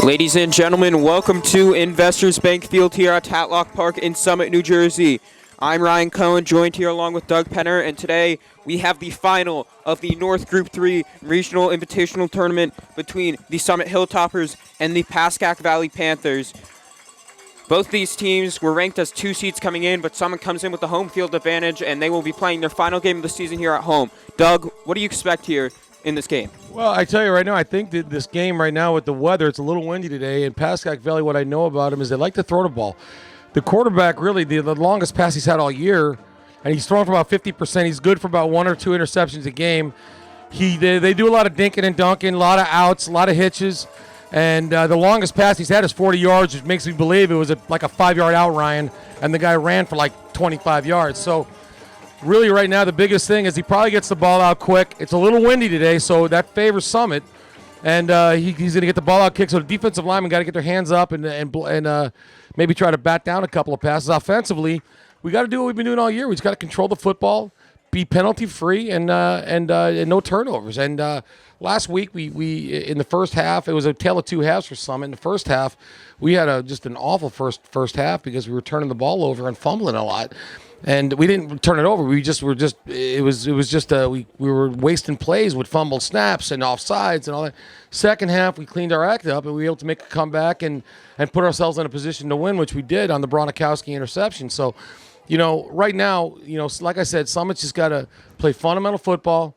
Ladies and gentlemen, welcome to Investors Bank Field here at Tatlock Park in Summit, New Jersey. I'm Ryan Cohen, joined here along with Doug Penner, and today we have the final of the North Group 3 Regional Invitational Tournament between the Summit Hilltoppers and the Pascack Valley Panthers. Both these teams were ranked as 2 seeds coming in, but Summit comes in with the home field advantage, and they will be playing their final game of the season here at home. Doug, what do you expect here in this game? Well, I tell you right now, I think that this game right now with the weather, it's a little windy today, and Pascack Valley, what I know about them is they like to throw the ball. The quarterback, really, the longest pass he's had all year, and he's throwing for about 50%. He's good for about 1 or 2 interceptions a game. They do a lot of dinking and dunking, a lot of outs, a lot of hitches, and the longest pass he's had is 40 yards, which makes me believe it was like a 5-yard out, Ryan, and the guy ran for like 25 yards. So really right now the biggest thing is he probably gets the ball out quick. It's a little windy today, so that favors Summit. And he's going to get the ball out kick. So the defensive linemen got to get their hands up and maybe try to bat down a couple of passes. Offensively, we got to do what we've been doing all year. We just got to control the football, be penalty free, and no turnovers. And last week we in the first half, it was a tale of 2 halves for Summit. In the first half, we had just an awful first half because we were turning the ball over and fumbling a lot. And we didn't turn it over. We were wasting plays with fumbled snaps and offsides and all that. Second half, we cleaned our act up and we were able to make a comeback and put ourselves in a position to win, which we did on the Bronikowski interception. So, right now, like I said, Summit's just got to play fundamental football.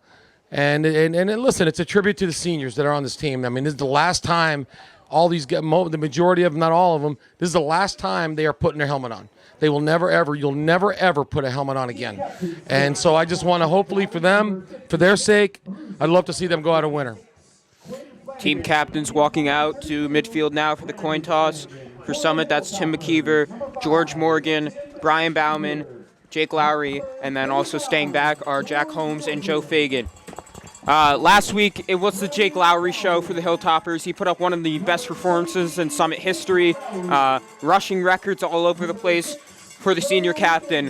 And listen, it's a tribute to the seniors that are on this team. I mean, this is the last time the majority of them, not all of them, this is the last time they are putting their helmet on. They will you'll never, ever put a helmet on again. And so I just want to, hopefully for them, for their sake, I'd love to see them go out a winner. Team captains walking out to midfield now for the coin toss. For Summit, that's Tim McKeever, George Morgan, Brian Bauman, Jake Lowry, and then also staying back are Jack Holmes and Joe Fagan. Last week, it was the Jake Lowry show for the Hilltoppers. He put up one of the best performances in Summit history, rushing records all over the place for the senior captain.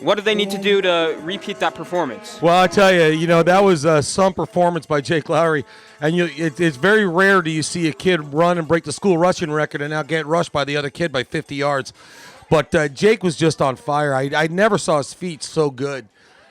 What do they need to do to repeat that performance? Well, I tell you, that was some performance by Jake Lowry. And it's very rare do you see a kid run and break the school rushing record and now get rushed by the other kid by 50 yards. But Jake was just on fire. I never saw his feet so good.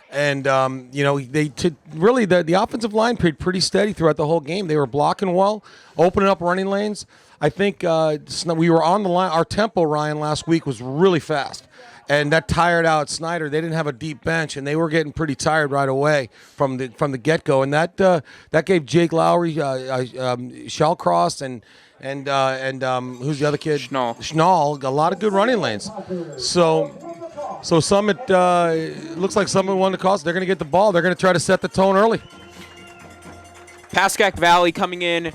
And, really the offensive line played pretty steady throughout the whole game. They were blocking well, opening up running lanes. I think we were on the line. Our tempo, Ryan, last week was really fast. And that tired out Snyder. They didn't have a deep bench, and they were getting pretty tired right away from the get-go. And that gave Jake Lowry, Shellcross, and who's the other kid? Schnall, a lot of good running lanes. So Summit looks like Summit won the cause. They're going to get the ball. They're going to try to set the tone early. Pascack Valley coming in.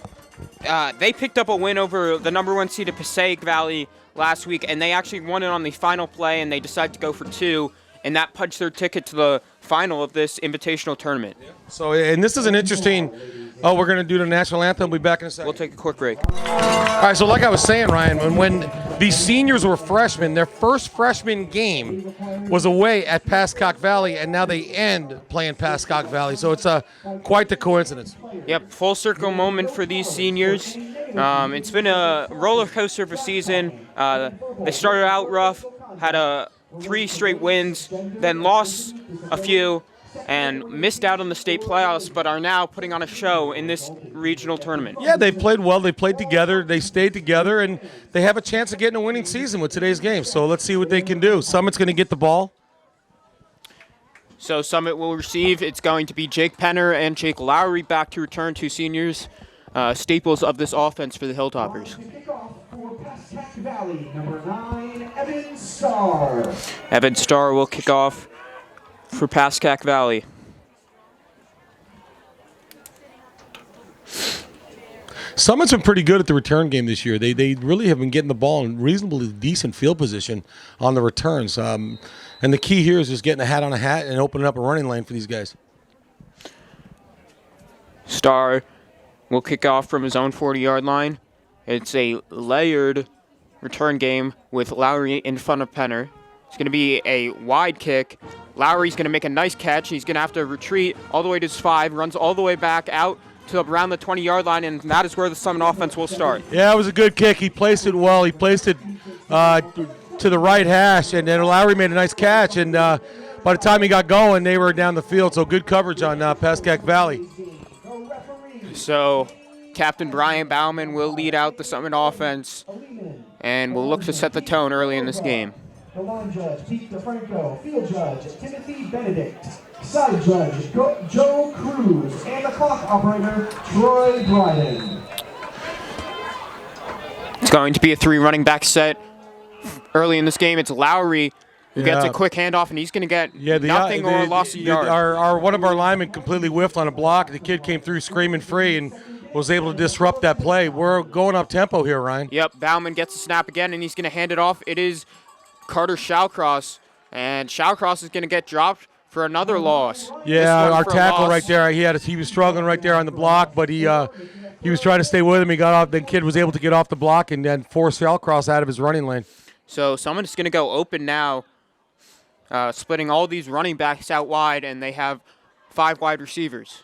They picked up a win over the number 1 seed of Passaic Valley last week, and they actually won it on the final play, and they decided to go for 2, and that punched their ticket to the final of this invitational tournament. So, and this is an interesting. Oh, we're going to do the national anthem. We'll be back in a second. We'll take a quick break. All right, so like I was saying, Ryan, when these seniors were freshmen, their first freshman game was away at Pascack Valley, and now they end playing Pascack Valley. So it's quite the coincidence. Yep, full circle moment for these seniors. It's been a roller coaster of a season. They started out rough, had 3 straight wins, then lost a few, and missed out on the state playoffs, but are now putting on a show in this regional tournament. Yeah, they played well. They played together. They stayed together, and they have a chance of getting a winning season with today's game. So let's see what they can do. Summit's going to get the ball. So Summit will receive. It's going to be Jake Penner and Jake Lowry back to return, 2 seniors, staples of this offense for the Hilltoppers. Number 9, Evan Starr. Evan Starr will kick off for Pascack Valley. Summit's been pretty good at the return game this year. They really have been getting the ball in reasonably decent field position on the returns. And the key here is just getting a hat on a hat and opening up a running lane for these guys. Starr will kick off from his own 40-yard line. It's a layered return game with Lowry in front of Penner. It's going to be a wide kick. Lowry's going to make a nice catch. He's going to have to retreat all the way to his 5, runs all the way back out to around the 20-yard line, and that is where the Summit offense will start. Yeah, it was a good kick. He placed it well. He placed it to the right hash, and then Lowry made a nice catch. And by the time he got going, they were down the field. So good coverage on Pascack Valley. So Captain Brian Bauman will lead out the Summit offense, and will look to set the tone early in this game. The line judge, Pete DeFranco. Field judge, Timothy Benedict. Side judge, Joe Cruz. And the clock operator, Troy Bryden. It's going to be a 3 running back set early in this game. It's Lowry who gets a quick handoff, and he's going to get nothing or loss of yard. One of our linemen completely whiffed on a block. The kid came through screaming free and was able to disrupt that play. We're going up tempo here, Ryan. Yep, Bauman gets the snap again, and he's going to hand it off. It is Carter Shawcross, and Shawcross is going to get dropped for another loss. Yeah, our tackle right there. He was struggling right there on the block, but he was trying to stay with him. He got off. The kid was able to get off the block and then force Shawcross out of his running lane. So someone's going to go open now, splitting all these running backs out wide, and they have 5 wide receivers.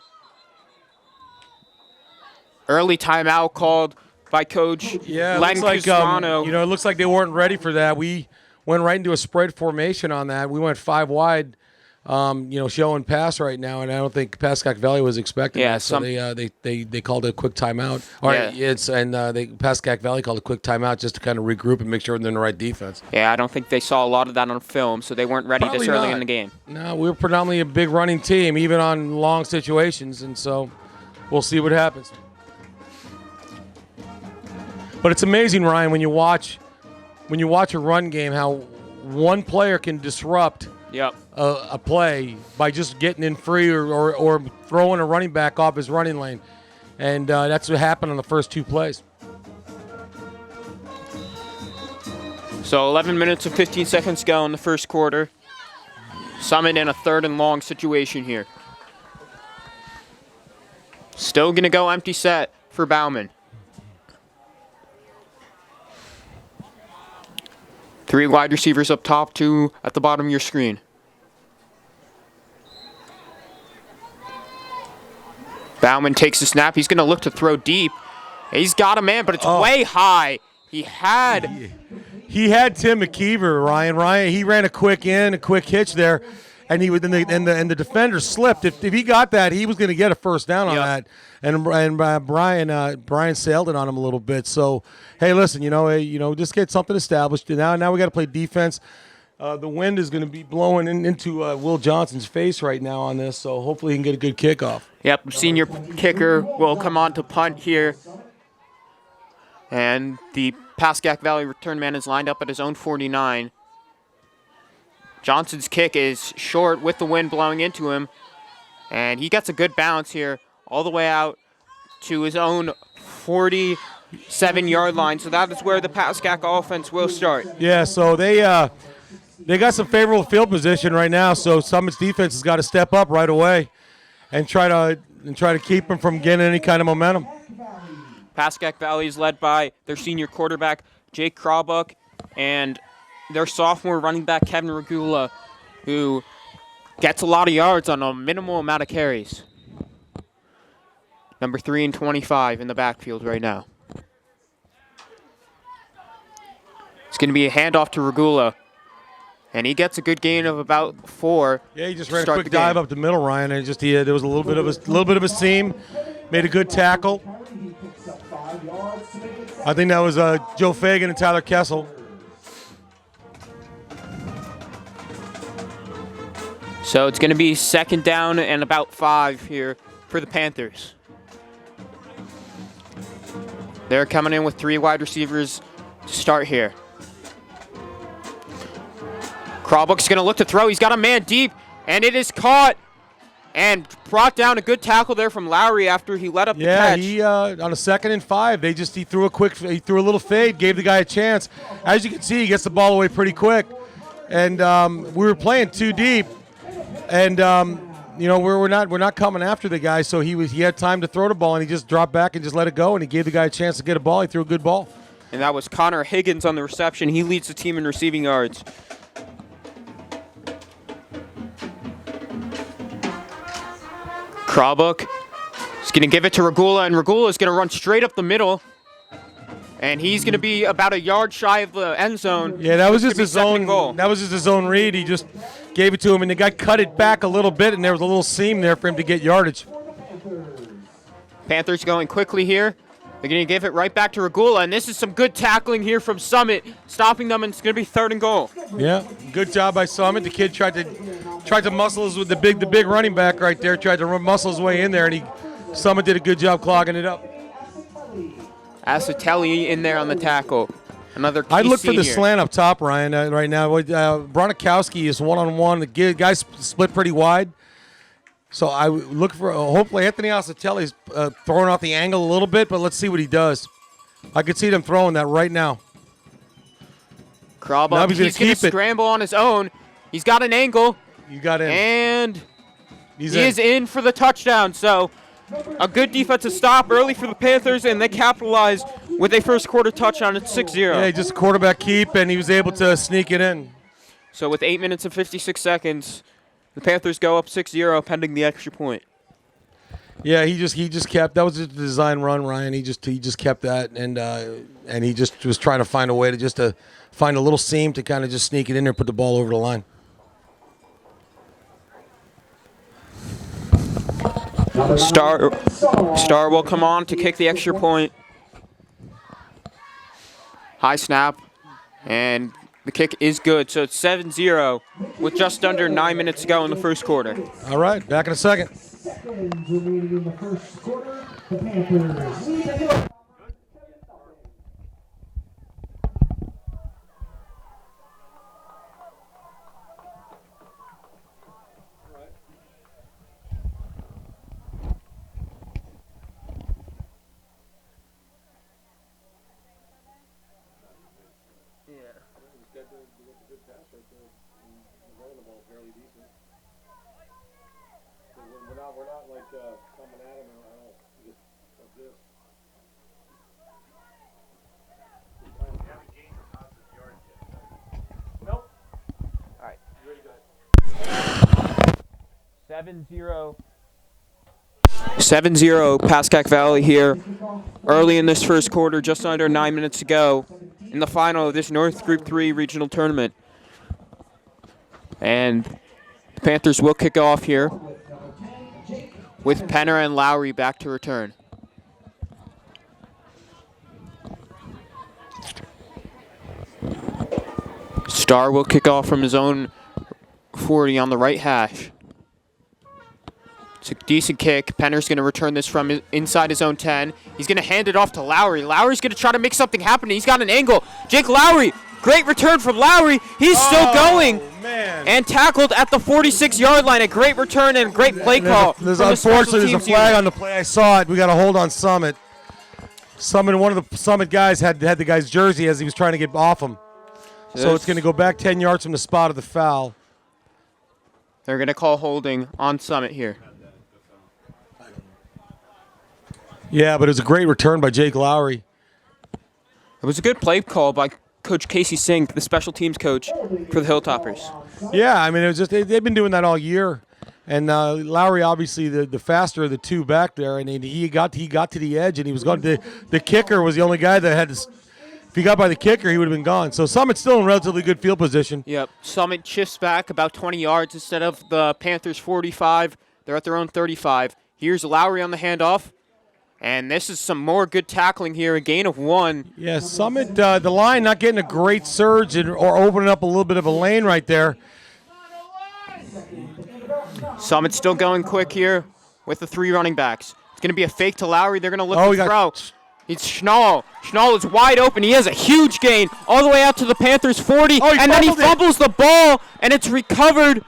Early timeout called by Coach Len Cusano. It looks like they weren't ready for that. We went right into a spread formation on that. We went 5 wide, show and pass right now, and I don't think Pascack Valley was expecting that. So they called a quick timeout. Pascack Valley called a quick timeout just to kind of regroup and make sure they're in the right defense. Yeah, I don't think they saw a lot of that on film, so they weren't ready this early in the game. No, we were predominantly a big running team, even on long situations, and so we'll see what happens. But it's amazing, Ryan, when you watch a run game, how one player can disrupt a play by just getting in free or throwing a running back off his running lane. And that's what happened on the first 2 plays. So 11 minutes and 15 seconds to go in the first quarter. Summit in a 3rd and long situation here. Still going to go empty set for Bauman. 3 wide receivers up top, 2 at the bottom of your screen. Bauman takes the snap. He's going to look to throw deep. He's got a man, but it's way high. He had Tim McKeever, Ryan. He ran a quick hitch there, and the defender slipped. If he got that, he was going to get a first down on that. And Brian sailed it on him a little bit. So, hey, listen, just get something established. Now we got to play defense. The wind is going to be blowing into Will Johnson's face right now on this, so hopefully he can get a good kickoff. Yep, senior kicker will come on to punt here. And the Pascack Valley return man is lined up at his own 49. Johnson's kick is short with the wind blowing into him. And he gets a good bounce here all the way out to his own 47-yard line. So that is where the Pascack offense will start. Yeah, so they got some favorable field position right now, so Summit's defense has got to step up right away and try to keep them from getting any kind of momentum. Pascack Valley is led by their senior quarterback, Jake Crawbuck, and their sophomore running back, Kevin Regula, who gets a lot of yards on a minimal amount of carries. Number 3 and 25 in the backfield right now. It's going to be a handoff to Regula. And he gets a good gain of about 4. Yeah, he just ran a quick dive up the middle, Ryan, and there was a little bit of a seam. Made a good tackle. I think that was Joe Fagan and Tyler Kessel. So it's going to be 2nd down and about 5 here for the Panthers. They're coming in with 3 wide receivers to start here. Crawbuck's going to look to throw. He's got a man deep, and it is caught and brought down. A good tackle there from Lowry after he let up the catch. Yeah, he on a 2nd and 5, he threw a little fade, gave the guy a chance. As you can see, he gets the ball away pretty quick. And we were playing too deep, and we're not coming after the guy, so he had time to throw the ball, and he just dropped back and just let it go, and he gave the guy a chance to get a ball. He threw a good ball. And that was Connor Higgins on the reception. He leads the team in receiving yards. Crawbuck He's going to give it to Regula, and Regula is going to run straight up the middle. And he's going to be about a yard shy of the end zone. Yeah, that was just his second own goal. That was just his own read. He just gave it to him, and the guy cut it back a little bit, and there was a little seam there for him to get yardage. Panthers going quickly here. They're going to give it right back to Regula, and this is some good tackling here from Summit, stopping them, and it's going to be 3rd and goal. Yeah, good job by Summit. The kid tried to muscle us with the big running back right there. Tried to muscle his way in there, and Summit did a good job clogging it up. Asatelli in there on the tackle. Another key I'd look for the senior. slant up top, Ryan, right now. Bronikowski is one-on-one. The guy's split pretty wide. So I would look for, hopefully Anthony Asatelli's throwing off the angle a little bit, but let's see what he does. I could see them throwing that right now. Kralba, Now he's gonna going to keep it. scramble on his own. He's got an angle, You got in. and he He's is in for the touchdown. So a good defensive stop early for the Panthers, and they capitalize with a first quarter touchdown at 6-0. Yeah, just a quarterback keep, and he was able to sneak it in. So with 8 minutes and 56 seconds, the Panthers go up 6-0 pending the extra point. Yeah, he just kept. That was just a design run, Ryan. He just kept that, and he just was trying to find a way to find a little seam to kind of just sneak it in there, put the ball over the line. Star will come on to kick the extra point. High snap, and the kick is good. So it's 7-0 with just under 9 minutes to go in the first quarter. All right, back in a second. Seconds remaining in the first quarter. The Panthers lead the hill. We're not like coming at him just this. Nope. All right. Very good. 7-0. 7-0 Pascack Valley here. Early in this first quarter, just under 9 minutes to go in the final of this North Group 3 regional tournament. And the Panthers will kick off here with Penner and Lowry back to return. Star will kick off from his own 40 on the right hash. It's a decent kick. Penner's going to return this from inside his own 10. He's going to hand it off to Lowry. Lowry's going to try to make something happen. He's got an angle. Jake Lowry, great return from Lowry. He's still going. Man. And tackled at the 46-yard line. A great return and great play call. Unfortunately, there's a flag on the play. I saw it. We got a hold on Summit. One of the Summit guys had the guy's jersey as he was trying to get off him. So it's going to go back 10 yards from the spot of the foul. They're going to call holding on Summit here. Yeah, but it was a great return by Jake Lowry. It was a good play call by Coach Casey Sink, the special teams coach for the Hilltoppers. Yeah, I mean, it was just they've been doing that all year. And Lowry, obviously, the faster of the two back there, and he got to the edge, and he was going. The kicker was the only guy that had to. If he got by the kicker, he would have been gone. So Summit's still in relatively good field position. Yep. Summit shifts back about 20 yards instead of the Panthers' 45. They're at their own 35. Here's Lowry on the handoff. And this is some more good tackling here, a gain of 1. Yeah, Summit, the line not getting a great surge or opening up a little bit of a lane right there. Summit still going quick here with the 3 running backs. It's going to be a fake to Lowry. They're going to look to throw. It's Schnall. Schnall is wide open. He has a huge gain all the way out to the Panthers' 40. And then he fumbles the ball, and it's recovered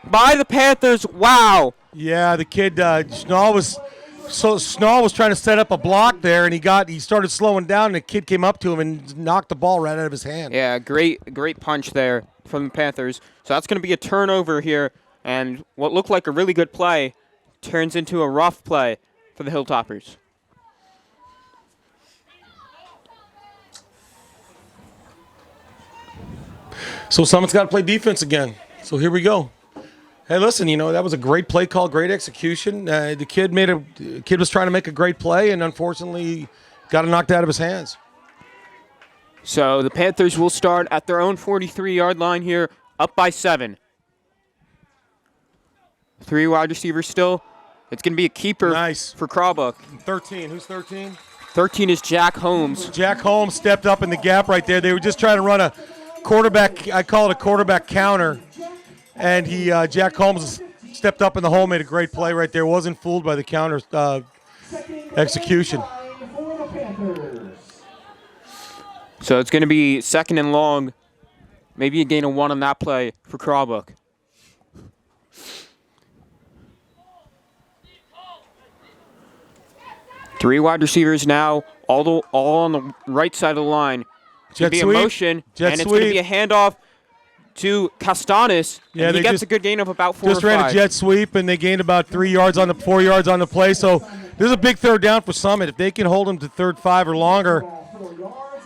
by the Panthers. Wow. Yeah, the kid, Schnall was trying to set up a block there, and he started slowing down, and the kid came up to him and knocked the ball right out of his hand. Yeah, great punch there from the Panthers. So that's going to be a turnover here, and what looked like a really good play turns into a rough play for the Hilltoppers. So Summit's got to play defense again. So here we go. Hey, listen, that was a great play call, great execution. The kid was trying to make a great play, and unfortunately got it knocked out of his hands. So the Panthers will start at their own 43-yard line here, up by 7. 3 wide receivers still. It's going to be a keeper for Crawbuck. 13. Who's 13? 13 is Jack Holmes. Jack Holmes stepped up in the gap right there. They were just trying to run a quarterback. I call it a quarterback counter. And Jack Holmes stepped up in the hole, made a great play right there. Wasn't fooled by the counter execution. So it's going to be 2nd and long. Maybe a gain of 1 on that play for Crawbuck. Three wide receivers now, all on the right side of the line. It's going to be a motion, and it's going to be a handoff to Castanis, and he gets a good gain of about 4 or 5. Just ran a jet sweep, and they gained about 4 yards on the play. So this is a big third down for Summit. If they can hold them to 3rd, 5 or longer,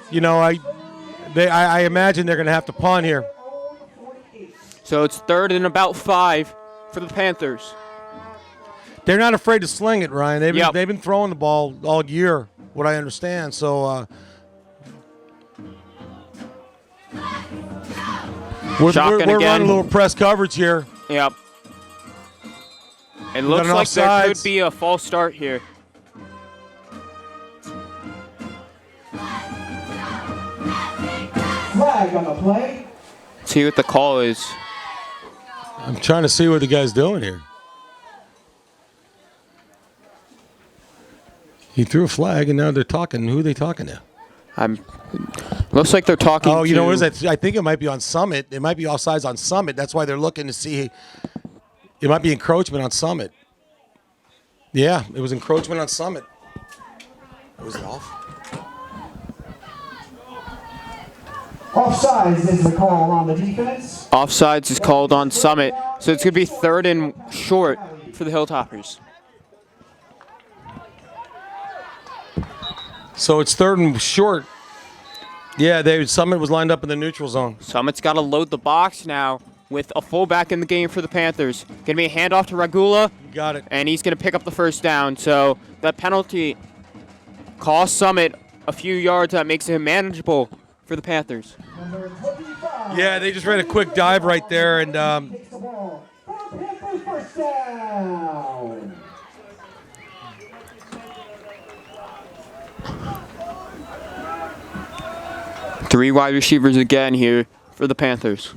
I imagine they're going to have to punt here. So it's 3rd and about 5 for the Panthers. They're not afraid to sling it, Ryan. They've been throwing the ball all year, what I understand. So we're running a little press coverage here. Yep. It looks like there could be a false start here. Flag on the play. See what the call is. I'm trying to see what the guy's doing here. He threw a flag, and now they're talking. Who are they talking to? Looks like they're talking to... Oh, what is that? I think it might be on Summit. It might be offsides on Summit. That's why they're looking to see. It might be encroachment on Summit. Yeah, it was encroachment on Summit. Was it off? Offsides is the call on the defense. Offsides is called on Summit. So it's going to be 3rd and short for the Hilltoppers. So it's 3rd and short. Yeah, Summit was lined up in the neutral zone. Summit's got to load the box now with a fullback in the game for the Panthers. Going to be a handoff to Regula. Got it. And he's going to pick up the 1st down. So that penalty cost Summit a few yards. That makes it manageable for the Panthers. Yeah, they just ran a quick dive right there. And First down. Three wide receivers again here for the Panthers.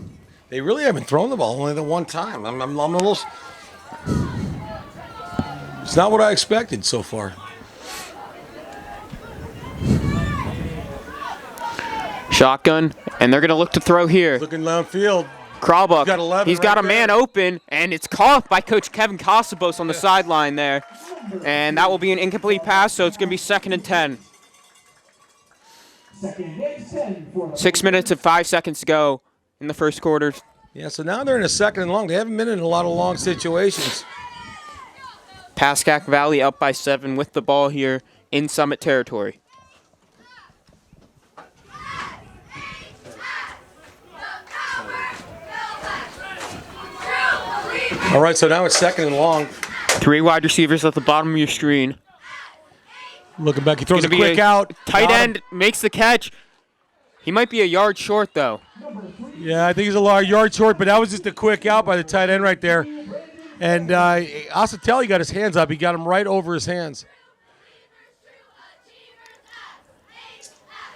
They really haven't thrown the ball only the one time. I'm a little. It's not what I expected so far. Shotgun, and they're going to look to throw here. Looking downfield. Crawbuck, he's got a man open, and it's caught by Coach Kevin Casabos on the sideline there. And that will be an incomplete pass, so it's going to be 2nd and 10. 6 minutes and 5 seconds to go in the first quarter. Yeah, so now they're in a 2nd and long. They haven't been in a lot of long situations. Pascack Valley up by 7 with the ball here in Summit territory. All right, so now it's 2nd and long. 3 wide receivers at the bottom of your screen. Looking back, he throws a quick out. Tight end makes the catch. He might be a yard short, though. Yeah, I think he's a yard short, but that was just a quick out by the tight end right there. And Asatelli got his hands up. He got him right over his hands.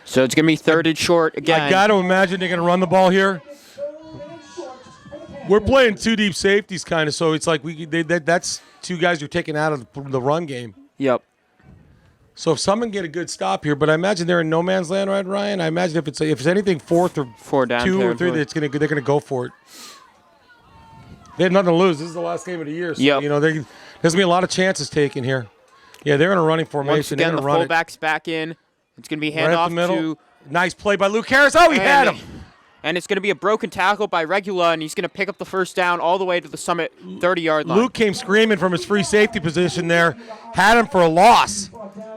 So it's going to be 3rd and short again. I got to imagine they're going to run the ball here. We're playing 2 deep safeties kind of, so it's like that's 2 guys who are taken out of the run game. Yep. So if someone get a good stop here, but I imagine they're in no man's land, right, Ryan? I imagine if it's anything 4th or 4 down 2 or 3, they're gonna go for it. They have nothing to lose. This is the last game of the year, so yep. There's gonna be a lot of chances taken here. Yeah, they're in a running formation. Once again, the fullback's back in. It's gonna be handoff to. Nice play by Luke Harris. Oh, he had him. And it's going to be a broken tackle by Regula, and he's going to pick up the 1st down all the way to the Summit 30-yard line. Luke came screaming from his free safety position there, had him for a loss,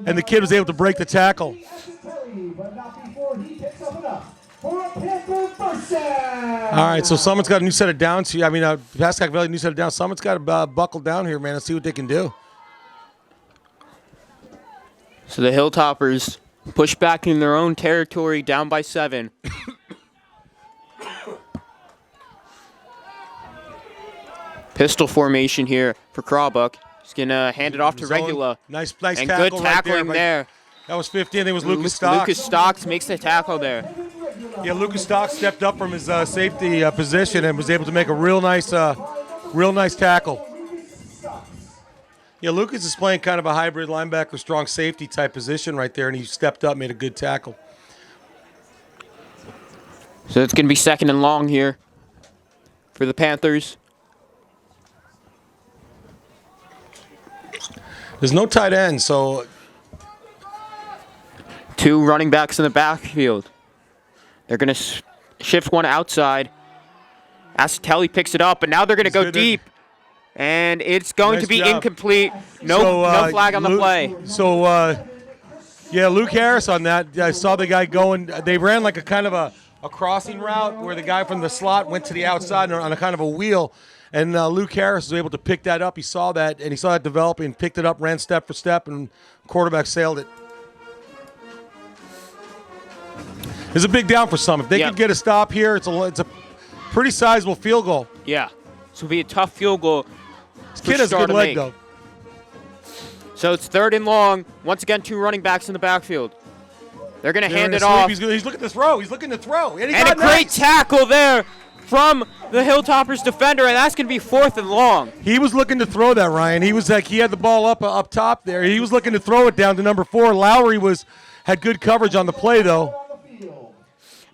and the kid was able to break the tackle. But not before he picks up enough for a Panther Pascack. All right, so Summit's got a new set of downs here. I mean, Pascack Valley, new set of downs. Summit's got to buckle down here, man, and see what they can do. So the Hilltoppers push back in their own territory, down by 7. Pistol formation here for Crawbuck. He's going to hand it off to Regula. Nice And tackle good tackling right there. That was 50, and it was Lucas Stocks. Lucas Stocks makes the tackle there. Yeah, Lucas Stocks stepped up from his safety position and was able to make a real nice tackle. Yeah, Lucas is playing kind of a hybrid linebacker, strong safety type position right there, and he stepped up, made a good tackle. So it's going to be 2nd and long here for the Panthers. There's no tight end, so 2 running backs in the backfield. They're going to shift one outside. Asatelli picks it up, and now they're going to go deep. And it's going Nice to be job. incomplete. No flag on the play. So, yeah, Luke Harris on that. I saw the guy going. They ran like a kind of a crossing route where the guy from the slot went to the outside on a kind of a wheel. And Luke Harris was able to pick that up. He saw that, and he saw that developing, picked it up, ran step for step, and quarterback sailed it. It's a big down for some. If they could get a stop here, it's a pretty sizable field goal. Yeah. So it'll be a tough field goal. This kid has a good leg, though. So it's 3rd and long. Once again, 2 running backs in the backfield. They're going to hand it off. He's looking to throw. He's looking to throw. And a great tackle there from the Hilltoppers defender, and that's going to be 4th and long. He was looking to throw that, Ryan. He was like, he had the ball up top there. He was looking to throw it down to number 4. Lowry had good coverage on the play, though.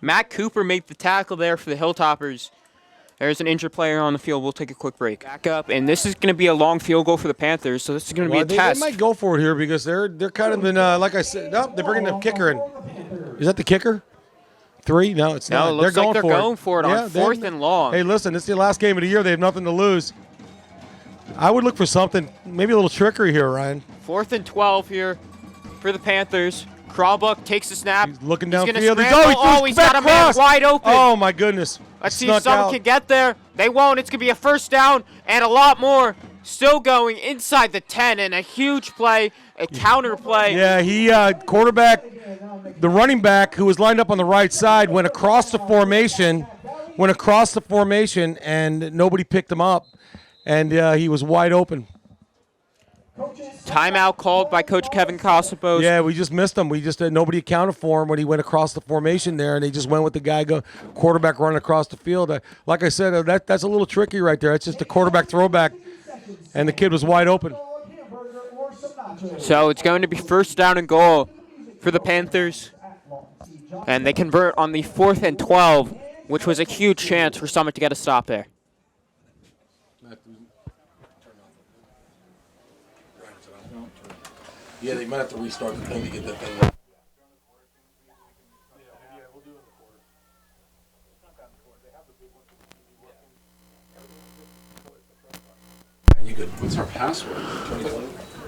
Matt Cooper made the tackle there for the Hilltoppers. There's an injured player on the field. We'll take a quick break. Back up, and this is going to be a long field goal for the Panthers, so this is going to be a test. They might go for it here because they're kind of in, like I said, no, they're bringing the kicker in. Is that the kicker? 3? No, it's not. No, it looks like they're going for it on 4th and long. Hey, listen, it's the last game of the year. They have nothing to lose. I would look for something, maybe a little trickery here, Ryan. 4th and 12 here for the Panthers. Crawbuck takes the snap. He's looking He's downfield. He's got a man wide open. Oh, my goodness. Let's see if someone can get there. They won't. It's going to be a 1st down and a lot more. Still going inside the 10, and a huge play, a counter play. Yeah, quarterback, the running back who was lined up on the right side went across the formation, and nobody picked him up, and he was wide open. Timeout called by Coach Kevin Cosapos. Yeah, we just missed him. We just nobody accounted for him when he went across the formation there, and they just went with the guy quarterback running across the field. Like I said, that's a little tricky right there. It's just a quarterback throwback, and the kid was wide open. So it's going to be 1st down and goal for the Panthers, and they convert on the 4th and 12, which was a huge chance for Summit to get a stop there. Yeah, they might have to restart the thing to get that thing right. You could. What's our password?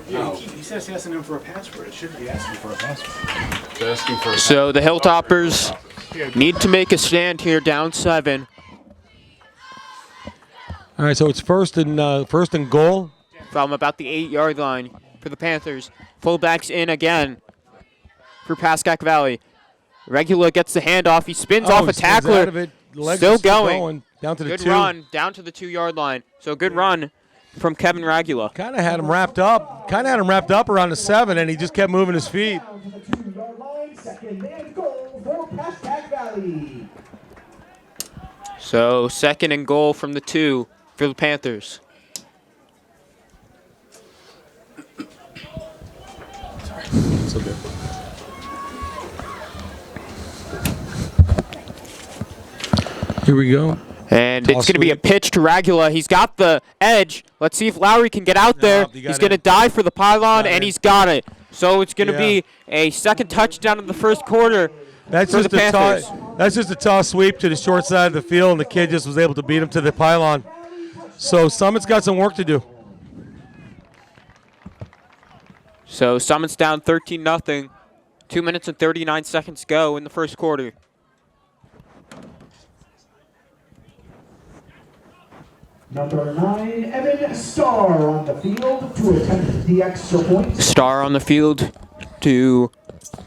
Yeah, he says he asking him for a password. It shouldn't be asking for a password. They're asking for. So the Hilltoppers need to make a stand here, down 7. All right, so it's first and goal. From about the 8-yard line for the Panthers. Fullbacks in again for Pascack Valley. Regula gets the handoff. He spins off a tackler. Still going. Down to the 2. Good run down to the 2-yard line. So good run from Kevin Regula. Kind of had him wrapped up. Around the 7, and he just kept moving his feet. So 2nd and goal from the 2 for the Panthers. So good. Here we go. And it's going to be a pitch to Regula. He's got the edge. Let's see if Lowry can get out there. He's going to dive for the pylon, and he's got it. So it's going to be a 2nd touchdown in the 1st quarter That's for the Panthers. That's just a toss sweep to the short side of the field, and the kid just was able to beat him to the pylon. So Summit's got some work to do. So Summit's down 13-0. 2 minutes and 39 seconds go in the 1st quarter. Number 9, Evan Starr on the field to attempt the extra point. Star on the field to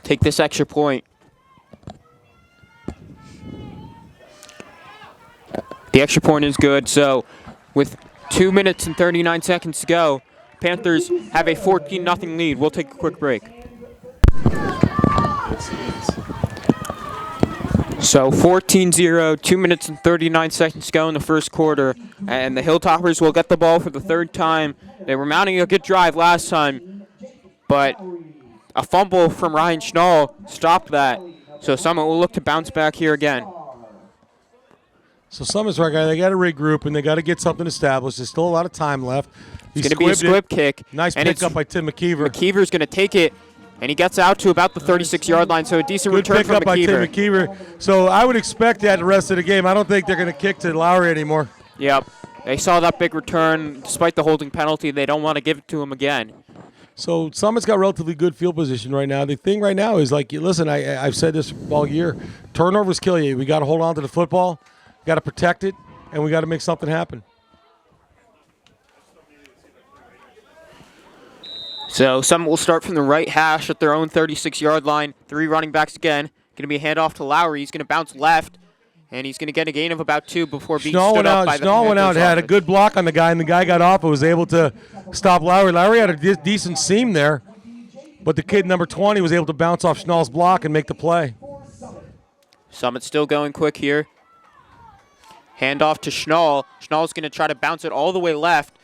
take this extra point. The extra point is good, so with 2 minutes and 39 seconds to go, Panthers have a 14-0 lead. We'll take a quick break. So 14-0, 2 minutes and 39 seconds to go in the first quarter, and the Hilltoppers will get the ball for the third time. They were mounting a good drive last time, but a fumble from Ryan Schnall stopped that. So Summit will look to bounce back here again. So Summit's right, guy. They got to regroup and they got to get something established. There's still a lot of time left. It's going to be a squib kick. Nice pickup by Tim McKeever. McKeever's going to take it, and he gets out to about the 36-yard line, so a decent Good return from pickup by McKeever. Tim McKeever. So I would expect that the rest of the game. I don't think they're going to kick to Lowry anymore. Yep. They saw that big return. Despite the holding penalty, they don't want to give it to him again. So Summit's got relatively good field position right now. The thing right now is, like, listen, I've said this all year. Turnovers kill you. We got to hold on to the football. Got to protect it, and we got to make something happen. So Summit will start from the right hash at their own 36-yard line. 3 running backs again. Going to be a handoff to Lowry. He's going to bounce left, and he's going to get a gain of about 2 before being stood up by the Schnall went out, Panthers had a offense. good block on the guy, and the guy got off and was able to stop Lowry. Lowry had a decent seam there, but the kid, number 20, was able to bounce off Schnall's block and make the play. Summit still going quick here. Handoff to Schnall. Schnall's going to try to bounce it all the way left.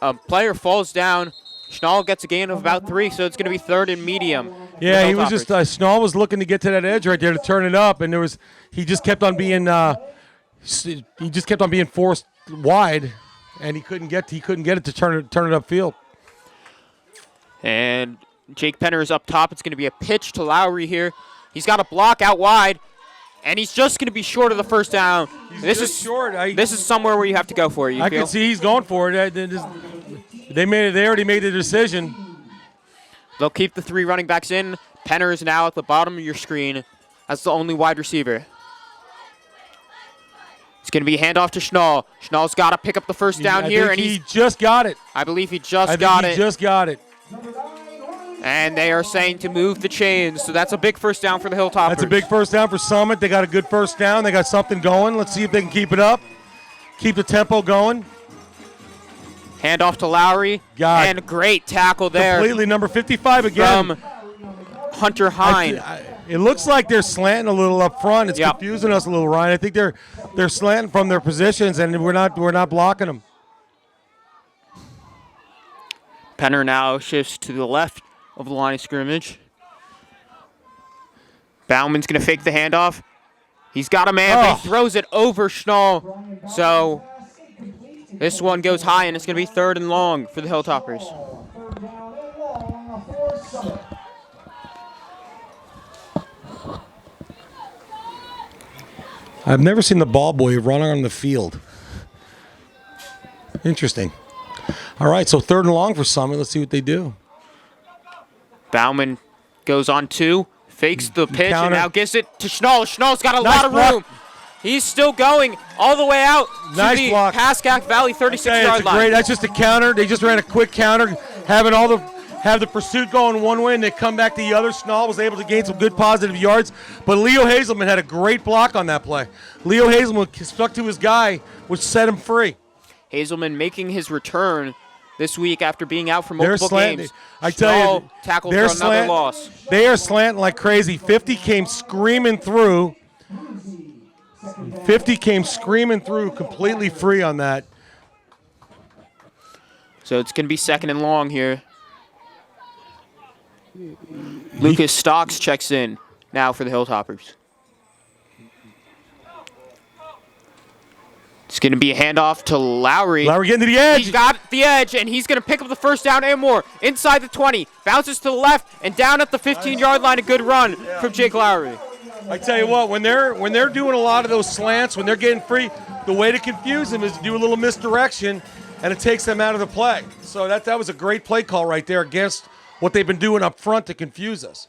A player falls down. Schnall gets a gain of about 3, so it's going to be 3rd and medium. Yeah, he was just Schnall was looking to get to that edge right there to turn it up, and he just kept on being forced wide, and he couldn't get it to turn it upfield. And Jake Penner is up top. It's going to be a pitch to Lowry here. He's got a block out wide, and he's just going to be short of the first down. This is short. This is somewhere where you have to go for it. I can see he's going for it. They already made the decision. They'll keep the 3 running backs in. Penner is now at the bottom of your screen. That's the only wide receiver. It's going to be a handoff to Schnall. Schnall's got to pick up the first down here, and he just got it. I believe he just got it. Just got it. And they are saying to move the chains, so that's a big first down for the Hilltoppers. That's a big first down for Summit. They got a good first down. They got something going. Let's see if they can keep it up. Keep the tempo going. Handoff to Lowry. And great tackle there. Completely number 55 again. From Hunter Hine. It looks like they're slanting a little up front. It's confusing us a little, Ryan. I think they're slanting from their positions, and we're not blocking them. Penner now shifts to the left of the line of scrimmage. Bauman's going to fake the handoff. He's got a man, but he throws it over Schnall. So this one goes high, and it's going to be 3rd and long for the Hilltoppers. I've never seen the ball boy running on the field. Interesting. All right, so 3rd and long for Summit. Let's see what they do. Bauman goes on 2, fakes the pitch, and now gives it to Schnall. Schnall's got a lot of room. He's still going all the way out to the Pascack Valley 36-yard line. That's just a counter. They just ran a quick counter, have the pursuit going one way, and they come back the other. Schnall was able to gain some good positive yards, but Leo Hazelman had a great block on that play. Leo Hazelman stuck to his guy, which set him free. Hazelman making his return this week after being out for multiple games. I tell you, tackled for another loss. They are slanting like crazy. 50 came screaming through. 50 came screaming through, completely free on that. So it's going to be 2nd and long here. Lucas Stocks checks in now for the Hilltoppers. It's going to be a handoff to Lowry. Lowry getting to the edge. He's got the edge, and he's going to pick up the first down and more. Inside the 20, bounces to the left, and down at the 15-yard line. A good run from Jake Lowry. I tell you what, when they're doing a lot of those slants, when they're getting free, the way to confuse them is to do a little misdirection, and it takes them out of the play. So that was a great play call right there against what they've been doing up front to confuse us.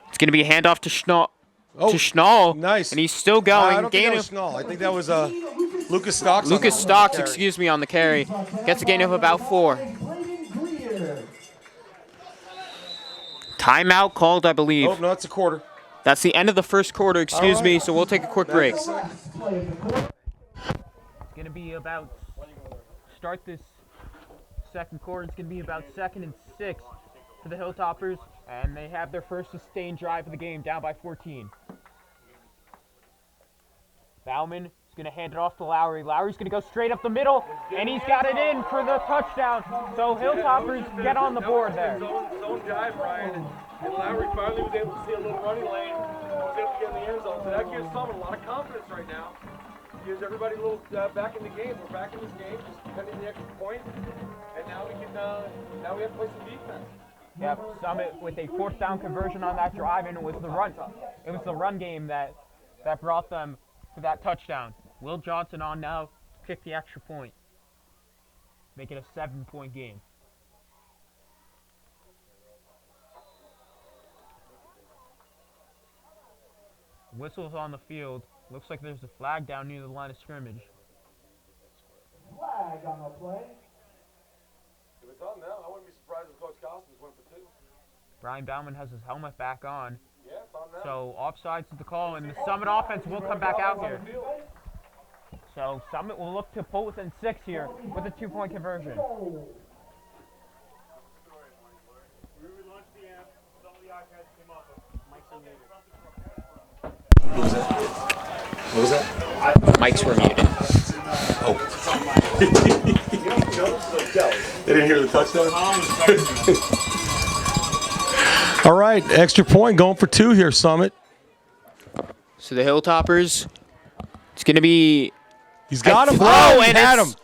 It's going to be a handoff to Schnall. Nice. And he's still going. I don't think that was Schnall. I think that was Lucas Stocks. Lucas Stocks, excuse me, on the carry. Gets a gain of about 4. Timeout called, I believe. Oh, no, it's a quarter. That's the end of the first quarter, excuse me, so we'll take a quick break. It's going to be about, start this second quarter, it's going to be about 2nd and 6 for the Hilltoppers, and they have their first sustained drive of the game, down by 14. Bauman is going to hand it off to Lowry. Lowry's going to go straight up the middle, and he's got it in for the touchdown. So Hilltoppers get on the board there. Zone drive, Brian, and Lowry finally was able to see a little running lane, was able to get in the end zone. So that gives Summit a lot of confidence right now. Gives everybody a little back in the game. We're back in this game, just defending the extra point, and now we have to play some defense. Yep, Summit with a 4th down conversion on that drive, and it was the run game that brought them to that touchdown. Will Johnson on now, kick the extra point. Make it a 7-point game. Whistles on the field. Looks like there's a flag down near the line of scrimmage. Flag on the play. If it's on now, I wouldn't be surprised if Coach Costas went for 2. Brian Bauman has his helmet back on. Yeah, it's on now. So offsides is the call, and the Summit offense will come back out here. So Summit will look to pull within 6 here with a 2-point conversion. What was that? Mics were muted. Oh. They didn't hear the touchdown? All right, extra point going for 2 here, Summit. So the Hilltoppers, it's going to be He's got him. throw, Oh, he and had it's him.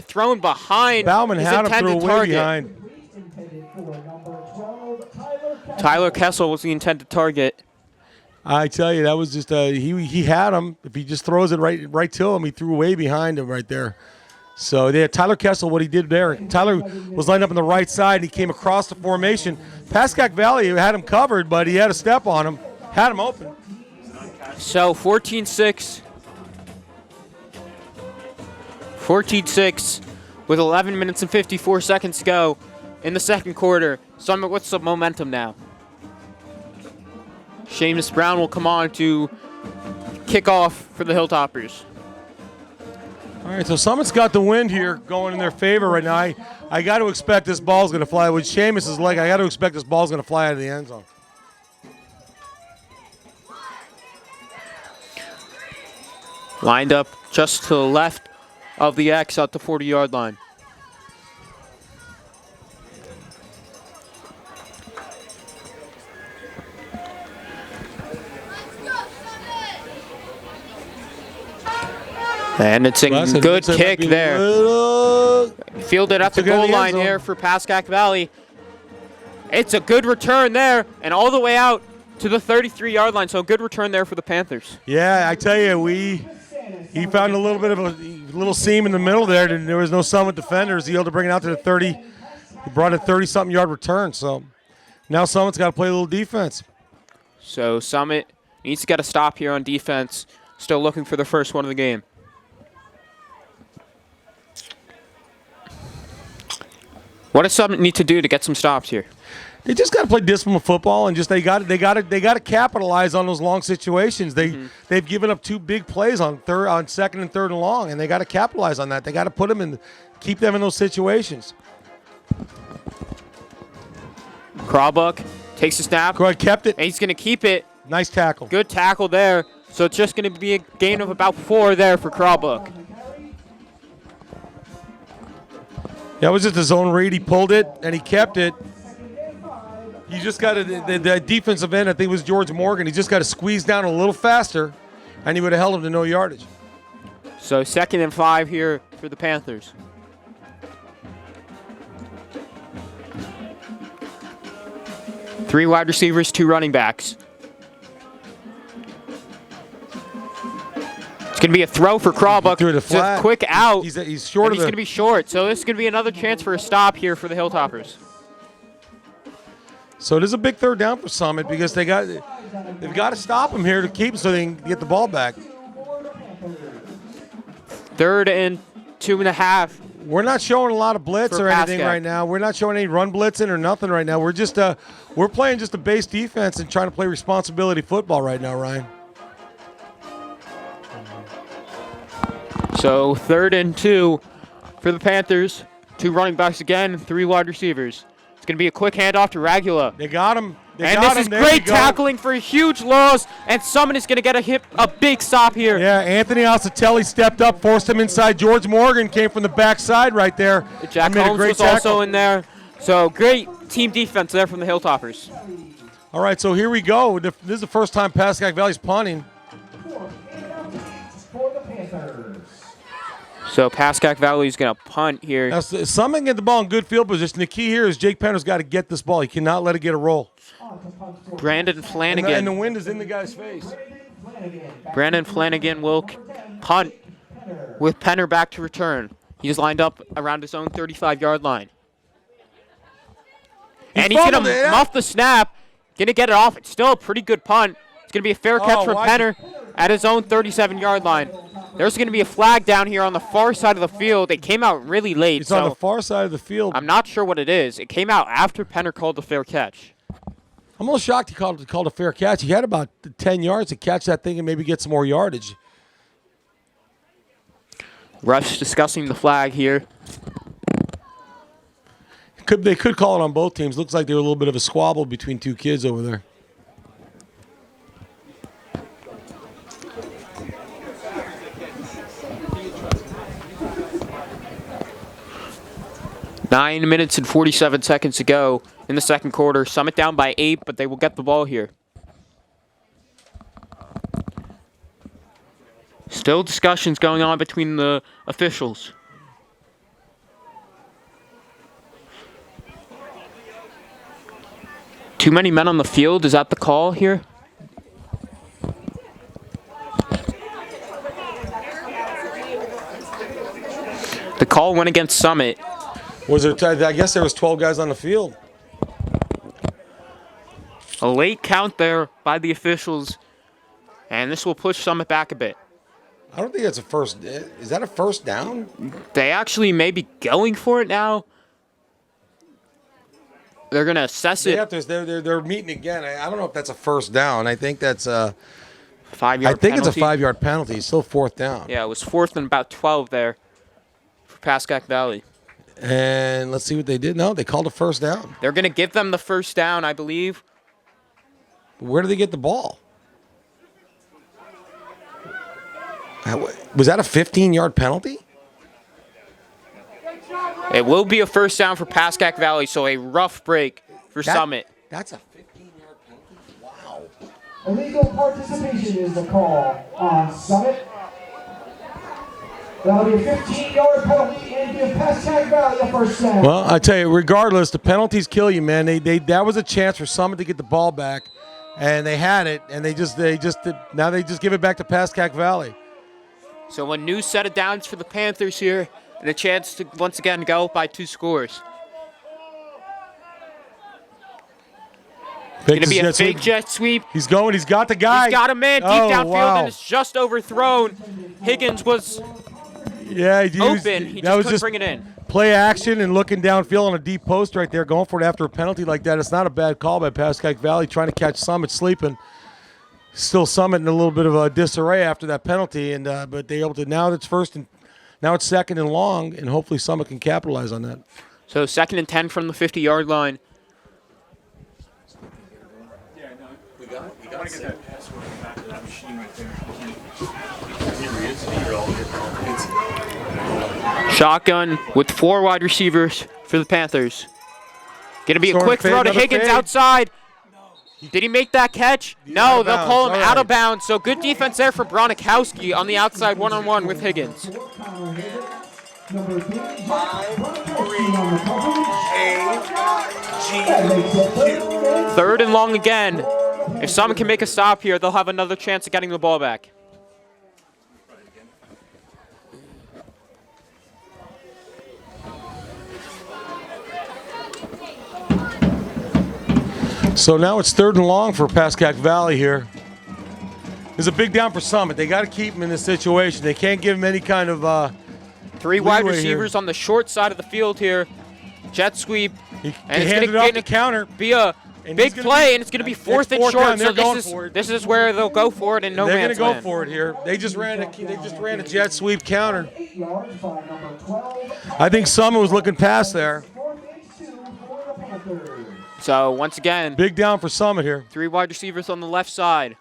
thrown behind Bauman his had him through intended way target. behind. Tyler Kessel was the intended target. I tell you, that was just he had him. If he just throws it right to him, he threw way behind him right there. So they had Tyler Kessel, what he did there. Tyler was lined up on the right side, and he came across the formation. Pascack Valley had him covered, but he had a step on him, had him open. So 14-6. 14-6 with 11 minutes and 54 seconds to go in the second quarter. Summit with some momentum now. Seamus Brown will come on to kick off for the Hilltoppers. All right, so Summit's got the wind here going in their favor right now. I got to expect this ball's going to fly. With Seamus' leg, I got to expect this ball's going to fly out of the end zone. Lined up just to the left of the X at the 40-yard line. And it's a good kick there. Fielded at the goal line here for Pascack Valley. It's a good return there, and all the way out to the 33-yard line. So a good return there for the Panthers. Yeah, I tell you, he found a little bit of a little seam in the middle there. And there was no Summit defenders. He able to bring it out to the 30. He brought a 30-something yard return. So now Summit's got to play a little defense. So Summit needs to get a stop here on defense. Still looking for the first one of the game. What does Summit need to do to get some stops here? They just got to play disciplined football, and just they got to capitalize on those long situations. They've given up 2 big plays on 2nd and 3rd and long, and they got to capitalize on that. They got to put them in, keep them in those situations. Crawbuck takes a snap. Go ahead, kept it. And he's going to keep it. Nice tackle. Good tackle there. So it's just going to be a gain of about 4 there for Crawbuck. That was just his own read. He pulled it, and he kept it. You just got to, the defensive end, I think it was George Morgan, he just got to squeeze down a little faster, and he would have held him to no yardage. So 2nd and 5 here for the Panthers. Three wide receivers, 2 running backs. It's going to be a throw for Crawbuck. Threw the flat. It's a quick out. He's short and of he's going to be short. So this is going to be another chance for a stop here for the Hilltoppers. So it is a big 3rd down for Summit because they've got to stop him here to keep him so they can get the ball back. 3rd and 2.5. We're not showing a lot of blitz For or anything Pascack. right now. We're not showing any run blitzing or nothing right now. We're just we're playing just a base defense and trying to play responsibility football right now, Ryan. So 3rd and 2 for the Panthers. 2 running backs again, 3 wide receivers. It's going to be a quick handoff to Regula. They got him. And this is great tackling for a huge loss, and Summit is going to get a big stop here. Yeah, Anthony Alcatelli stepped up, forced him inside. George Morgan came from the backside right there. Jack Holmes was also in there. So great team defense there from the Hilltoppers. All right, so here we go. This is the first time Pascack Valley's punting. For the Panthers. So Pascack Valley is going to punt here. Now, Summit get the ball in good field position. The key here is Jake Penner's got to get this ball. He cannot let it get a roll. Brandon Flanagan. And the wind is in the guy's face. Brandon Flanagan will punt with Penner back to return. He's lined up around his own 35-yard line. And he's going to muff the snap. Going to get it off. It's still a pretty good punt. It's going to be a fair catch from Penner at his own 37-yard line. There's going to be a flag down here on the far side of the field. It came out really late. It's on the far side of the field. I'm not sure what it is. It came out after Penner called the fair catch. I'm a little shocked he called a fair catch. He had about 10 yards to catch that thing and maybe get some more yardage. Refs discussing the flag here. They could call it on both teams. Looks like there was a little bit of a squabble between 2 kids over there. Nine minutes and 47 seconds to go in the second quarter. Summit down by 8, but they will get the ball here. Still discussions going on between the officials. Too many men on the field. Is that the call here? The call went against Summit. Was there? I guess there was 12 guys on the field. A late count there by the officials, and this will push Summit back a bit. I don't think that's a first. Is that a first down? They actually may be going for it now. They're going to assess it. They're meeting again. I don't know if that's a first down. I think that's a 5-yard penalty. It's a penalty. 5-yard penalty. It's still 4th down. Yeah, it was 4th and about 12 there for Pascack Valley. And let's see what they did. No, they called a first down. They're going to give them the first down, I believe. Where did they get the ball? Was that a 15-yard penalty? It will be a first down for Pascack Valley, so a rough break for Summit. That's a 15-yard penalty? Wow. Illegal participation is the call on Summit. That'll be a 15-yard penalty and give Pascack Valley a first down. Well, I tell you, regardless, the penalties kill you, man. That was a chance for Summit to get the ball back, and they had it, and now they just give it back to Pascack Valley. So a new set of downs for the Panthers here, and a chance to once again go up by 2 scores. Going to be a fake jet sweep. He's going. He's got the guy. He's got a man deep downfield, and it's just overthrown. Higgins was open. He just couldn't bring it in. Play action and looking downfield on a deep post right there, going for it after a penalty like that. It's not a bad call by Pascack Valley, trying to catch Summit sleeping. Still Summit in a little bit of a disarray after that penalty, and but they able to. Now it's 2nd and long, and hopefully Summit can capitalize on that. So 2nd and 10 from the 50-yard line. Yeah, no. We got it. I want to get that password back to that machine right there. Shotgun with 4 wide receivers for the Panthers. Going to be a quick throw to Higgins outside. Did he make that catch? No, they'll call him out of bounds. So good defense there for Bronikowski on the outside one-on-one with Higgins. Number 3, Third and long again. If Summit can make a stop here, they'll have another chance of getting the ball back. So now it's 3rd and long for Pascack Valley here. It's a big down for Summit. They got to keep him in this situation. They can't give him any kind of 3 wide leeway receivers here. on the short side of the field here. Jet sweep. He And it's handed it off the counter. Be a And big he's gonna play, be- and it's going to be it's 4th and fourth short. down. They're So going for it. this is where they'll go for it in no They're man's going to go land. for it here. They just ran a jet sweep counter. 8 yards by number 12. I think Summit was looking past there. 4th and 2 for the Panthers. So once again, Big down for Summit here. 3 wide receivers on the left side.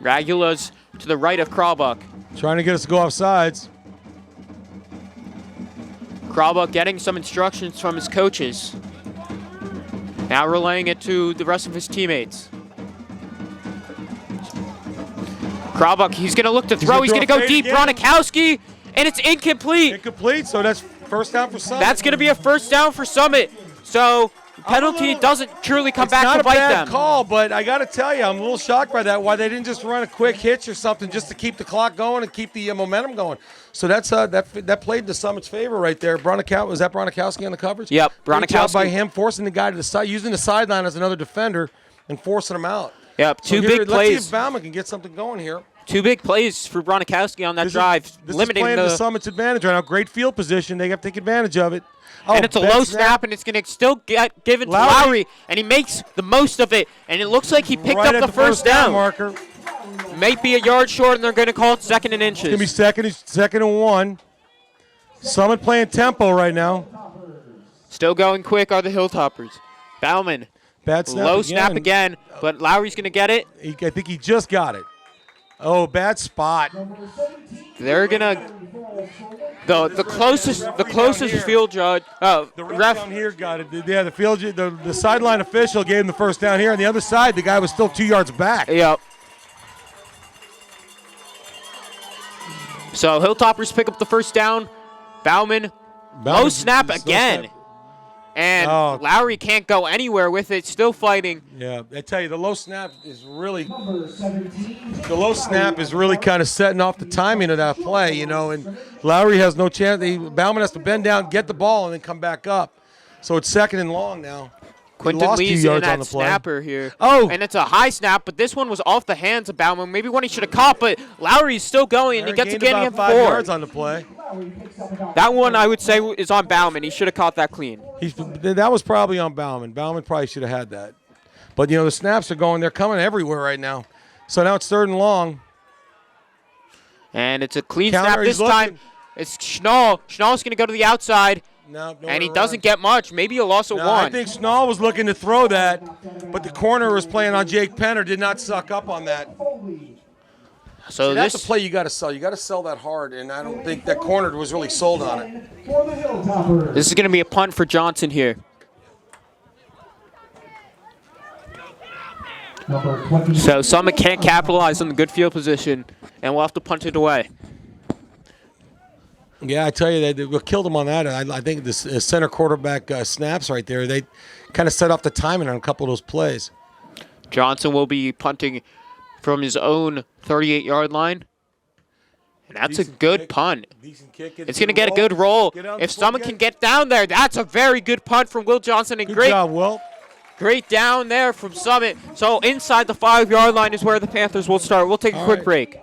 Ragula's to the right of Krawbuck. Trying to get us to go off sides. Krawbuck getting some instructions from his coaches. Now relaying it to the rest of his teammates. Krawbuck, he's going to look to throw. He's gonna going throw to go fade deep. again. Bronikowski, and it's incomplete. Incomplete, so that's first down for Summit. That's going to be a first down for Summit. So penalty doesn't truly come back not to a bite bad them. call, but I got to tell you, I'm a little shocked by that. Why they didn't just run a quick hitch or something just to keep the clock going and keep the momentum going. So that's that played to Summit's favor right there. Was that Bronikowski on the coverage? Yep, Good job Bronikowski. by him, forcing the guy to the side, using the sideline as another defender and forcing him out. Yep, So two here, big Let's plays. see if Bauman can get something going here. 2 big plays for Bronikowski on that drive, This limiting is playing to the. Summit's advantage right now. Great field position. They have to take advantage of it. And it's a bad low snap, and it's going to still get given to Lowry. Lowry, and he makes the most of it. And it looks like he picked right up at the first down. marker. Might be a yard short, and they're going to call it 2nd and It's gonna be inches. second and 1. Summit playing tempo right now. Still going quick are the Hilltoppers. Bauman, Bad snap low snap again, but Lowry's going to get it. I think he just got it. Oh, bad spot. They're going to the closest field judge. Oh, The ref ref. down here got it. Yeah, the sideline official gave him the first down here. On the other side, the guy was still 2 yards back. Yep. So Hilltoppers pick up the first down. Bauman, low snap again. And Oh. Lowry can't go anywhere with it, still fighting. Yeah, I tell you, the low snap is really Number 17. kind of setting off the timing of that play, and Lowry has no chance. Bauman has to bend down, get the ball, and then come back up. So it's 2nd and long now. He Quinton lost 2 Lee's in yards on that the play. snapper here. Oh. And it's a high snap, but this one was off the hands of Bauman. Maybe one he should have caught, but Lowry's still going, and he gets to Gained getting about him 5 4. yards on the play. That one, I would say, is on Bauman. He should have caught that clean. That was probably on Bauman. Bauman probably should have had that. But, the snaps are going. They're coming everywhere right now. So now it's 3rd and long. And it's a clean Counter, snap this he's looking. time. It's Schnall. Schnall's going to go to the outside, No, and he doesn't get much. Maybe a loss of No, 1. I think Schnall was looking to throw that, but the corner was playing on Jake Penner, did not suck up on that. So See, that's this a play you got to sell. You got to sell that hard, and I don't think that corner was really sold on it. For the Hilltoppers. This is going to be a punt for Johnson here. Number 20. So Summit can't capitalize on the good field position, and we'll have to punt it away. Yeah, I tell you, they killed him on that. I think this center quarterback snaps right there, they kind of set off the timing on a couple of those plays. Johnson will be punting from his own 38-yard line. And that's a Decent good kick. punt. Decent kick. It's going to get a good roll. If Summit can get down there, that's a very good punt from Will Johnson. And Good great job, Will. Great down there from Summit. So inside the 5-yard line is where the Panthers will start. We'll take a quick right. break.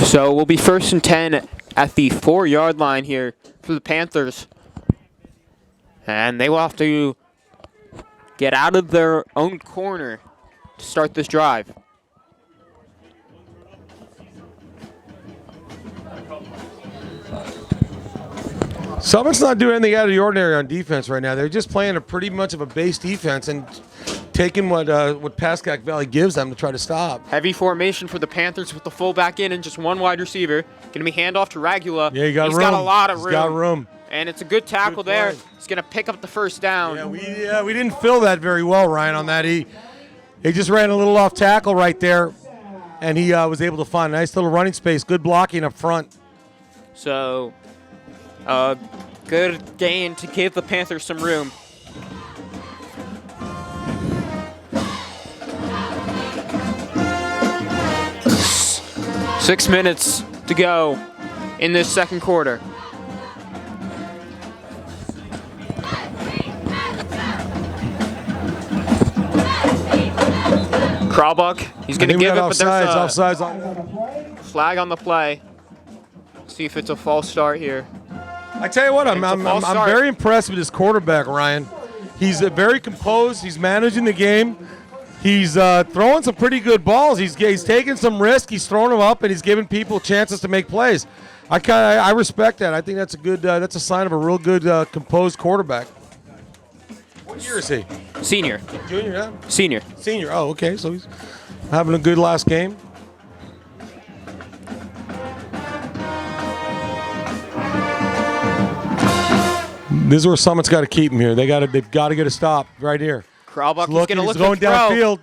So we'll be 1st and 10 at the 4-yard line here for the Panthers. And they will have to get out of their own corner to start this drive. Summit's not doing anything out of the ordinary on defense right now. They're just playing a pretty much of a base defense and taking what Pascack Valley gives them to try to stop. Heavy formation for the Panthers with the fullback in and just one wide receiver. Going to be handoff to Regula. Yeah, he got He's room. got a lot of room. He's got room. And it's a good tackle Good there. play. He's going to pick up the first down. Yeah, we didn't fill that very well, Ryan, on that. He just ran a little off tackle right there, and he was able to find a nice little running space. Good blocking up front. So, good gain to give the Panthers some room. Six minutes to go in this second quarter. Kralbuck, he's going to give it, but there's a offsides. flag on the play. See if it's a false start here. I tell you what, I'm very impressed with this quarterback, Ryan. He's very composed. He's managing the game. He's throwing some pretty good balls. He's taking some risk. He's throwing them up, and he's giving people chances to make plays. I respect that. I think that's a good. That's a sign of a real good composed quarterback. What year is he? Senior. Junior, yeah. Senior. Senior. Oh, okay. So he's having a good last game. This is where Summit's got to keep him here. They've got to get a stop right here. Kralbuck is going to look going to throw. downfield.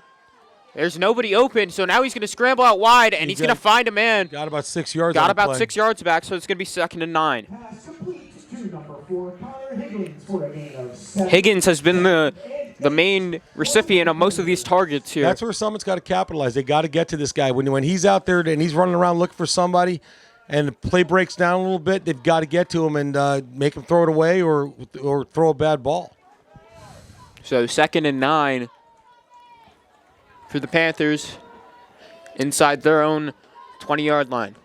There's nobody open, so now he's going to scramble out wide, and he's going to find a man. Got about 6 yards. Got about 6 yards back, so it's going to be 2nd and 9. Pass complete to number 4, Connor Higgins for a gain of 7. Higgins has been the main recipient of most of these targets here. That's where Summit's got to capitalize. They got to get to this guy. When he's out there and he's running around looking for somebody and the play breaks down a little bit, they've got to get to him and make him throw it away or throw a bad ball. So 2nd and 9 for the Panthers inside their own 20-yard line.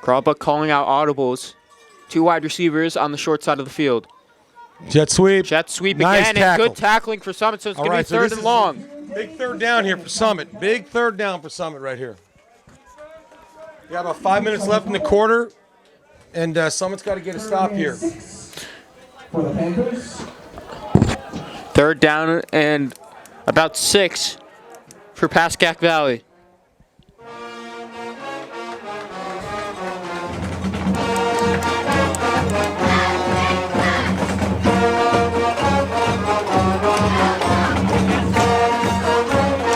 Kralbuck calling out audibles. 2 wide receivers on the short side of the field. Jet sweep. Jet sweep Nice again, tackle. and good tackling for Summit, so it's going to be so 3rd and long. Big third down here for Summit. Big third down for Summit right here. We got about 5 minutes left in the quarter, and Summit's got to get a stop here. For the Panthers. 3rd down and about 6 for Pascack Valley.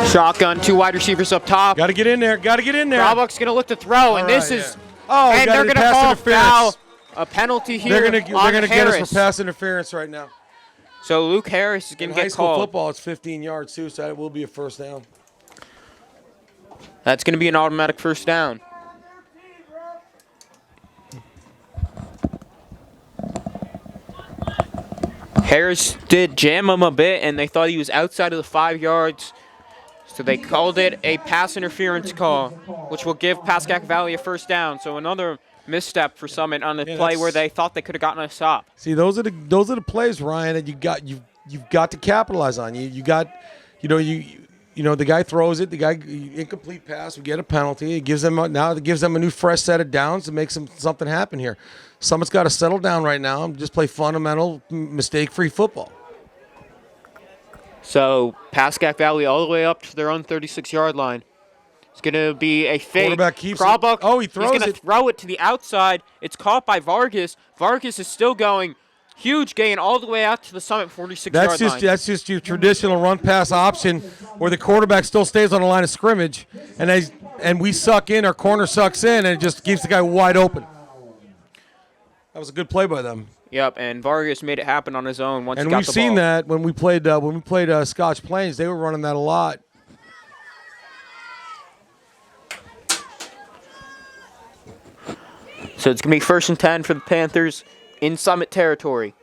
Shotgun, 2 wide receivers up top. Got to get in there. Got to get in there. Kralbuck's going to look to throw, and this is... Oh, and they're going to call foul. A penalty here They're going to get us for pass interference right now. So Luke Harris is going to get high school called. Football, it's 15 yards too, so that will be a first down. That's going to be an automatic first down. Harris did jam him a bit, and they thought he was outside of the 5 yards. So they called it a pass interference call, which will give Pascack Valley a first down. So another misstep for Summit on the play where they thought they could have gotten a stop. See, those are the plays, Ryan, that you've got to capitalize on. You got, the guy throws it, the guy incomplete pass, we get a penalty. It gives them a new fresh set of downs to make something happen here. Summit's got to settle down right now and just play fundamental, mistake-free football. So Pascack Valley all the way up to their own 36-yard line. It's going to be a fake. Quarterback keeps Kralbuck, it. Oh, he throws He's going to throw it to the outside. It's caught by Vargas. Vargas is still going. Huge gain all the way out to the Summit 46-yard line. That's just your traditional run-pass option where the quarterback still stays on the line of scrimmage, and we suck in, our corner sucks in, and it just keeps the guy wide open. That was a good play by them. Yep, and Vargas made it happen on his own once he got the ball. And we've seen that when we played Scotch Plains. They were running that a lot. So it's going to be 1st and 10 for the Panthers in Summit territory.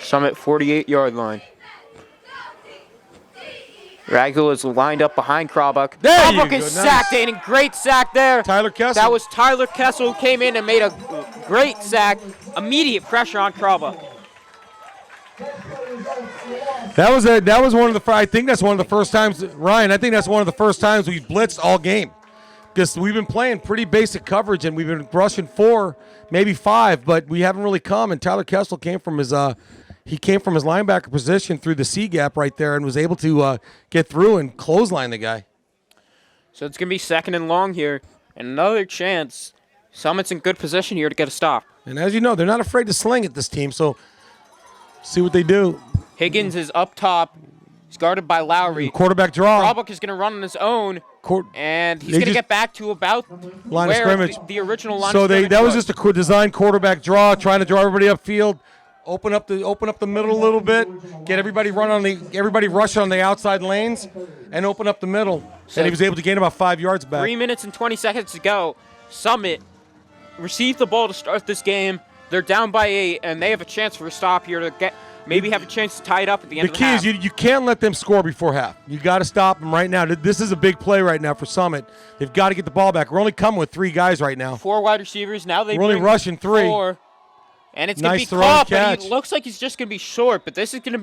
Summit 48-yard line. Ragul is lined up behind Kralbuck. Kralbuck is sacked, and a great sack there. Tyler Kessel. That was Tyler Kessel who came in and made a great sack. Immediate pressure on Kralbuck. That was one of the. I think that's one of the first times, Ryan. I think that's one of the first times we've blitzed all game, because we've been playing pretty basic coverage and we've been rushing 4, maybe 5, but we haven't really come. And Tyler Kessel came from his linebacker position through the C gap right there and was able to get through and clothesline the guy. So it's going to be 2nd and long here, and another chance. Summit's in good position here to get a stop. And as you know, they're not afraid to sling at this team. So see what they do. Higgins is up top. He's guarded by Lowry. Quarterback draw. Krabak is going to run on his own, and he's they going to just- get back to about Line of where scrimmage. the original line So of scrimmage that was just a design quarterback draw, trying to draw everybody upfield, open up the middle a little bit, get everybody rush on the outside lanes, and open up the middle. So and he was able to gain about 5 yards back. 3 minutes and 20 seconds to go. Summit received the ball to start this game. They're down by 8, and they have a chance for a stop here to maybe have a chance to tie it up at the end The of the key half. is you can't let them score before half. You got to stop them right now. This is a big play right now for Summit. They've got to get the ball back. We're only coming with 3 guys right now. 4 wide receivers. Now they We're only bring rushing 3. 4. And it's going Nice to be throw and caught, but catch. he looks like he's just going to be short. But this is going to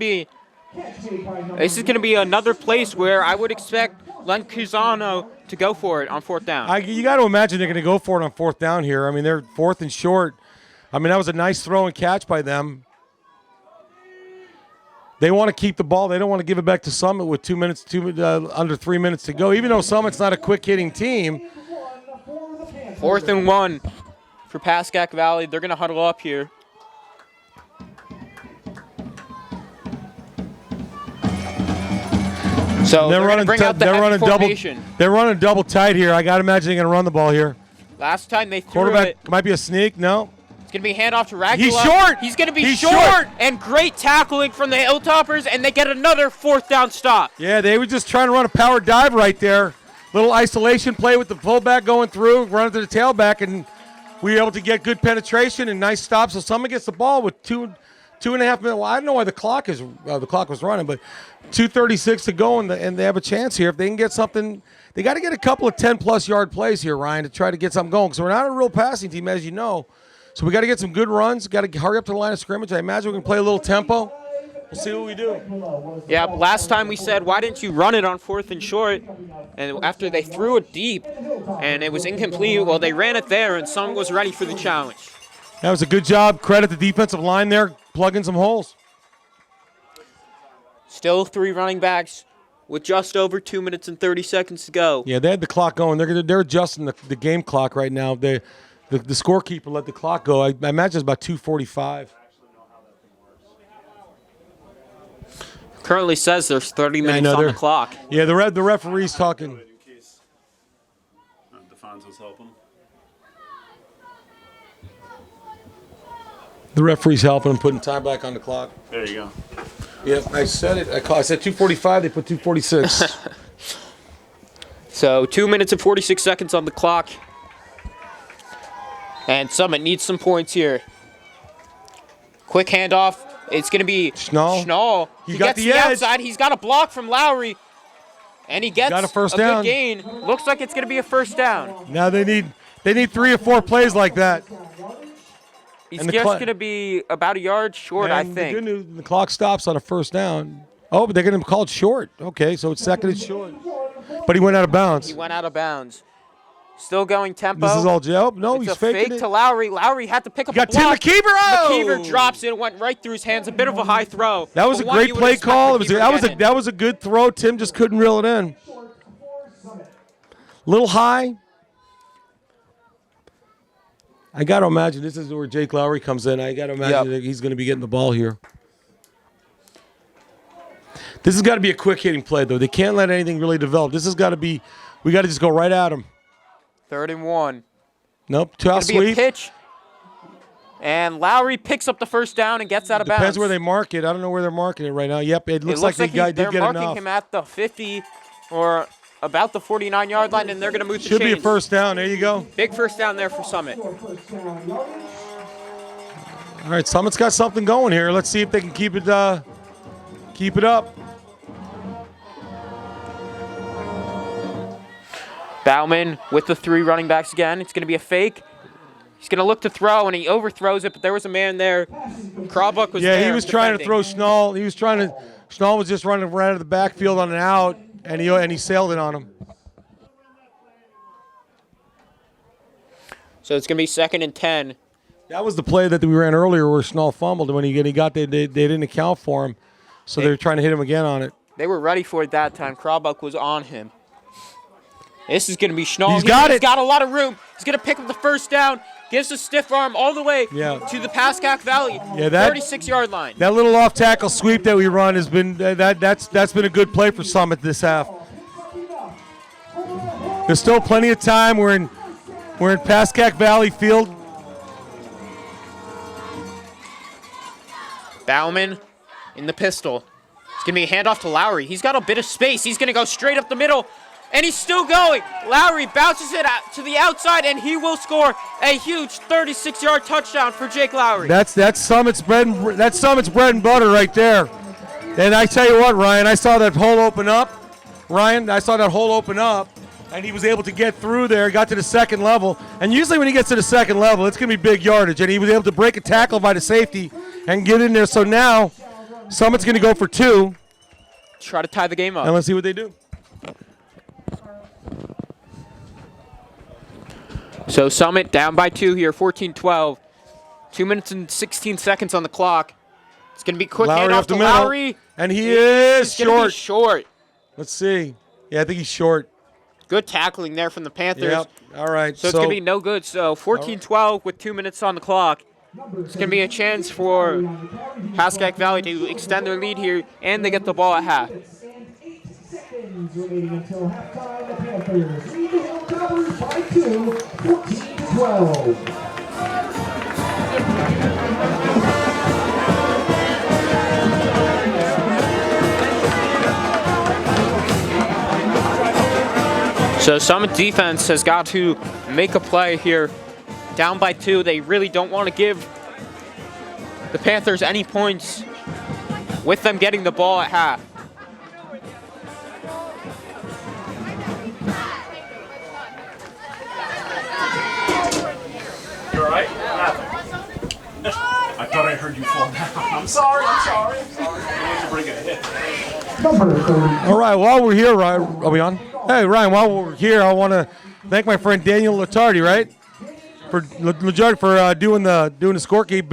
be another place where I would expect Len Cusano to go for it on 4th down. You got to imagine they're going to go for it on 4th down here. I mean, they're 4th and short. I mean, that was a nice throw and catch by them. They want to keep the ball. They don't want to give it back to Summit with under 3 minutes to go. Even though Summit's not a quick-hitting team. 4th and 1 for Pascack Valley. They're going to huddle up here. So they're going to bring out the heavy formation. They're running double tight here. I got to imagine they're going to run the ball here. Last time they threw Quarterback it. might be a sneak. No. It's going to be handoff to Ragula. He's short. He's going to be He's short. And great tackling from the Hilltoppers, and they get another 4th down stop. Yeah, they were just trying to run a power dive right there. Little isolation play with the fullback going through, run it to the tailback, and we were able to get good penetration and nice stops. So someone gets the ball with 2.5 minutes. Well, I don't know why the clock was running, but 2:36 to go, and they have a chance here. If they can get something, they got to get a couple of 10-plus yard plays here, Ryan, to try to get something going. Because we're not a real passing team, as you know. So we got to get some good runs. Got to hurry up to the line of scrimmage. I imagine we can play a little tempo. We'll see what we do. Yeah, but last time we said, why didn't you run it on 4th and short? And after they threw it deep and it was incomplete, well, they ran it there, and Sung was ready for the challenge. That was a good job. Credit the defensive line there, plugging some holes. Still 3 running backs with just over 2 minutes and 30 seconds to go. Yeah, they had the clock going. They're adjusting the game clock right now. The scorekeeper let the clock go. I imagine it's about 2:45. Currently says there's 30 minutes on the clock. Yeah, the referee's talking. In case DeFonzo's helping. The referee's helping him, putting time back on the clock. There you go. Yeah, I said it. I said 2:45. They put 2:46. So 2 minutes and 46 seconds on the clock. And Summit needs some points here. Quick handoff. It's going to be Schnall. He got gets the edge. outside. He's got a block from Lowry. And he gets Got a first good down. gain. Looks like it's going to be a first down. Now they need 3 or 4 plays like that. He's And the just clock- going to be about a yard short, I And think. The good news, the clock stops on a first down. Oh, but they're going to call it short. Okay, so it's second and short. But he went out of bounds. He went out of bounds. Still going tempo. This is all Joe. No, It's he's a faking fake it. to Lowry. Lowry had to pick up Got a block. Tim McKeever. Oh! McKeever drops it, went right through his hands. A bit of a high throw. That was But a one great you would play expect call. McKeever That was a good throw. Tim just couldn't reel it in. Little high. I got to imagine this is where Jake Lowry comes in. I got to imagine that he's going to be getting the ball here. This has got to be a quick hitting play, though. They can't let anything really develop. This has got to be, we got to just go right at him. 3rd and 1. Nope, toss It'll be a sweep. pitch. And Lowry picks up the first down and gets out of bounds. Depends where they mark it. I don't know where they're marking it right now. Yep, it looks like the guy did they're get marking enough. him at the 50 or about the 49-yard line, and they're going to move the Should be a chains. first down. There you go. Big first down there for Summit. All right, Summit's got something going here. Let's see if they can keep it up. Bauman with the 3 running backs again. It's going to be a fake. He's going to look to throw, and he overthrows it, but there was a man there. Krabak was there. Yeah, he was trying to defending. throw Schnall. Schnall was just running right out of the backfield on an out, and he sailed it on him. So it's going to be 2nd and 10. That was the play that we ran earlier where Schnall fumbled, and when he got they didn't account for him, so they were trying to hit him again on it. They were ready for it that time. Krabak was on him. This is going to be Schnall. He's got He's got a lot of room. He's going to pick up the first down. gives a stiff arm all the way Yeah. to the Pascack Valley 36-yard line. That little off tackle sweep that we run has been that's been a good play for Summit this half. There's still plenty of time. We're in Pascack Valley Field. Bauman in the pistol. It's going to be a handoff to Lowry. He's got a bit of space. He's going to go straight up the middle, and he's still going. Lowry bounces it out to the outside, and he will score a huge 36-yard touchdown for Jake Lowry. That's Summit's bread and butter right there. And I tell you what, Ryan, I saw that hole open up. And he was able to get through there, got to the second level. And usually when he gets to the second level, it's going to be big yardage. And he was able to break a tackle by the safety and get in there. So now Summit's going to go for 2. Try to tie the game up. And let's see what they do. So Summit down by 2 here, 14-12. 2 minutes and 16 seconds on the clock. It's going to be quick Lowry handoff up the to middle. Lowry. And he is He's gonna be short. Let's see. Yeah, I think he's short. Good tackling there from the Panthers. Yep. All right. So it's going to be no good. So 14-12 with 2 minutes on the clock. It's going to be a chance for Pascack Valley to extend their lead here, and they get the ball at half. And 8 seconds remaining until halftime. The Panthers lead the Hilltoppers by 2, 14-12. So Summit defense has got to make a play here. Down by 2, they really don't want to give the Panthers any points with them getting the ball at half. You all right? I thought I heard you fall down. I'm sorry. I wanted to bring a hit. Number 30. All right, while we're here, Ryan, are we on? Hey, Ryan, while we're here, I want to thank my friend Daniel Latardi, right? For doing the scorekeep.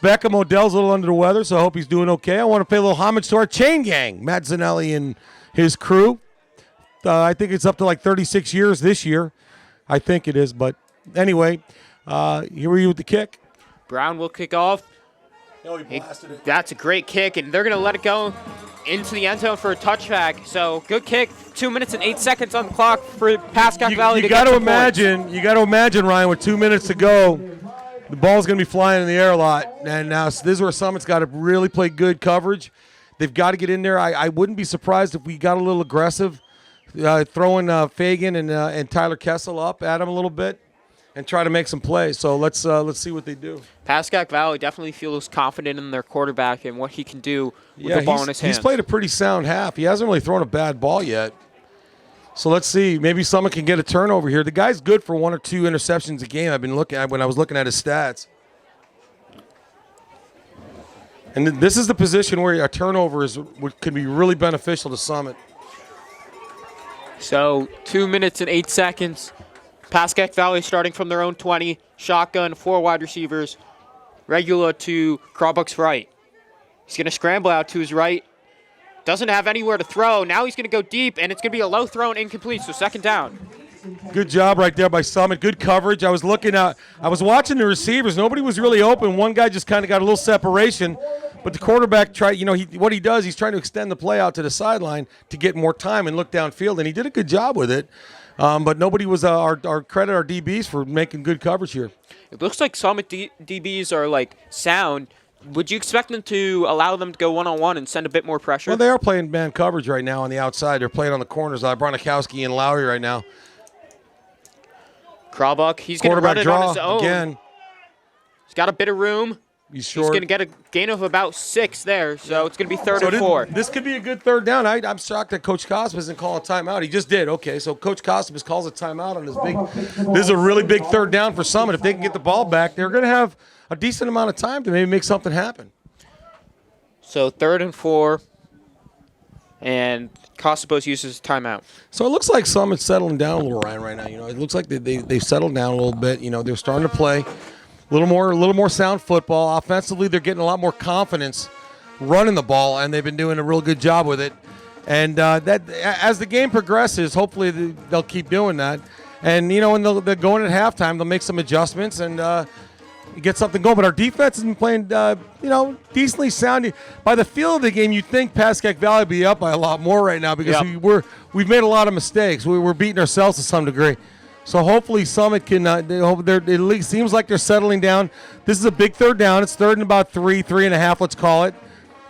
Beckham Odell's a little under the weather, so I hope he's doing okay. I want to pay a little homage to our chain gang, Matt Zanelli and his crew. I think it's up to like 36 years this year. I think it is, but anyway, here are you with the kick. Brown will kick off. Oh, he blasted it. That's a great kick, and they're going to let it go into the end zone for a touchback. So good kick. 2 minutes and 8 seconds on the clock for Pascack Valley to get 2 points. You got to imagine, Ryan, with 2 minutes to go, the ball's going to be flying in the air a lot. And now this is where Summit's got to really play good coverage. They've got to get in there. I wouldn't be surprised if we got a little aggressive, throwing Fagan and Tyler Kessel up at him a little bit and try to make some plays. So let's see what they do. Pascack Valley definitely feels confident in their quarterback and what he can do with the ball in his hands. He's played a pretty sound half. He hasn't really thrown a bad ball yet. So let's see. Maybe Summit can get a turnover here. The guy's good for 1 or 2 interceptions a game. I've been looking at when I was looking at his stats. And this is the position where a turnover could be really beneficial to Summit. So 2 minutes and 8 seconds. Pascack Valley starting from their own 20. Shotgun, 4 wide receivers. Regula to Crawbuck's right. He's going to scramble out to his right. Doesn't have anywhere to throw. Now he's going to go deep, and it's going to be a low throw and incomplete, so second down. Good job right there by Summit. Good coverage. I was watching the receivers. Nobody was really open. One guy just kind of got a little separation, but the quarterback tried, what he does, he's trying to extend the play out to the sideline to get more time and look downfield, and he did a good job with it. But nobody was our DBs for making good coverage here. It looks like Summit DBs are sound. Would you expect them to allow them to go one-on-one and send a bit more pressure? Well, they are playing man coverage right now on the outside. They're playing on the corners. Bronikowski and Lowry right now. Crawbuck, he's going to run it on his own. Again. He's got a bit of room. He's short. He's going to get a gain of about 6 there, so it's going to be third and 4. This could be a good third down. I'm shocked that Coach Costa isn't calling a timeout. He just did. Okay, so Coach Costa calls a timeout on this big. This is a really big third down for Summit. If they can get the ball back, they're going to have a decent amount of time to maybe make something happen. So third and 4, and Costabos uses timeout. So it looks like Summit's settling down a little, Ryan, right now. It looks like they've settled down a little bit. They're starting to play a little more sound football. Offensively, they're getting a lot more confidence running the ball, and they've been doing a real good job with it. And that as the game progresses, hopefully they'll keep doing that. And, when they're going at halftime, they'll make some adjustments and get something going. But our defense has been playing, decently sound. By the feel of the game, you'd think Pascack Valley would be up by a lot more right now because we've made a lot of mistakes. We're beating ourselves to some degree. So hopefully Summit can. It seems like they're settling down. This is a big third down. It's third and about 3.5, let's call it.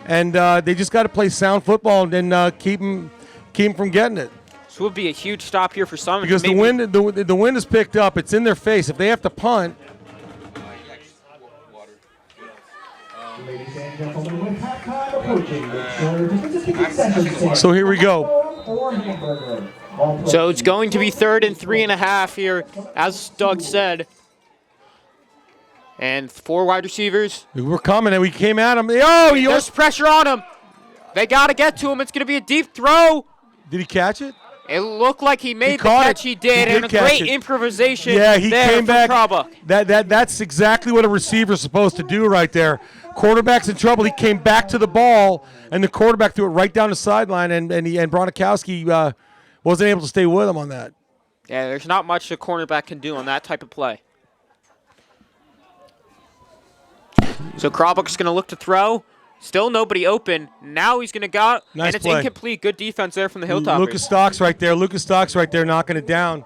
And they just got to play sound football and then keep them from getting it. This would be a huge stop here for Summit. Because the wind is picked up. It's in their face. If they have to punt. Ladies and gentlemen, with halftime approaching, just a few seconds. So here we go. So it's going to be 3rd and 3.5 here, as Doug said. And 4 wide receivers. We're coming, and we came at him. Oh, there's pressure on him. They got to get to him. It's going to be a deep throw. Did he catch it? It looked like he made the catch. He did, and a great improvisation. Yeah, he came back. Krabak. That's exactly what a receiver's supposed to do right there. Quarterback's in trouble. He came back to the ball, and the quarterback threw it right down the sideline, and Bronikowski wasn't able to stay with him on that. Yeah, there's not much a cornerback can do on that type of play. So Krabak's going to look to throw. Still nobody open. Now he's going to go. Nice and it's play. Incomplete. Good defense there from the Hilltoppers. Lucas Stocks right there knocking it down.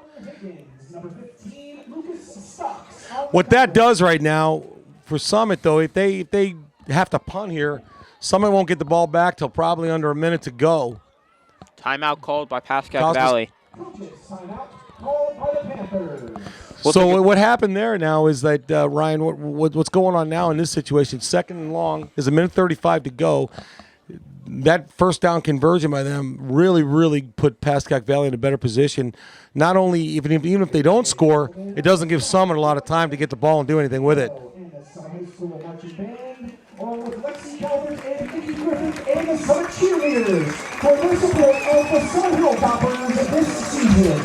What that does right now for Summit, though, if they have to punt here, Summit won't get the ball back till probably under a minute to go. Timeout called by Pascack Valley. So what happened there now is that, Ryan, what's going on now in this situation, 2nd and long, there's 1:35 to go. That first down conversion by them really, really put Pascack Valley in a better position. Not only, even if they don't score, it doesn't give Summit a lot of time to get the ball and do anything with it.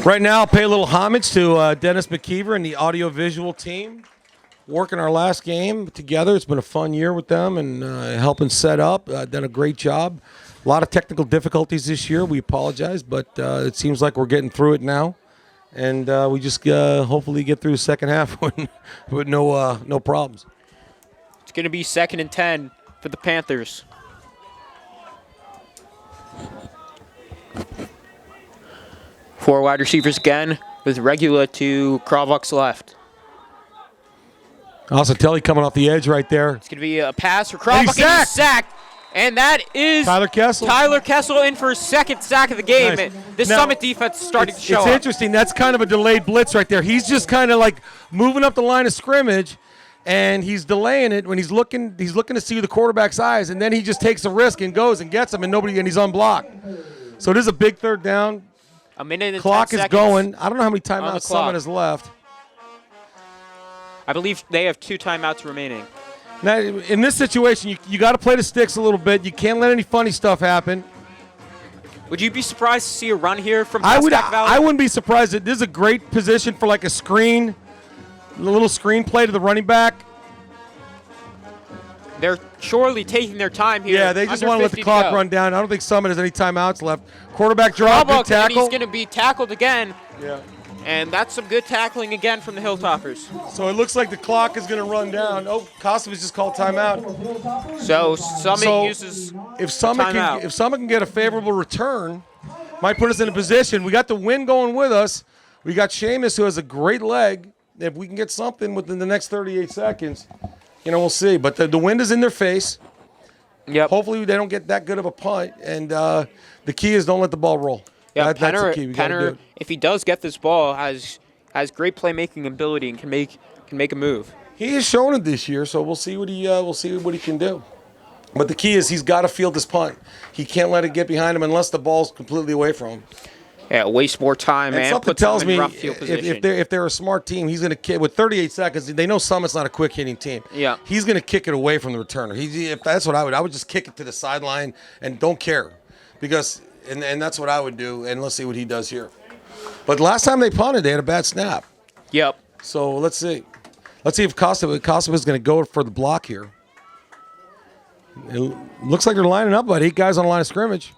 Right now, I'll pay a little homage to Dennis McKeever and the audio-visual team. Working our last game together. It's been a fun year with them and helping set up. Done a great job. A lot of technical difficulties this year. We apologize, but it seems like we're getting through it now. And we just hopefully get through the second half with no problems. It's going to be 2nd and 10 for the Panthers. Four wide receivers again with Regula to Krabak's left. Also, Telly coming off the edge right there. It's going to be a pass for Krabak, and he's sacked. And that is Tyler Kessel. Tyler Kessel in for his 2nd sack of the game. Nice. This Now, Summit defense is starting to show It's up. interesting. That's kind of a delayed blitz right there. He's just kind of like moving up the line of scrimmage, and he's delaying it when he's looking to see the quarterback's eyes, and then he just takes a risk and goes and gets him, and he's unblocked. So this is a big third down. A minute and Clock 10 is seconds going. I don't know how many timeouts clock. Summit has left. I believe they have 2 timeouts remaining. Now, in this situation, you got to play the sticks a little bit. You can't let any funny stuff happen. Would you be surprised to see a run here from Pascack Valley? I wouldn't be surprised. This is a great position for like a screen, a little screen play to the running back. They're surely taking their time here. Yeah, they just want to let the clock run down. I don't think Summit has any timeouts left. Quarterback draw, good tackle. And he's going to be tackled again. Yeah. And that's some good tackling again from the Hilltoppers. So it looks like the clock is going to run down. Oh, Kosovich just called timeout. So Summit uses if Summit can get a favorable return, might put us in a position. We got the wind going with us. We got Seamus, who has a great leg. If we can get something within the next 38 seconds, we'll see. But the wind is in their face. Yep. Hopefully they don't get that good of a punt. And the key is don't let the ball roll. Yeah, that's the key. We gotta do it. If he does get this ball, has great playmaking ability and can make a move. He has shown it this year, so we'll see what he can do. But the key is he's got to field this punt. He can't let it get behind him unless the ball's completely away from him. Yeah, waste more time, man. Something tells me if they're a smart team, he's going to kick with 38 seconds. They know Summit's not a quick hitting team. Yeah, he's going to kick it away from the returner. If that's what I would just kick it to the sideline and don't care, because and that's what I would do. And let's see what he does here. But last time they punted, they had a bad snap. Yep. So let's see if Kosova is going to go for the block here. It looks like they're lining up about 8 guys on the line of scrimmage.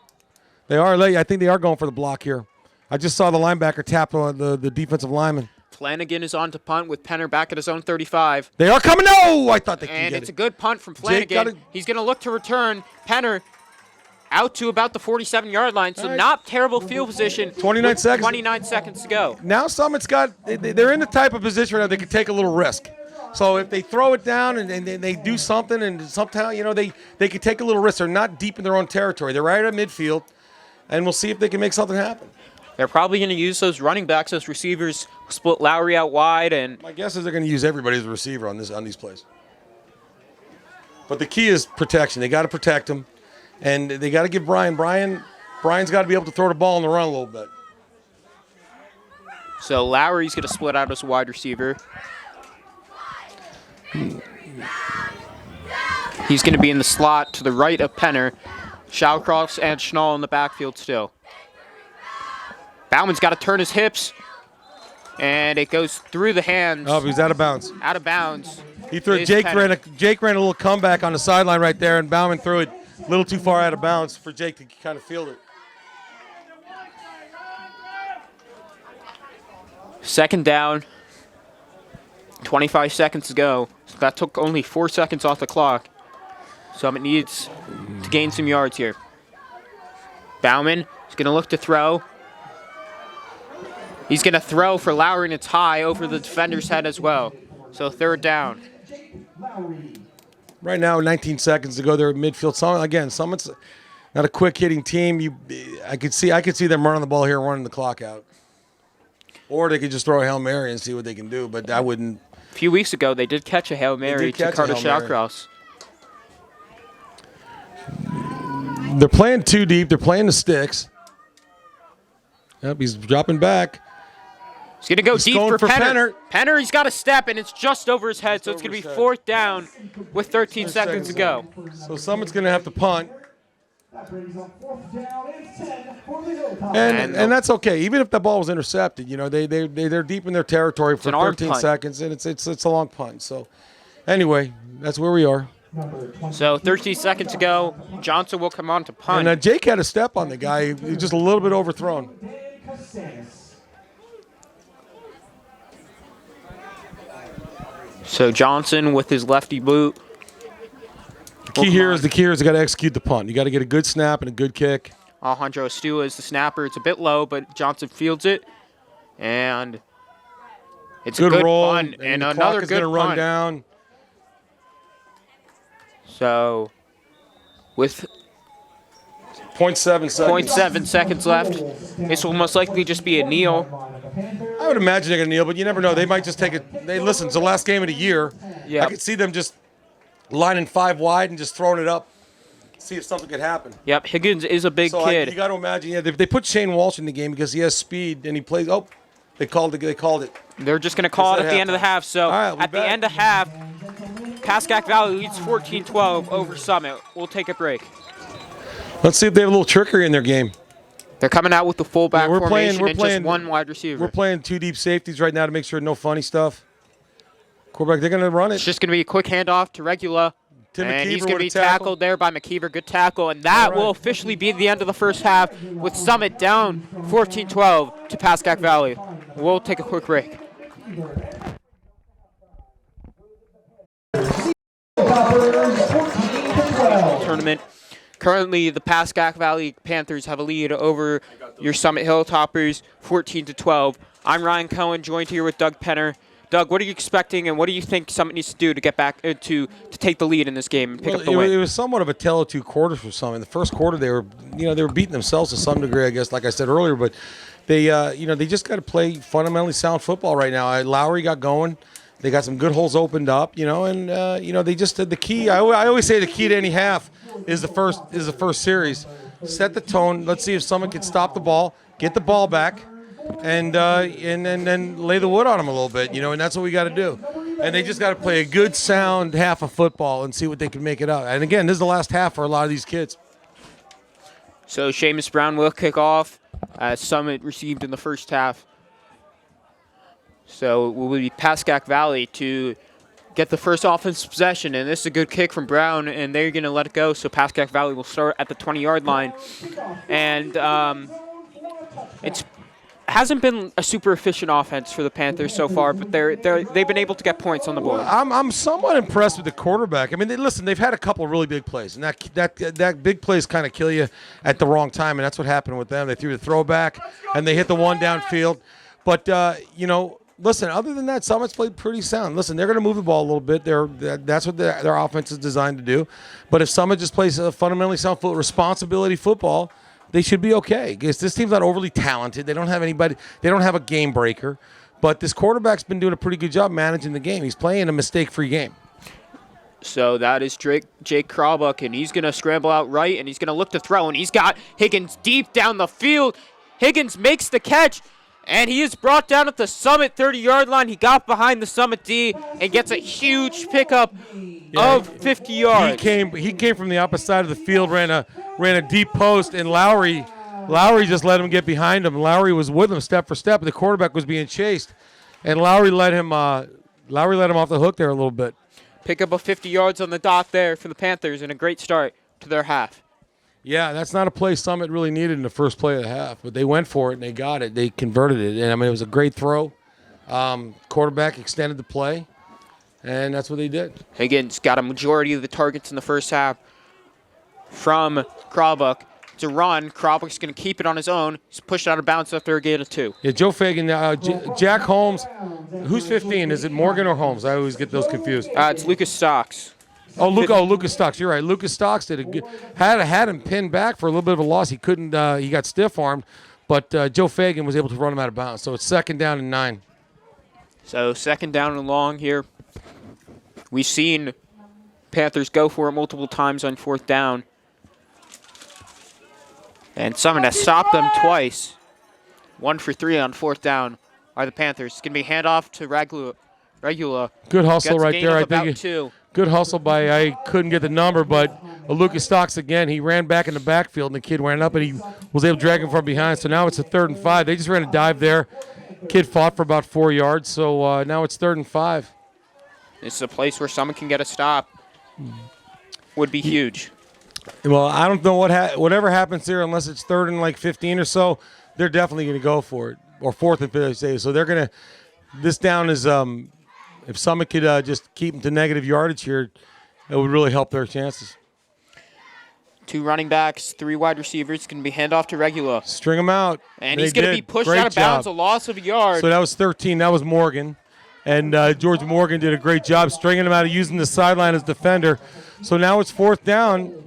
They are. I think they are going for the block here. I just saw the linebacker tap on the defensive lineman. Flanagan is on to punt with Penner back at his own 35. They are coming. No, I thought they could And get it's it. a good punt from Flanagan. He's going to look to return. Penner out to about the 47-yard line, so not terrible field position. 29 seconds. 29 seconds to go. Now Summit's they're in the type of position where they can take a little risk. So if they throw it down and they do something and somehow, they can take a little risk. They're not deep in their own territory. They're right at midfield, and we'll see if they can make something happen. They're probably going to use those running backs, those receivers, split Lowry out wide. And my guess is they're going to use everybody as a receiver on these plays. But the key is protection. They got to protect him, and they got to give Brian's got to be able to throw the ball on the run a little bit. So Lowry's going to split out as a wide receiver. He's going to be in the slot to the right of Penner. Shawcross and Schnall in the backfield still. Bauman's got to turn his hips, and it goes through the hands. Oh, he's out of bounds. Out of bounds. He threw. Jake ran a little comeback on the sideline right there, and Bauman threw it a little too far out of bounds for Jake to kind of field it. Second down. 25 seconds to go. So that took only 4 seconds off the clock. Summit needs to gain some yards here. Bauman is going to look to throw. He's going to throw for Lowry, and it's high over the defender's head as well. So third down. Right now, 19 seconds to go. They're at midfield. Summit's not a quick hitting team. I could see them running the ball here and running the clock out. Or they could just throw a Hail Mary and see what they can do, but I wouldn't. A few weeks ago, they did catch a Hail Mary to Carter Shawcross. They're playing too deep. They're playing the sticks. Yep, he's dropping back. He's going to go deep for Penner. Penner. Penner, he's got a step, and it's just over his head, so it's going to be fourth down with 13 seconds to go. So someone's going to have to punt. That brings up 4th down and 10 for the Hilltoppers. And that's okay. Even if the ball was intercepted, they're deep in their territory for 13 seconds, and it's a long punt. So anyway, that's where we are. So 13 seconds to go. Johnson will come on to punt. And Jake had a step on the guy. He was just a little bit overthrown. So Johnson with his lefty boot. The key here is you got to execute the punt. You got to get a good snap and a good kick. Alejandro Estua is the snapper. It's a bit low, but Johnson fields it. And it's a good roll, punt. And the another clock is good gonna run punt. down. So with 0.7 seconds. 0.7 seconds left, this will most likely just be a kneel. I would imagine they're going to kneel, but you never know. They might just take it. Listen, it's the last game of the year. Yep. I could see them just lining 5 wide and just throwing it up, see if something could happen. Yep, Higgins is a big kid. You got to imagine, they put Shane Walsh in the game because he has speed and he plays. Oh, they called it. They're just going to call it at the end of the half. So right, at the end of half, Pascack Valley leads 14-12 over Summit. We'll take a break. Let's see if they have a little trickery in their game. They're coming out with the fullback we're formation playing, and just one wide receiver. We're playing 2 deep safeties right now to make sure no funny stuff. Quarterback, they're going to run it. It's just going to be a quick handoff to Regula. Tim And McKeever he's going to be with a tackle. tackled there by McKeever. Good tackle. And that will officially be the end of the first half with Summit down 14-12 to Pascack Valley. We'll take a quick break. Tournament. Currently, the Pascack Valley Panthers have a lead over your Summit Hilltoppers, 14-12. I'm Ryan Cohen, joined here with Doug Penner. Doug, what are you expecting, and what do you think Summit needs to do to get back to take the lead in this game and pick up the win? It was somewhat of a tale of 2 quarters for Summit. In the first quarter, they were beating themselves to some degree, I guess, like I said earlier. But they just got to play fundamentally sound football right now. Lowry got going. They got some good holes opened up, and they just did the key. I always say the key to any half is the first series. Set the tone. Let's see if someone can stop the ball, get the ball back, and then lay the wood on them a little bit, and that's what we got to do. And they just got to play a good, sound half of football and see what they can make it out. And again, this is the last half for a lot of these kids. So Seamus Brown will kick off. Summit received in the first half. So it will be Pascack Valley to get the first offensive possession, and this is a good kick from Brown, and they're going to let it go. So Pascack Valley will start at the 20-yard line, and it's hasn't been a super efficient offense for the Panthers so far, but they've been able to get points on the board. I'm somewhat impressed with the quarterback. I mean, they've had a couple of really big plays, and that big plays kind of kill you at the wrong time, and that's what happened with them. They threw the throwback, and they hit the one downfield. But listen, other than that, Summit's played pretty sound. Listen, they're going to move the ball a little bit. That's what their offense is designed to do. But if Summit just plays a fundamentally sound responsibility football, they should be okay. Because this team's not overly talented. They don't have anybody. They don't have a game breaker. But this quarterback's been doing a pretty good job managing the game. He's playing a mistake-free game. So that is Jake Krawbuck, and he's going to scramble out right, and he's going to look to throw, and he's got Higgins deep down the field. Higgins makes the catch, and he is brought down at the Summit 30-yard line. He got behind the Summit D and gets a huge pickup of 50 yards. He came from the opposite side of the field, ran a deep post, and Lowry just let him get behind him. Lowry was with him step for step. The quarterback was being chased, and Lowry let him off the hook there a little bit. Pick up a 50 yards on the dot there for the Panthers, and a great start to their half. Yeah, that's not a play Summit really needed in the first play of the half, but they went for it and they got it. They converted it, and I mean it was a great throw. Quarterback extended the play, and that's what they did. Higgins got a majority of the targets in the first half from Krawbuck. To run, Krawbuck's going to keep it on his own. He's pushed out of bounds after a gain of 2. Yeah, Joe Fagan, Jack Holmes. Who's 15? Is it Morgan or Holmes? I always get those confused. It's Lucas Stocks. Lucas Stocks. You're right. Lucas Stocks had him pinned back for a little bit of a loss. He couldn't. He got stiff-armed, but Joe Fagan was able to run him out of bounds. So it's 2nd down and 9. So 2nd down and long here. We've seen Panthers go for it multiple times on 4th down. And Summit has stopped them twice. 1 for 3 on 4th down are the Panthers. It's going to be handoff to Regula. Good hustle right there. I think 2. Good hustle by, I couldn't get the number, but Lucas Stocks again. He ran back in the backfield, and the kid ran up, and he was able to drag him from behind. So now it's a 3rd and 5. They just ran a dive there. Kid fought for about 4 yards, so now it's 3rd and 5. This is a place where someone can get a stop. Would be huge. Well, I don't know whatever happens here, unless it's 3rd and like 15 or so, they're definitely going to go for it, or 4th and 15. So they're going to. This down is if Summit could just keep them to negative yardage here, it would really help their chances. 2 running backs, 3 wide receivers. It's going to be handoff to Regula. String them out. And he's going to be pushed out of bounds, a loss of a yard. So that was 13. That was Morgan. And George Morgan did a great job stringing him out, using the sideline as defender. So now it's 4th down.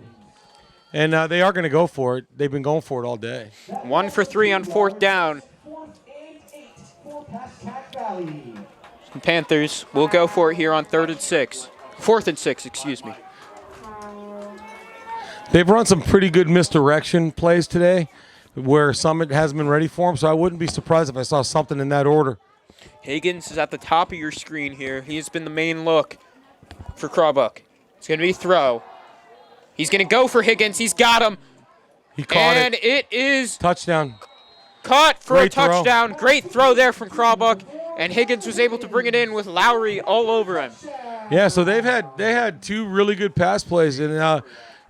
And they are going to go for it. They've been going for it all day. 1 for 3 on 4th down. The Panthers will go for it here on 4th and 6, excuse me. They've run some pretty good misdirection plays today where Summit hasn't been ready for them, so I wouldn't be surprised if I saw something in that order. Higgins is at the top of your screen here. He has been the main look for Krawbuck. It's going to be throw. He's going to go for Higgins. He's got him. He caught and it is touchdown. Caught for Great a touchdown. Throw. Great throw there from Krawbuck. And Higgins was able to bring it in with Lowry all over him. Yeah, so they had 2 really good pass plays, and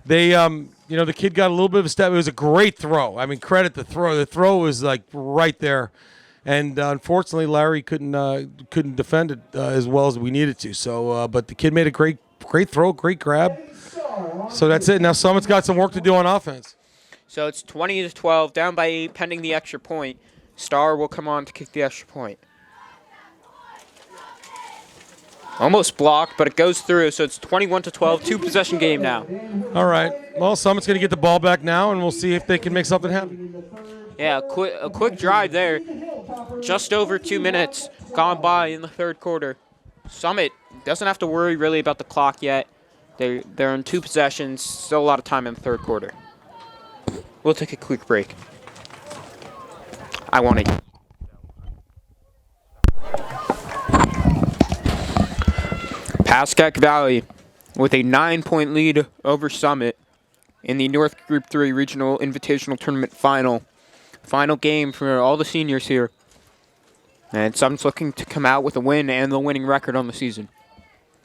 the kid got a little bit of a step. It was a great throw. I mean, credit the throw. The throw was like right there, and unfortunately, Larry couldn't defend it as well as we needed to. So, but the kid made a great throw, great grab. So that's it. Now Summit's got some work to do on offense. So it's 20-12, down by 8, pending the extra point. Starr will come on to kick the extra point. Almost blocked, but it goes through, so it's 21-12, 2-possession game now. All right. Well, Summit's going to get the ball back now, and we'll see if they can make something happen. Yeah, a quick drive there. Just over 2 minutes gone by in the 3rd quarter. Summit doesn't have to worry really about the clock yet. They're in 2 possessions, still a lot of time in the 3rd quarter. We'll take a quick break. I want to. Pascack Valley with a 9-point lead over Summit in the North Group 3 Regional Invitational Tournament Final. Final game for all the seniors here. And Summit's looking to come out with a win and the winning record on the season.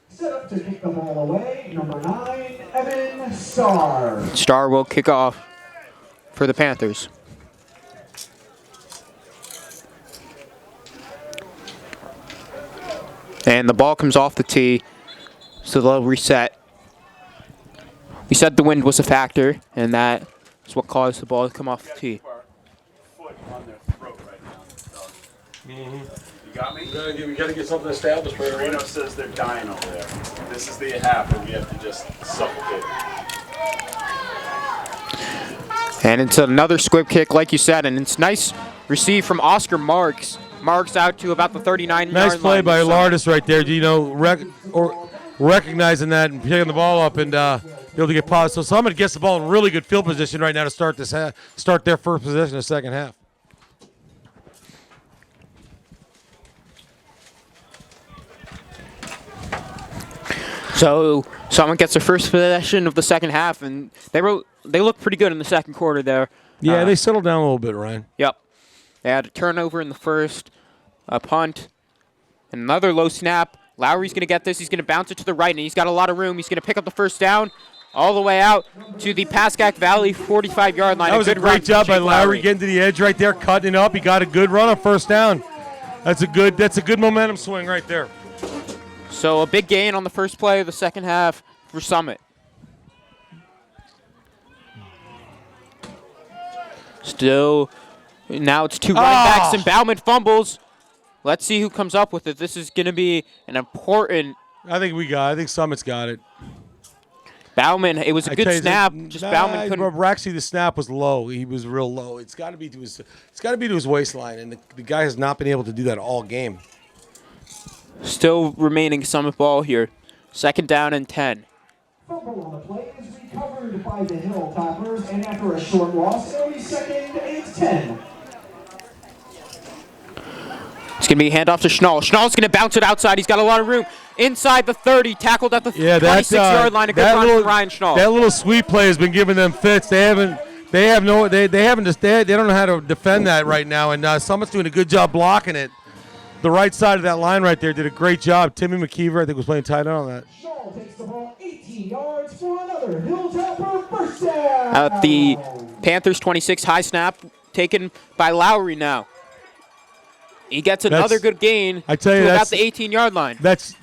Set up to kick the ball away, number 9, Evan Starr. Starr will kick off for the Panthers. And the ball comes off the tee, so they'll reset. We said the wind was a factor, and that is what caused the ball to come off the tee. Foot on their throat right now. You got me? We got to get something established right away. Reno says they're dying over there. This is the half where we have to just suffocate. And it's another squib kick, like you said, and it's nice receive from Oscar Marks. Marks out to about the 39-yard line. Nice play by Lardis right there. You know, recognizing that and picking the ball up and be able to get paused. So Summit gets the ball in really good field position right now to start this start their first possession of the second half. So someone gets their first possession of the second half, and they look pretty good in the second quarter there. Yeah, they settled down a little bit, Ryan. Yep. They had a turnover in the first, a punt, another low snap. Lowry's going to get this. He's going to bounce it to the right, and he's got a lot of room. He's going to pick up the first down all the way out to the Pascack Valley 45-yard line. That was a great job by Lowry getting to the edge right there, cutting it up. He got a good run on first down. That's a good momentum swing right there. So a big gain on the first play of the second half for Summit. Still, now it's two running backs and Bauman fumbles. Let's see who comes up with it. This is going to be an important. I think Summit's got it. Bauman, it was a good snap. Bauman couldn't. Actually, the snap was low. He was real low. It's got to be to his waistline, and the guy has not been able to do that all game. Still remaining Summit ball here. 2nd down and 10. Fumble on the play is recovered by the Hilltoppers, and after a short loss, it'll be 2nd and 10. It's going to be a handoff to Schnall. Schnall's going to bounce it outside. He's got a lot of room. Inside the 30, tackled at the 26-yard line. A good run from Ryan Schnall. That little sweep play has been giving them fits. They don't know how to defend that right now, and Summit's doing a good job blocking it. The right side of that line right there did a great job. Timmy McKeever, I think, was playing tight end on that. Schnall takes the ball 18 yards for another Hilltopper first down. At the Panthers 26, high snap taken by Lowry now. He gets another good gain I tell you, to about the 18-yard line. That's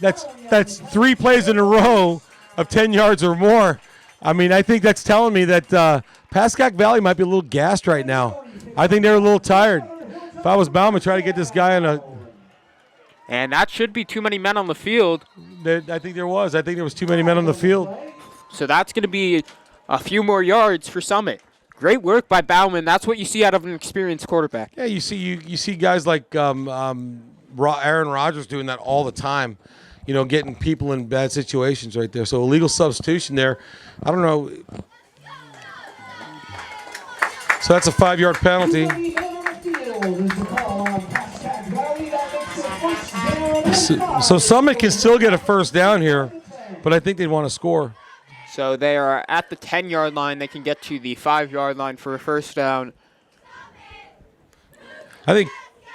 3 plays in a row of 10 yards or more. I mean, I think that's telling me that Pascack Valley might be a little gassed right now. I think they're a little tired. If I was Bauman, try to get this guy on a. And that should be too many men on the field. I think there was. I think there was too many men on the field. So that's going to be a few more yards for Summit. Great work by Bauman. That's what you see out of an experienced quarterback. Yeah, you see guys like Aaron Rodgers doing that all the time. You know, getting people in bad situations right there. So illegal substitution there. I don't know. So that's a 5-yard penalty. So Summit can still get a first down here, but I think they'd want to score. So they are at the 10-yard line. They can get to the 5-yard line for a first down. I think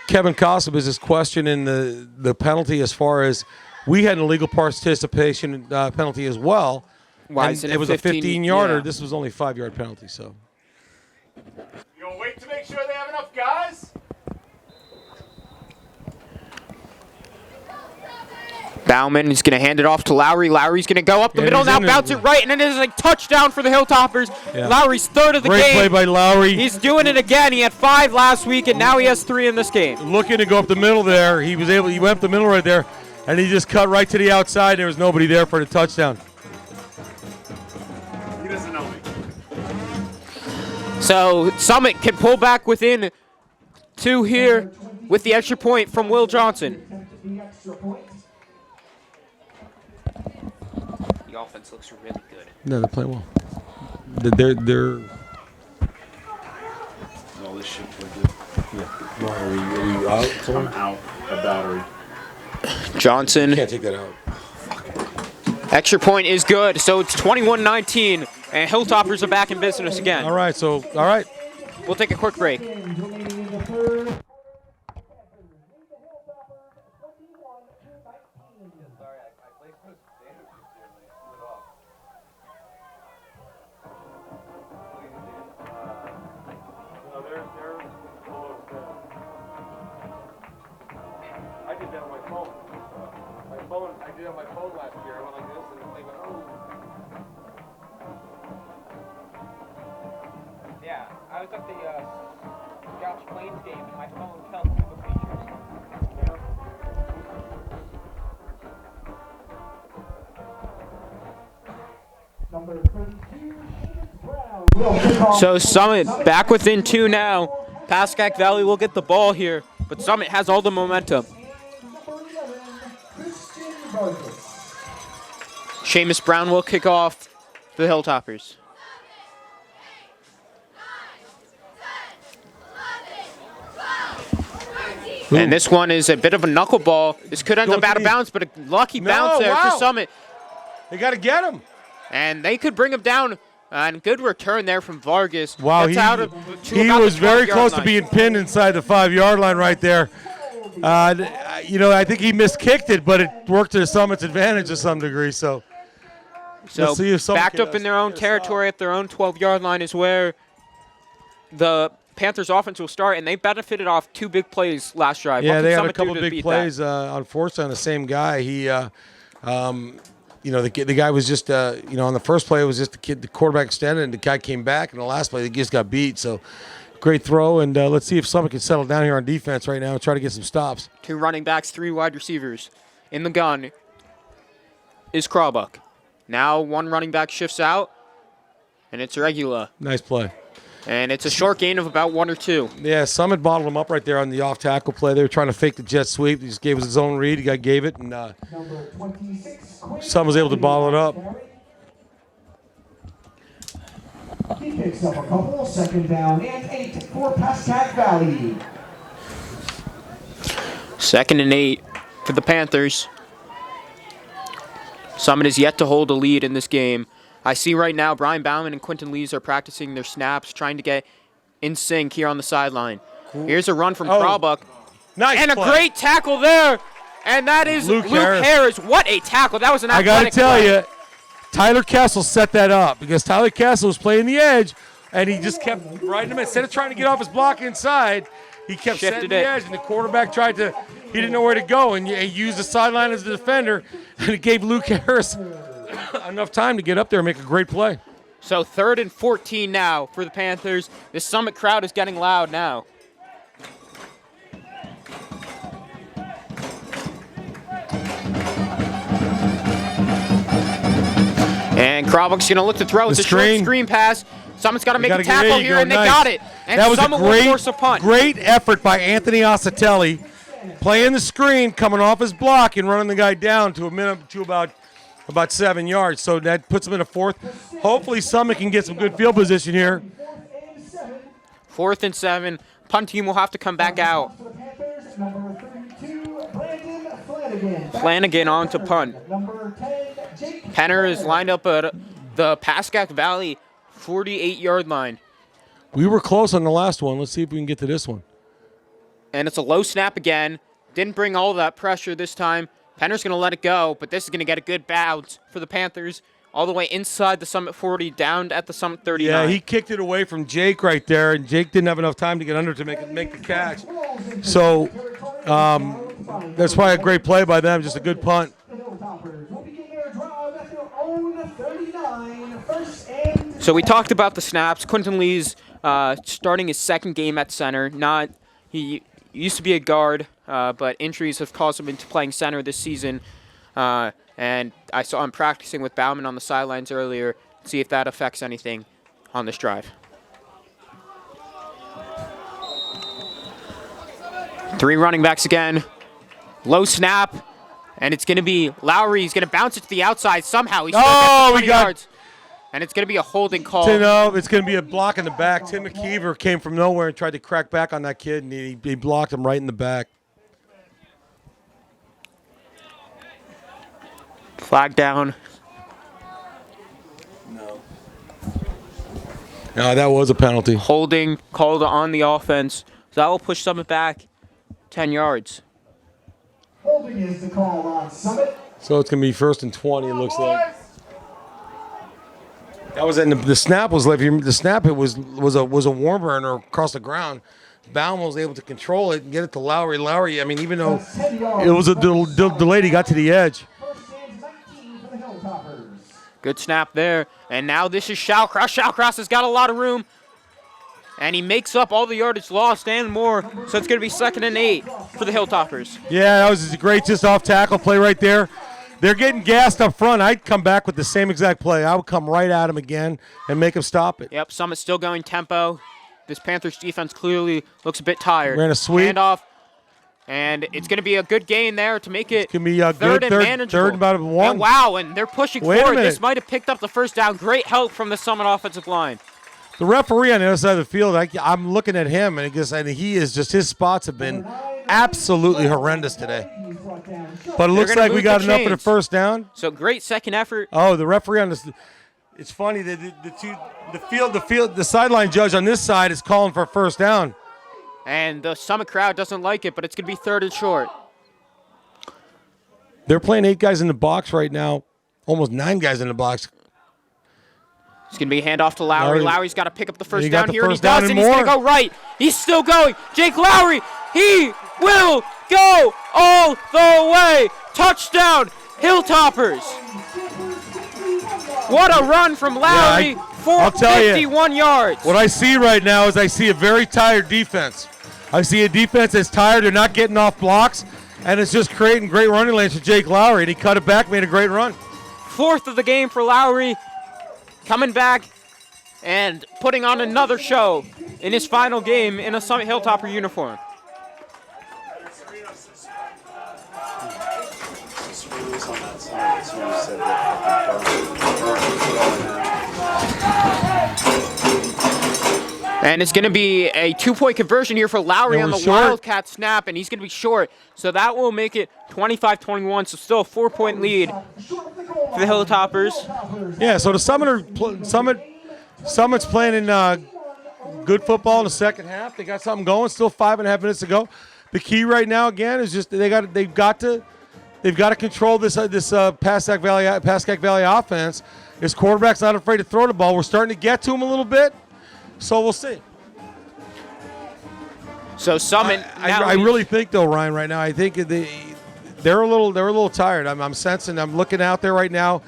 Kevin Kossab is questioning the penalty as far as we had an illegal participation penalty as well. Why and isn't it was a 15-yarder. Yeah. This was only a 5-yard penalty. So. You gonna wait to make sure they have enough guys? Bauman is going to hand it off to Lowry. Lowry's going to go up the middle now, bounce it right, and it is a touchdown for the Hilltoppers. Yeah. Lowry's 3rd of the game. Great play by Lowry. He's doing it again. He had 5 last week, and now he has 3 in this game. Looking to go up the middle there. He went up the middle right there, and he just cut right to the outside. There was nobody there for the touchdown. He doesn't know me. So Summit can pull back within 2 here with the extra point from Will Johnson. The offense looks really good. No, they're playing well. They're. All this shit we're good. Yeah. Are you out? I'm out. A battery. Johnson. Can't take that out. Extra point is good, so it's 21-19, and Hilltoppers are back in business again. All right. We'll take a quick break. I did that on my phone. I did on my phone last year. I went like this and the thing went, oh. Yeah, I was at the Gouch Plains game and my phone fell through the bleachers. Yeah. Number 32, Brown. Will kick off. So Summit back within 2 now. Pascack Valley will get the ball here, but Summit has all the momentum. Number 11, Christian Vargas. Seamus Brown will kick off the Hilltoppers. And this one is a bit of a knuckleball. This could end up out of bounds, but a lucky bounce there for Summit. They got to get him. And they could bring him down. And good return there from Vargas. Wow, Gets out of, to he about was the very 12-yard close to line. being pinned inside the 5-yard line right there. I think he miskicked it, but it worked to Summit's advantage to some degree. So let's see if Summit backed can, up in their own territory at their own 12-yard line is where the Panthers offense will start, and they benefited off 2 big plays last drive. Yeah, What they can had a Summit do couple to big beat plays. that? Unfortunately, on the same guy. He, the guy was just, on the first play it was just the quarterback extended, and the guy came back, and the last play they just got beat. So great throw, and let's see if Summit can settle down here on defense right now and try to get some stops. 2 running backs, 3 wide receivers. In the gun is Crawbuck. Now 1 running back shifts out, and it's Regula. Nice play. And it's a short gain of about 1 or 2. Yeah, Summit bottled him up right there on the off-tackle play. They were trying to fake the jet sweep. He just gave us his own read. The guy gave it, and Number 26, Summit was able to bottle it up. He picks up a couple. 2nd down and 8 for Pascack Valley. 2nd and 8 for the Panthers. Summit is yet to hold a lead in this game. I see right now Brian Bauman and Quentin Lees are practicing their snaps, trying to get in sync here on the sideline. Here's a run from Crawbuck. Nice And play. a great tackle there. And that is Luke Harris. What a tackle. That was an I athletic got to tell play. you, Tyler Kessel set that up because Tyler Kessel was playing the edge, and he just kept riding him. Instead of trying to get off his block inside, he kept Shifted setting the it. edge, and the quarterback he didn't know where to go, and he used the sideline as the defender, and it gave Luke Harris enough time to get up there and make a great play. So 3rd and 14 now for the Panthers. This Summit crowd is getting loud now. And Crawbuck's going to look to throw. It's a short screen pass. Summit's got to make a tackle here, and they got it. And that was Summit will force a punt. Great effort by Anthony Osatelli, playing the screen, coming off his block, and running the guy down to about 7 yards. So that puts him in a 4th. Hopefully Summit can get some good field position here. 4th and 7. Punt team will have to come back out. Number 32, Brandon Flanagan. Flanagan on to punt. Number 10, Jake Penner is lined up at the Pascack Valley 48-yard line. We were close on the last one. Let's see if we can get to this one. And it's a low snap again. Didn't bring all that pressure this time. Penner's going to let it go, but this is going to get a good bounce for the Panthers all the way inside the Summit 40, down at the Summit 39. Yeah, he kicked it away from Jake right there, and Jake didn't have enough time to get under to make the catch. So that's probably a great play by them, just a good punt. So we talked about the snaps. Quentin Lee's starting his 2nd game at center. He used to be a guard, but injuries have caused him into playing center this season. And I saw him practicing with Bauman on the sidelines earlier. See if that affects anything on this drive. 3 running backs again. Low snap. And it's going to be Lowry. He's going to bounce it to the outside somehow. He's still 20 yards. And it's going to be a holding call. It's going to be a block in the back. Tim McKeever came from nowhere and tried to crack back on that kid, and he blocked him right in the back. Flag down. No, that was a penalty. Holding called on the offense. So that will push Summit back 10 yards. Holding is the call on Summit. So it's going to be 1st and 20, it looks like. That was the snap was like the snap. It was a worm burner across the ground. Bauman was able to control it and get it to Lowry. Lowry, I mean, even though it was a delayed, he got to the edge. Good snap there. And now this is Shawcross. Shawcross has got a lot of room. And he makes up all the yardage lost and more. So it's going to be 2nd and 8 for the Hilltoppers. Yeah, that was a great just off tackle play right there. They're getting gassed up front. I'd come back with the same exact play. I would come right at him again and make him stop it. Yep, Summit's still going tempo. This Panthers defense clearly looks a bit tired. Ran a sweep. Handoff. And it's going to be a good gain there to make it It's going to be a third good and manageable. third and about 1. And wow, and they're pushing Wait a forward. minute. This might have picked up the first down. Great help from the Summit offensive line. The referee on the other side of the field, I'm looking at him, and he is just, his spots have been absolutely horrendous today. But it looks gonna like we move got the enough for the chains. first down. So great second effort. Oh, the referee on this. It's funny that the sideline judge on this side is calling for a first down. And the Summit crowd doesn't like it, but it's going to be 3rd and short. They're playing 8 guys in the box right now, almost 9 guys in the box. It's going to be a handoff to Lowry. Lowry's got to pick up the first He got down the here, and he first down does, and and he's going to more. go right. He's still going. Jake Lowry, he will go all the way. Touchdown, Hilltoppers. What a run from Lowry for I'll tell you, 51 yards. What I see right now is I see a very tired defense. I see a defense that's tired. They're not getting off blocks, and it's just creating great running lanes for Jake Lowry, and he cut it back, made a great run. 4th of the game for Lowry, coming back and putting on another show in his final game in a Summit Hilltopper uniform. And it's going to be a 2-point conversion here for Lowry And on we're the short. Wildcat snap, and he's going to be short. So that will make it 25-21, so still a 4-point lead for the Hilltoppers. Yeah, so the Summit's playing in good football in the second half. They got something going. Still 5.5 minutes to go. The key right now again is just they've got to control this Pascack Valley offense. His quarterback's not afraid to throw the ball. We're starting to get to him a little bit, so we'll see. So Summit. I really think though, Ryan, right now I think they're a little tired. I'm sensing. I'm looking out there right now.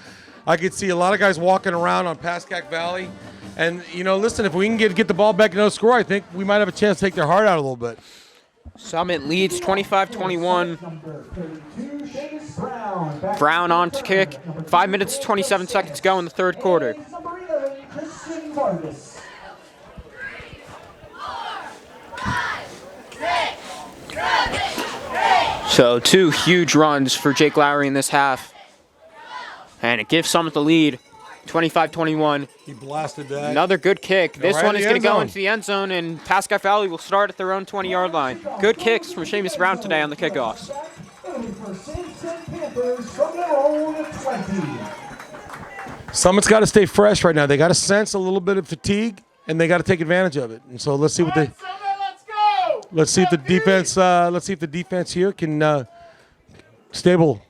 I could see a lot of guys walking around on Pascack Valley, and listen, if we can get the ball back and no score, I think we might have a chance to take their heart out a little bit. Summit leads 25-21. Brown on to kick. 5 minutes, 27 seconds to go in the third quarter. So 2 huge runs for Jake Lowry in this half. And it gives Summit the lead, 25-21. He blasted that. Another good kick. This right one in is the going to end go zone. into the end zone, and Pascack Valley will start at their own 20-yard line. Good kicks from Seamus Brown today on the kickoffs. Summit's got to stay fresh right now. They got to sense a little bit of fatigue, and they got to take advantage of it. And so let's see what they. Let's see if the defense here can stable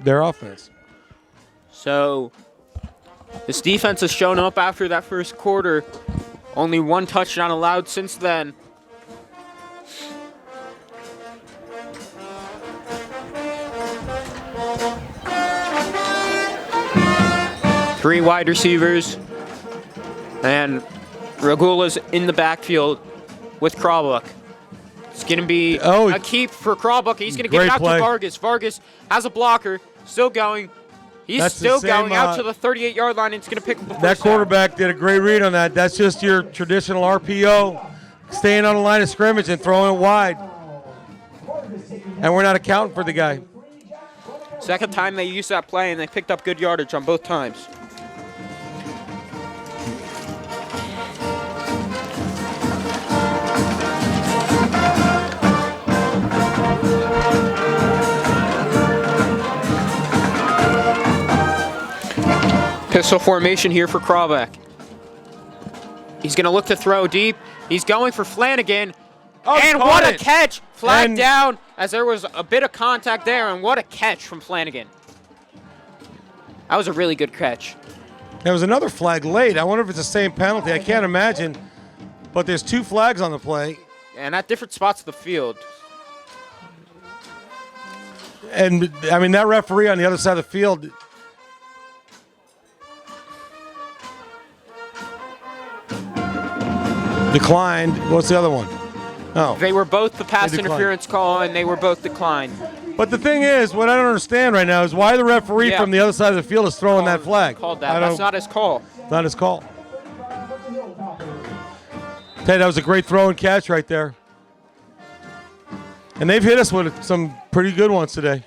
their offense. So this defense has shown up after that first quarter. Only 1 touchdown allowed since then. Three wide receivers. And Regula's in the backfield with Krawbuck. It's going to be a keep for Krawbuck. He's going to give it out play. to Vargas. Vargas has a blocker. Still going. He's That's the still same, going out to the 38-yard line. It's going to pick up the first That down. quarterback did a great read on that. That's just your traditional RPO, staying on the line of scrimmage and throwing it wide. And we're not accounting for the guy. Second time they used that play, and they picked up good yardage on both times. Pistol formation here for Krawbeck. He's going to look to throw deep. He's going for Flanagan. And what a catch! Flag down as there was a bit of contact there, and what a catch from Flanagan. That was a really good catch. There was another flag late. I wonder if it's the same penalty. I can't imagine. But there's 2 flags on the play. And at different spots of the field. And, I mean, that referee on the other side of the field, Declined. What's the other one? Oh. They were both the pass They declined. interference call, and they were both declined. But the thing is, what I don't understand right now is why the referee from the other side of the field is throwing that flag. Called that. That's not his call. Not his call. Hey, that was a great throw and catch right there. And they've hit us with some pretty good ones today.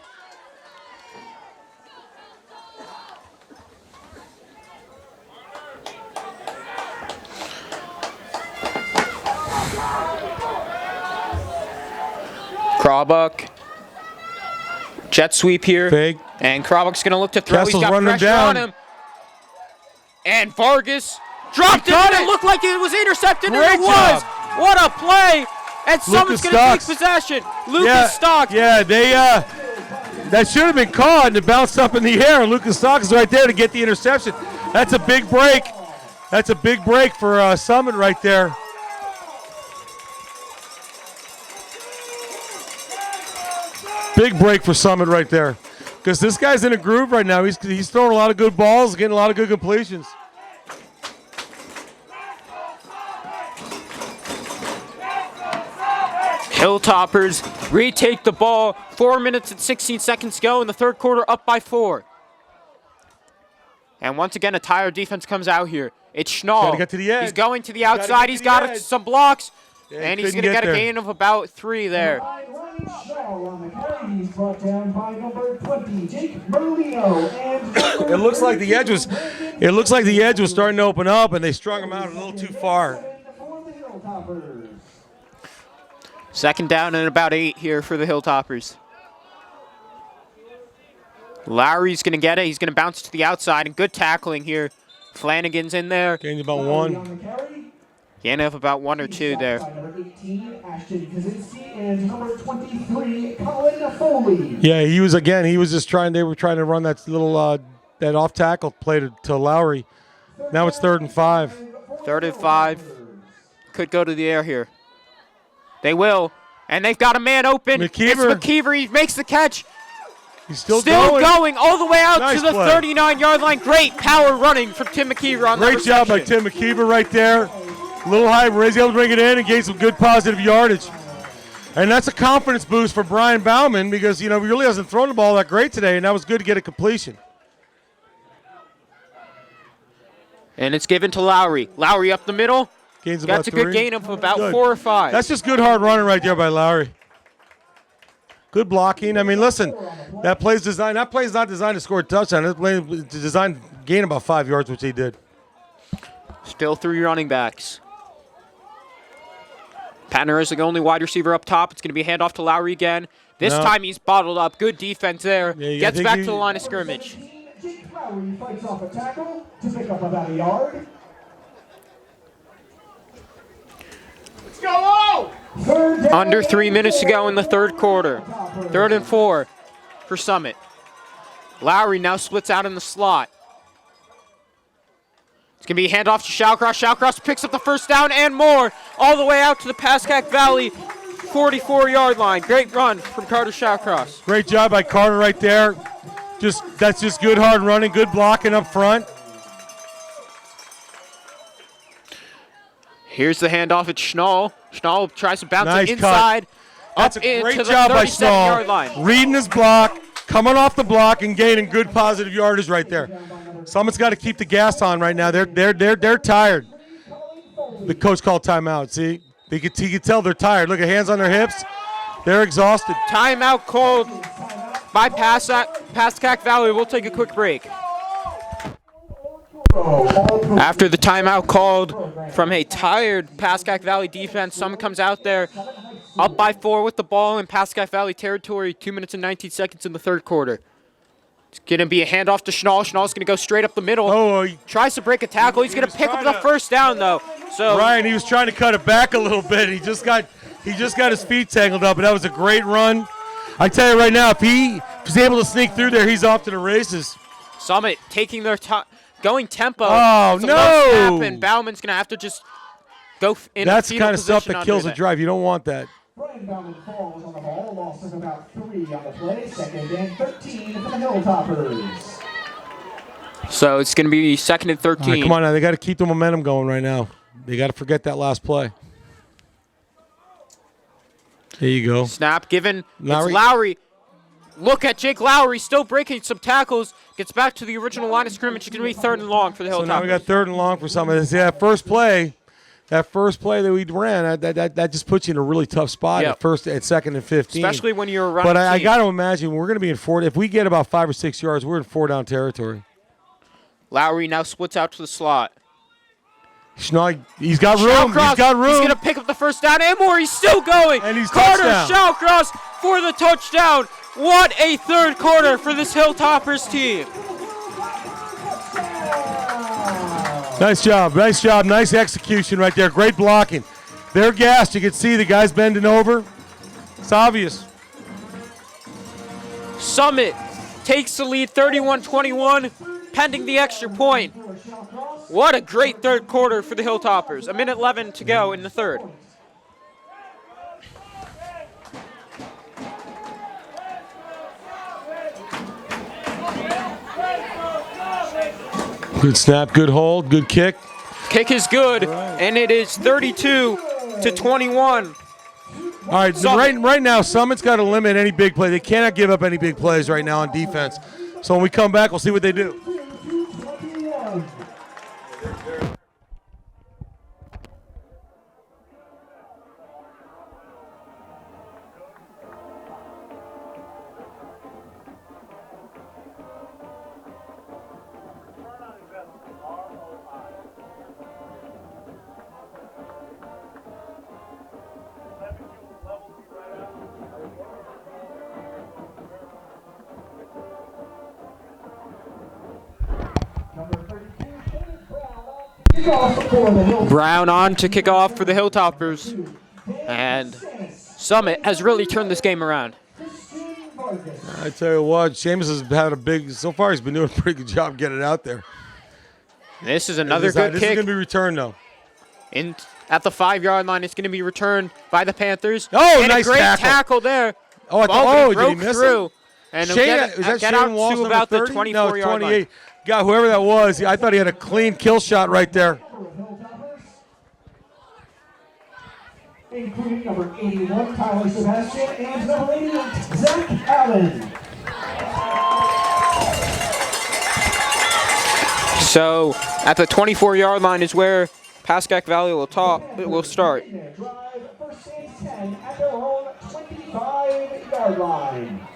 Krawbuck. Jet sweep here. Fake. And Krawbuck's going to look to throw. Kessel's He's got running him pressure down. on him. And Vargas dropped it, and it looked like it was intercepted, Great and it was. job. What a play. And someone's going to take Stocks. possession. Lucas Stocks. Yeah, they that should have been caught, and it bounced up in the air, and Lucas Stocks is right there to get the interception. That's a big break. That's a big break for Summit right there. Big break for Summit right there. Because this guy's in a groove right now. He's throwing a lot of good balls, getting a lot of good completions. Hilltoppers retake the ball. 4 minutes and 16 seconds go in the third quarter, up by 4. And once again, a tired defense comes out here. It's Schnall. Gotta get to the edge. He's going to the outside. He's got some blocks. And he's going to get a gain of about 3 there. He's brought down by number 20, Jake Merlino. And It looks like the edge was starting to open up, and they strung him out a little too far. Second down and about 8 here for the Hilltoppers. Lowry's going to get it. He's going to bounce to the outside, and good tackling here. Flanagan's in there. Gained about 1. Gain of about 1 or 2 there. Number 18, Ashton Kaczynski, and number 23, Colin Foley. Yeah, he was just trying. They were trying to run that little that off tackle play to Lowry. Now it's 3rd and 5. 3rd and 5. Could go to the air here. They will. And they've got a man open. McKeever. It's McKeever. He makes the catch. He's still going all the way out Nice to the play. 39-yard line. Great power running from Tim McKeever on that Great job by reception. Tim McKeever right there. A little high, but he's able to bring it in and gain some good positive yardage. And that's a confidence boost for Brian Bauman because, he really hasn't thrown the ball that great today, and that was good to get a completion. And it's given to Lowry. Lowry up the middle. Gains about That's a 3. good gain of about Good. 4 or 5. That's just good hard running right there by Lowry. Good blocking. I mean, listen, that play's not designed to score a touchdown. That play is designed to gain about 5 yards, which he did. Still 3 running backs. Patner is the only wide receiver up top. It's going to be a handoff to Lowry again. This time he's bottled up. Good defense there. Yeah, Gets back to the line of scrimmage. Jake Lowry fights off a tackle to pick up about a yard. Let's go! Under 3 minutes to go in the third quarter. 3rd and 4 for Summit. Lowry now splits out in the slot. It's going to be a handoff to Shawcross. Shawcross picks up the first down and more all the way out to the Pascack Valley 44-yard line. Great run from Carter Shawcross. Great job by Carter right there. That's just good hard running, good blocking up front. Here's the handoff at Schnall. Schnall tries to bounce Nice it inside. That's a Up great into the job by 37-yard Schnall. line. Reading his block, coming off the block, and gaining good positive yardage right there. Someone's got to keep the gas on right now. They're tired. The coach called timeout. See, he could tell they're tired. Look at hands on their hips. They're exhausted. Timeout called by Pascack Valley. We'll take a quick break. After the timeout called from a tired Pascack Valley defense, someone comes out there up by 4 with the ball in Pascack Valley territory. 2 minutes and 19 seconds in the third quarter. It's going to be a handoff to Schnall. Schnall's going to go straight up the middle. Oh, tries to break a tackle. He's going to pick up the first down, though. So Ryan, he was trying to cut it back a little bit. He just got his feet tangled up, and that was a great run. I tell you right now, if he's able to sneak through there, he's off to the races. Summit taking their time, going tempo. Oh, It's a no. low snap, and Bauman's going to have to just go in That's a the fetal kind of stuff position that kills under a drive. You don't want that. Brian Bauman falls on the ball, loss of about 3 on the play, 2nd and 13 for the Hilltoppers. So it's going to be 2nd and 13. All right, come on now, they got to keep the momentum going right now. They got to forget that last play. There you go. Snap given. Lowry. It's Lowry. Look at Jake Lowry still breaking some tackles. Gets back to the original line of scrimmage. It's going to be 3rd and long for the So Hilltoppers. now we got 3rd and long for some of this. Yeah, that first play that we ran, that just puts you in a really tough spot Yep. at 2nd and 15. Especially when you're running. But I got to imagine we're going to be in 4. If we get about 5 or 6 yards, we're in 4-down territory. Lowry now splits out to the slot. He's got room. Shawcross, He's got room. He's going to pick up the 1st down and more. He's still going. And he's Carter touchdown. Shawcross for the touchdown. What a 3rd quarter for this Hilltoppers team. Nice job. Nice execution right there. Great blocking. They're gassed. You can see the guy's bending over. It's obvious. Summit takes the lead 31-21, pending the extra point. What a great 3rd quarter for the Hilltoppers. 1:11 to go in the 3rd. Good snap, good hold, good kick. Kick is good, and it is 32-21. All right, right now, Summit's got to limit any big play. They cannot give up any big plays right now on defense. So when we come back, we'll see what they do. Brown on to kick off for the Hilltoppers. And Summit has really turned this game around. I tell you what, Seamus has had so far he's been doing a pretty good job getting it out there. This is another good This kick. is going to be returned, though. At the 5-yard line, it's going to be returned by the Panthers. Oh, and nice a great tackle. there. Oh, I thought, Broke did he miss through. it? And Shane, get is that out Shane Walsh, to about the 30? 24-yard line. God, whoever that was, I thought he had a clean kill shot right there. Including number 81, Tyler Sebastian, and number 88, Zach Allen. So at the 24-yard line is where Pascack Valley will start. Drive, 1st and 10 at their own 25-yard line.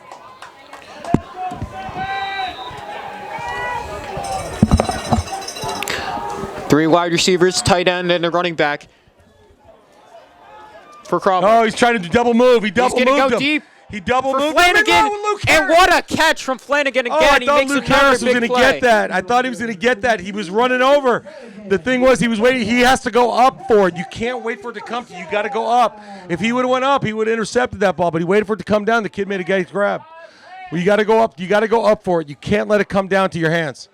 Three wide receivers, tight end, and a running back for Crawford. Oh, he's trying to double move. He double moved He's going to go him. deep He double for moved Flanagan. him. Luke And Harris. what a catch from Flanagan again. Oh, I He thought makes Luke another Harris was big going to play. get that. I thought he was going to get that. He was running over. The thing was, he was waiting. He has to go up for it. You can't wait for it to come to you. You got to go up. If he would have went up, he would have intercepted that ball. But he waited for it to come down. The kid made a guy's grab. Well, you got to go up. You got to go up for it. You can't let it come down to your hands.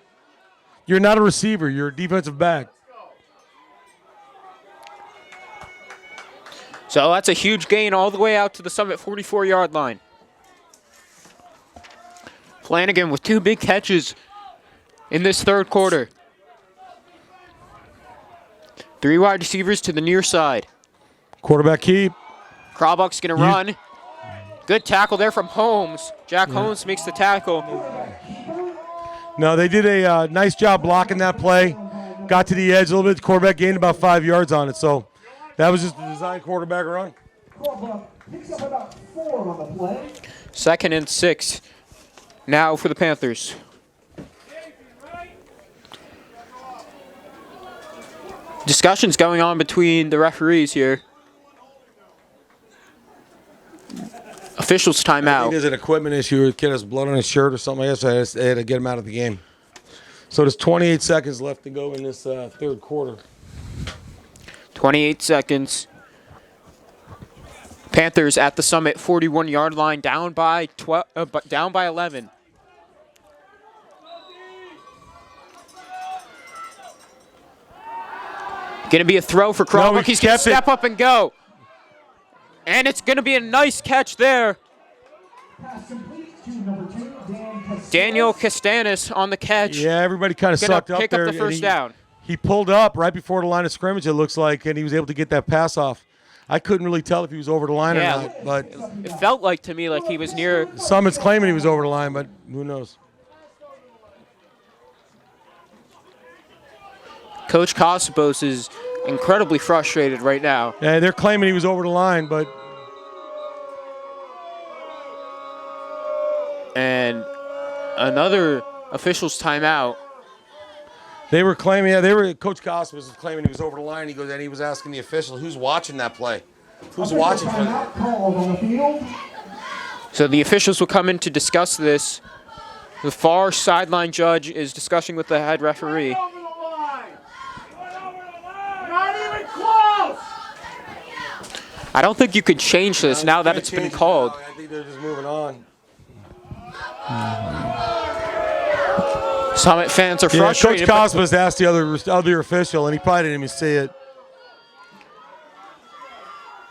You're not a receiver. You're a defensive back. So that's a huge gain all the way out to the Summit 44-yard line. Flanagan with 2 big catches in this 3rd quarter. 3 wide receivers to the near side. Quarterback keep. Krawbuck's going to run. Good tackle there from Holmes. Jack Holmes makes the tackle. No, they did a nice job blocking that play. Got to the edge a little bit. The quarterback gained about 5 yards on it. So that was just a design quarterback run. Picks up about 4 on the play. 2nd and 6 now for the Panthers. Discussions going on between the referees here. Officials I think timeout. there's an equipment issue. A kid has blood on his shirt or something like that, so they had to get him out of the game. So there's 28 seconds left to go in this 3rd quarter. 28 seconds. Panthers at the Summit 41-yard line, down by 11. Gonna be a throw for Crawford. He's gonna step up and go. And it's gonna be a nice catch there. Pass complete to number 2, Daniel Castanis on the catch. Yeah, everybody kind of Gonna sucked up pick there. up the and first down. He pulled up right before the line of scrimmage, it looks like, and he was able to get that pass off. I couldn't really tell if he was over the line or not, but It felt like to me like he was near. Summit's claiming he was over the line, but who knows? Coach Costabos is incredibly frustrated right now. Yeah, they're claiming he was over the line, but And another official's timeout. they were claiming, Coach Costabos was claiming he was over the line. He goes, and he was asking the official, who's watching that play? Who's watching for that? Called on the field. So the officials will come in to discuss this. The far sideline judge is discussing with the head referee. Over the line. Not even close. I don't think you could change this now that it's been called. I think they're just moving on. Summit fans are Yeah, Coach frustrated. but- Costabos asked the other official, and he probably didn't even see it.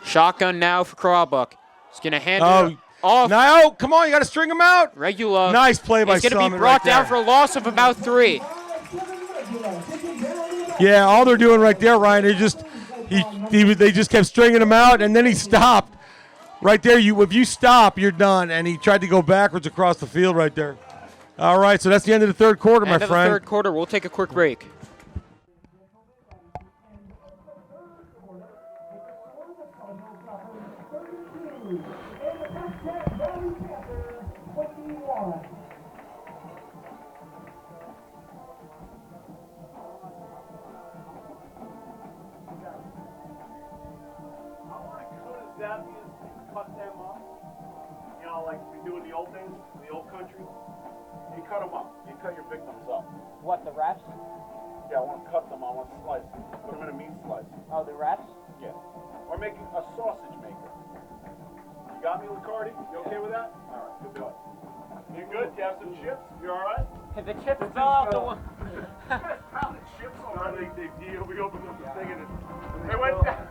Shotgun now for Crawbuck. He's going to hand it off. No, come on, you got to string him out. Regular. Nice play by He's going to be Summit brought right down there. for a loss of about 3. Yeah, all they're doing right there, Ryan, they just kept stringing him out, and then he stopped. Right there, if you stop, you're done. And he tried to go backwards across the field right there. All right, so that's the end of the third quarter, my End of the friend. third quarter. We'll take a quick break. Cut them up. You know, like we do in the old days, in the old country. You cut them up. You cut your victims up. What, the refs? Yeah, I want to cut them. I want to slice them. Put them in a meat slice. Oh, the refs? Yeah. Or making a sausage maker. You got me, Licardi? You okay with that? All right, good boy. You good? You have some chips? You all right? The chips fell off the one. Pound of chips. No, we opened up the thing and they went down.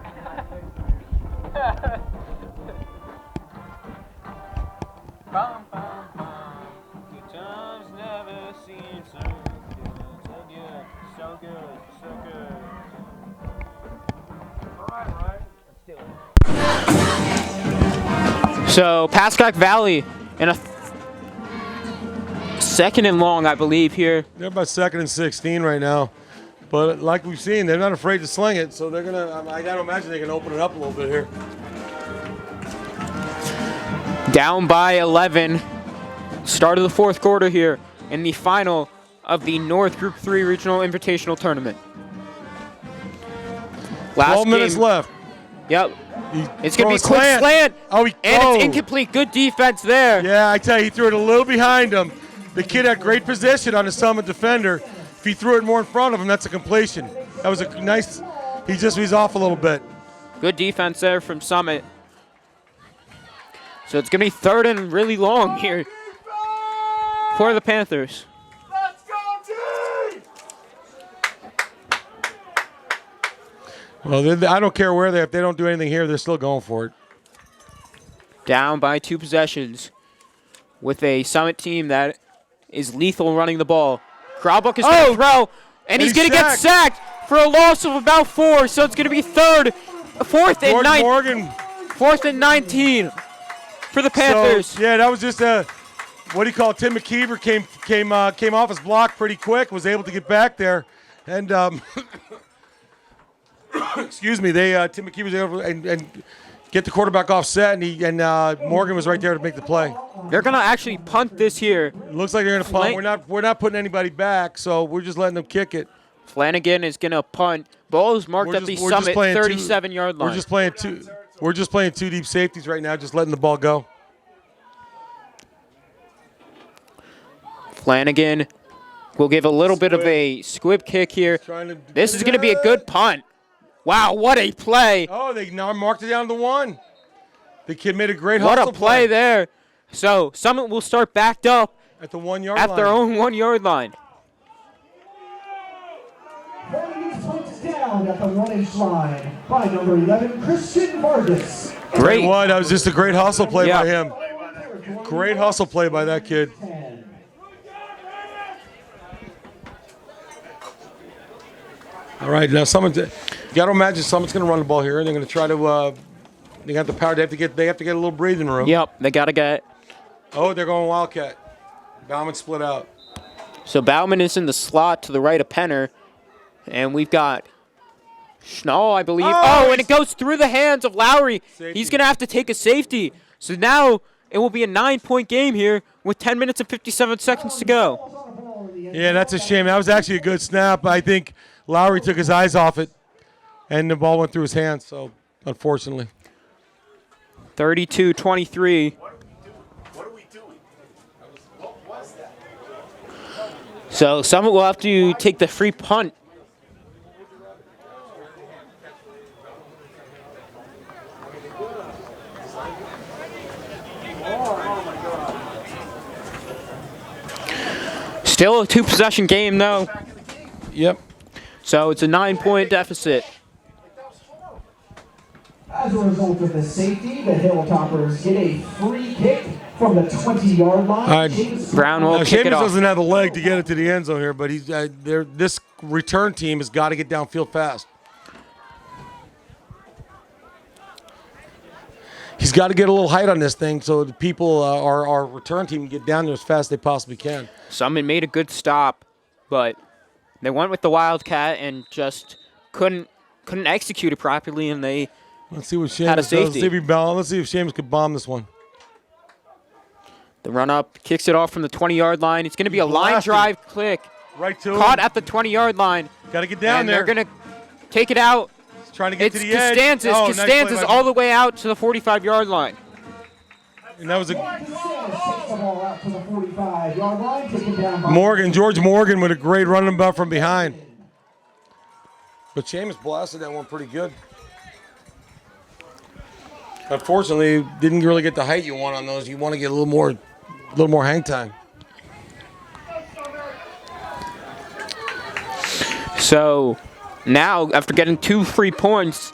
Bum, bum, bum. Good times never seem so good, so good, so good. All right. Let's do it. So Pascack Valley in a second and long, I believe, here. They're about 2nd and 16 right now. But like we've seen, they're not afraid to sling it, so they're going to, I got to imagine they can open it up a little bit here. Down by 11. Start of the fourth quarter here in the final of the North Group 3 Regional Invitational Tournament. Last 12 minutes game- left. Yep. It's going to be a Throw quick slant. Oh, And it's incomplete. Good defense there. Yeah, I tell you, he threw it a little behind him. The kid had great position on the Summit defender. If he threw it more in front of him, that's a completion. That was a nice, he's off a little bit. Good defense there from Summit. So it's going to be third and really long here for the Panthers. Let's go, team! Well, I don't care where if they don't do anything here, they're still going for it. Down by 2 possessions with a Summit team that is lethal running the ball. Crawbuck is going to throw, and he's going to get sacked for a loss of about 4. So it's going to be fourth and 19 for the Panthers. So, yeah, that was just a, what do you call it? Tim McKeever came off his block pretty quick, was able to get back there, and excuse me, Tim McKeever was able to and get the quarterback offset, and Morgan was right there to make the play. They're going to actually punt this here. It looks like they're going to punt. We're not putting anybody back, so we're just letting them kick it. Flanagan is going to punt. Ball is marked at the Summit 37-yard line. We're just playing 2 deep safeties right now, just letting the ball go. Flanagan will give a little bit of a squib kick here. This is going to be a good punt. Wow, what a play. Oh, they now marked it down to 1. The kid made a great hustle. What a play there. So Summit will start backed up at the 1 yard line. At their own 1 yard line. Down at the 1-inch line by number 11, Christian Vargas. Great. That was just a great hustle play by him. Great hustle play by that kid. All right, now you got to imagine someone's going to run the ball here, and they're going to try to. They got the power. They have to get a little breathing room. Yep, they got to get. Oh, they're going Wildcat. Bauman split out. So Bauman is in the slot to the right of Penner, and we've got Schnall, I believe. And it goes through the hands of Lowry. Safety. He's going to have to take a safety. So now it will be a 9-point game here with 10 minutes and 57 seconds to go. Yeah, that's a shame. That was actually a good snap. I think Lowry took his eyes off it, and the ball went through his hands. So, unfortunately. 32-23. What are we doing? What was that? So Summit will have to take the free punt. Still a 2-possession game, though. Yep. So it's a 9-point deficit. As a result of the safety, the Hilltoppers get a free kick from the 20-yard line. All right. Brown will Now, kick it Seamus off. doesn't have the leg to get it to the end zone here, but this return team has got to get downfield fast. He's got to get a little height on this thing so the people, our return team, can get down there as fast as they possibly can. Summit made a good stop, but they went with the Wildcat and just couldn't execute it properly, and they Let's see what had a Seamus does. safety. Let's see if Seamus could bomb this one. The run-up kicks it off from the 20-yard line. It's going to be a line Blasted. drive click. Right to Caught him. at the 20-yard line. Got to get down And there. they're going to take it out. He's trying to get It's to the edge. Costanzas. Oh, nice play Costanzas by- all the way out to the 45-yard line. And that was a Takes the ball out to the 45-yard line, taken down by George Morgan with a great running back from behind. But Seamus blasted that one pretty good. Unfortunately, didn't really get the height you want on those. You want to get a little more hang time. So now, after getting 2 free points,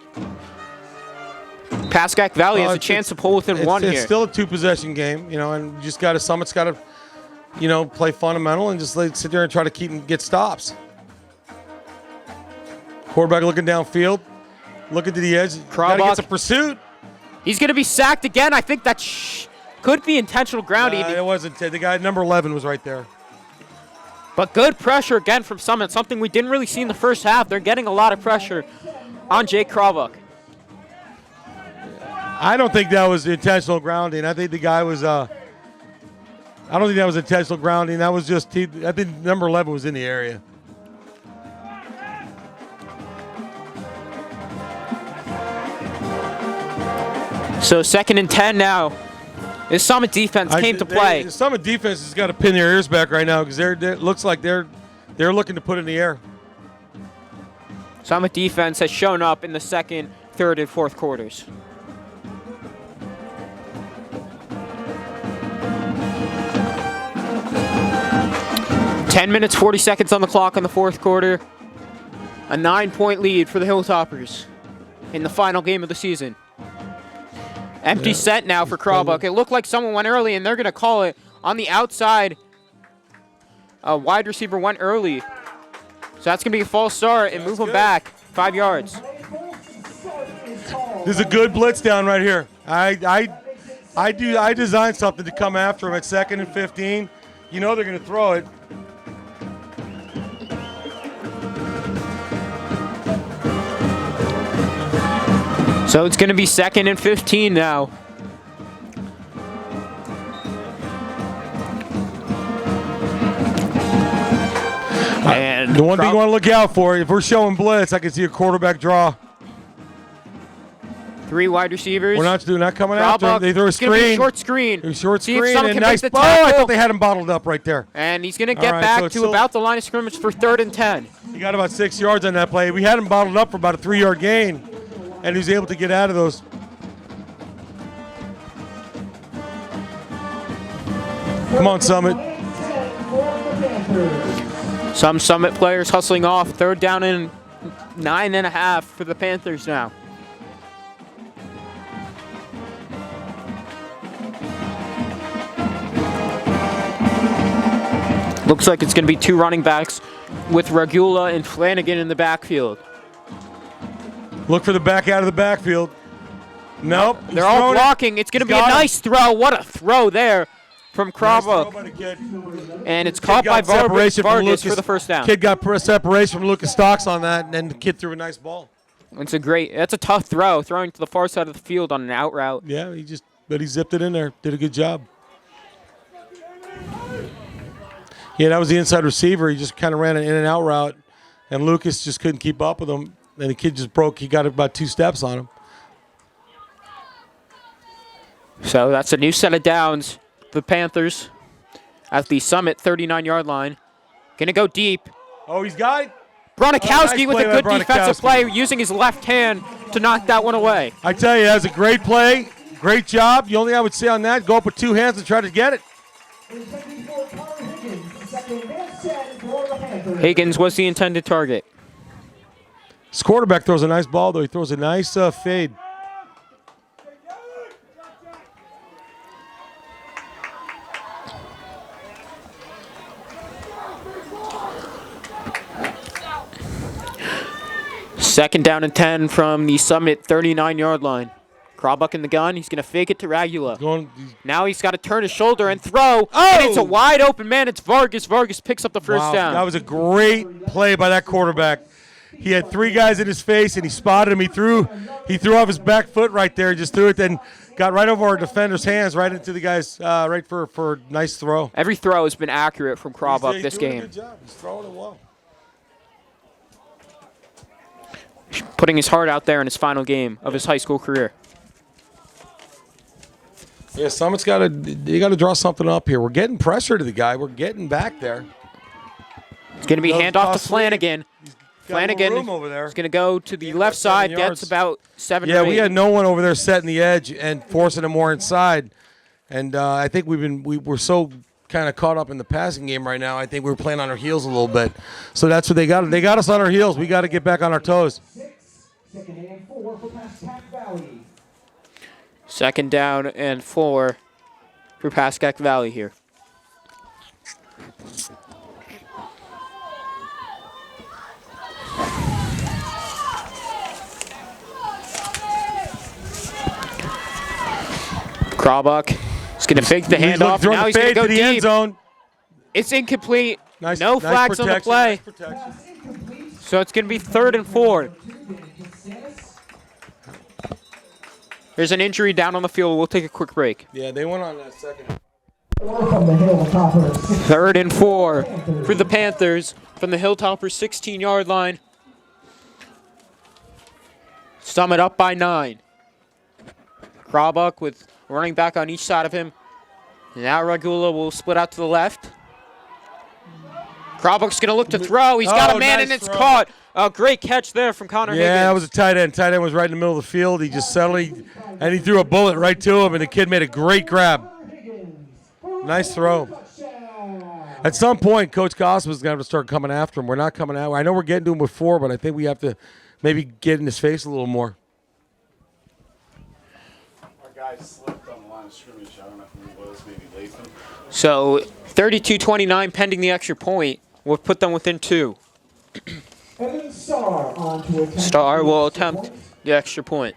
Pascack Valley has a chance to pull within one It's here. still a 2-possession game, and you just Summit's got to, play fundamental and just sit there and try to get stops. Quarterback looking downfield, looking to the edge. Got to get some pursuit. He's going to be sacked again. I think that could be intentional grounding. It wasn't. The guy number 11 was right there. But good pressure again from Summit, something we didn't really see in the first half. They're getting a lot of pressure on Jake Kravuk. I don't think that was intentional grounding. I think the guy was. I don't think that was intentional grounding. That was just. I think number 11 was in the area. So 2nd and 10 now. This Summit defense came to play. The Summit defense has got to pin their ears back right now because it looks like they're looking to put it in the air. Summit defense has shown up in the 2nd, 3rd, and 4th quarters. Ten minutes, 40 seconds on the clock in the 4th quarter. A 9-point lead for the Hilltoppers in the final game of the season. Empty set now for Krawbuck. It looked like someone went early, and they're going to call it on the outside. A wide receiver went early. So that's going to be a false start and move him back 5 yards. This is a good blitz down right here. I designed something to come after him at 2nd and 15. You know they're going to throw it. So it's going to be 2nd and 15 now. And The one thing you want to look out for, if we're showing blitz, I can see a quarterback draw. 3 wide receivers. We're not coming after him. They throw a It's going to be a screen. short screen. Short See if screen someone and can nice. make the Oh, I tackle. thought they had him bottled up right there. And he's going to get All right, back so it's to still- about the line of scrimmage for 3rd and 10. He got about 6 yards on that play. We had him bottled up for about a 3-yard gain, and he was able to get out of those. Come on, Summit. Some Summit players hustling off. 3rd down and 9.5 for the Panthers now. Looks like it's going to be 2 running backs with Regula and Flanagan in the backfield. Look for the back out of the backfield. Nope. They're all blocking. It's going to be a nice throw. What a throw there from Krabok. And it's caught by Vargas for the first down. Kid got separation from Lucas Stocks on that, and then the kid threw a nice ball. That's a tough throw, throwing to the far side of the field on an out route. Yeah, but he zipped it in there. Did a good job. Yeah, that was the inside receiver. He just kind of ran an in and out route, and Lucas just couldn't keep up with him. And the kid just broke. He got about 2 steps on him. So that's a new set of downs for the Panthers at the Summit 39-yard line. Going to go deep. Oh, he's got it. Bronikowski with a good defensive play, using his left hand to knock that one away. I tell you, that was a great play. Great job. The only thing I would say on that, go up with 2 hands and try to get it. Higgins was the intended target. This quarterback throws a nice ball, though. He throws a nice fade. Second down and 10 from the Summit 39-yard line. Krabok in the gun. He's going to fake it to Regula. Now he's got to turn his shoulder and throw. Oh! And it's a wide open man. It's Vargas. Vargas picks up the first down. That was a great play by that quarterback. He had 3 guys in his face, and he spotted him. He threw off his back foot right there. Just threw it, then got right over our defender's hands, right into the guy's right for a nice throw. Every throw has been accurate from Krabok this game. Good job. He's throwing it well. Putting his heart out there in his final game of his high school career. Yeah, Summit's got to draw something up here. We're getting pressure to the guy. We're getting back there. It's going to be handoff to Flanagan. Flanagan is going to go to the left side, gets about 7 or 8. Yeah, we had no one over there setting the edge and forcing him more inside. And I think we're so kind of caught up in the passing game right now. I think we're playing on our heels a little bit. So that's what they got. They got us on our heels. We got to get back on our toes. Second and 4 for Pascack Valley. Second down and 4 for Pascack Valley here. Krabok is going to fake the handoff. Now he's going to go deep. End zone. It's incomplete. No flags on the play. So it's going to be 3rd and 4. There's an injury down on the field. We'll take a quick break. Yeah, they went on that second. 3rd and 4 for the Panthers from the Hilltoppers 16-yard line. Summit up by 9. Krabok with running back on each side of him. Now Regula will split out to the left. Krabok's going to look to throw. He's got a man, and it's caught. A great catch there from Connor Higgins. Yeah, that was a tight end. Tight end was right in the middle of the field. He just settled, and he threw a bullet right to him, and the kid made a great grab. Nice throw. At some point, Coach Goss was going to have to start coming after him. We're not coming out. I know we're getting to him before, but I think we have to maybe get in his face a little more. Our guy slipped on the line of scrimmage. I don't know who it was, maybe Latham. So 32-29 pending the extra point. We'll put them within 2. Star will attempt the extra point.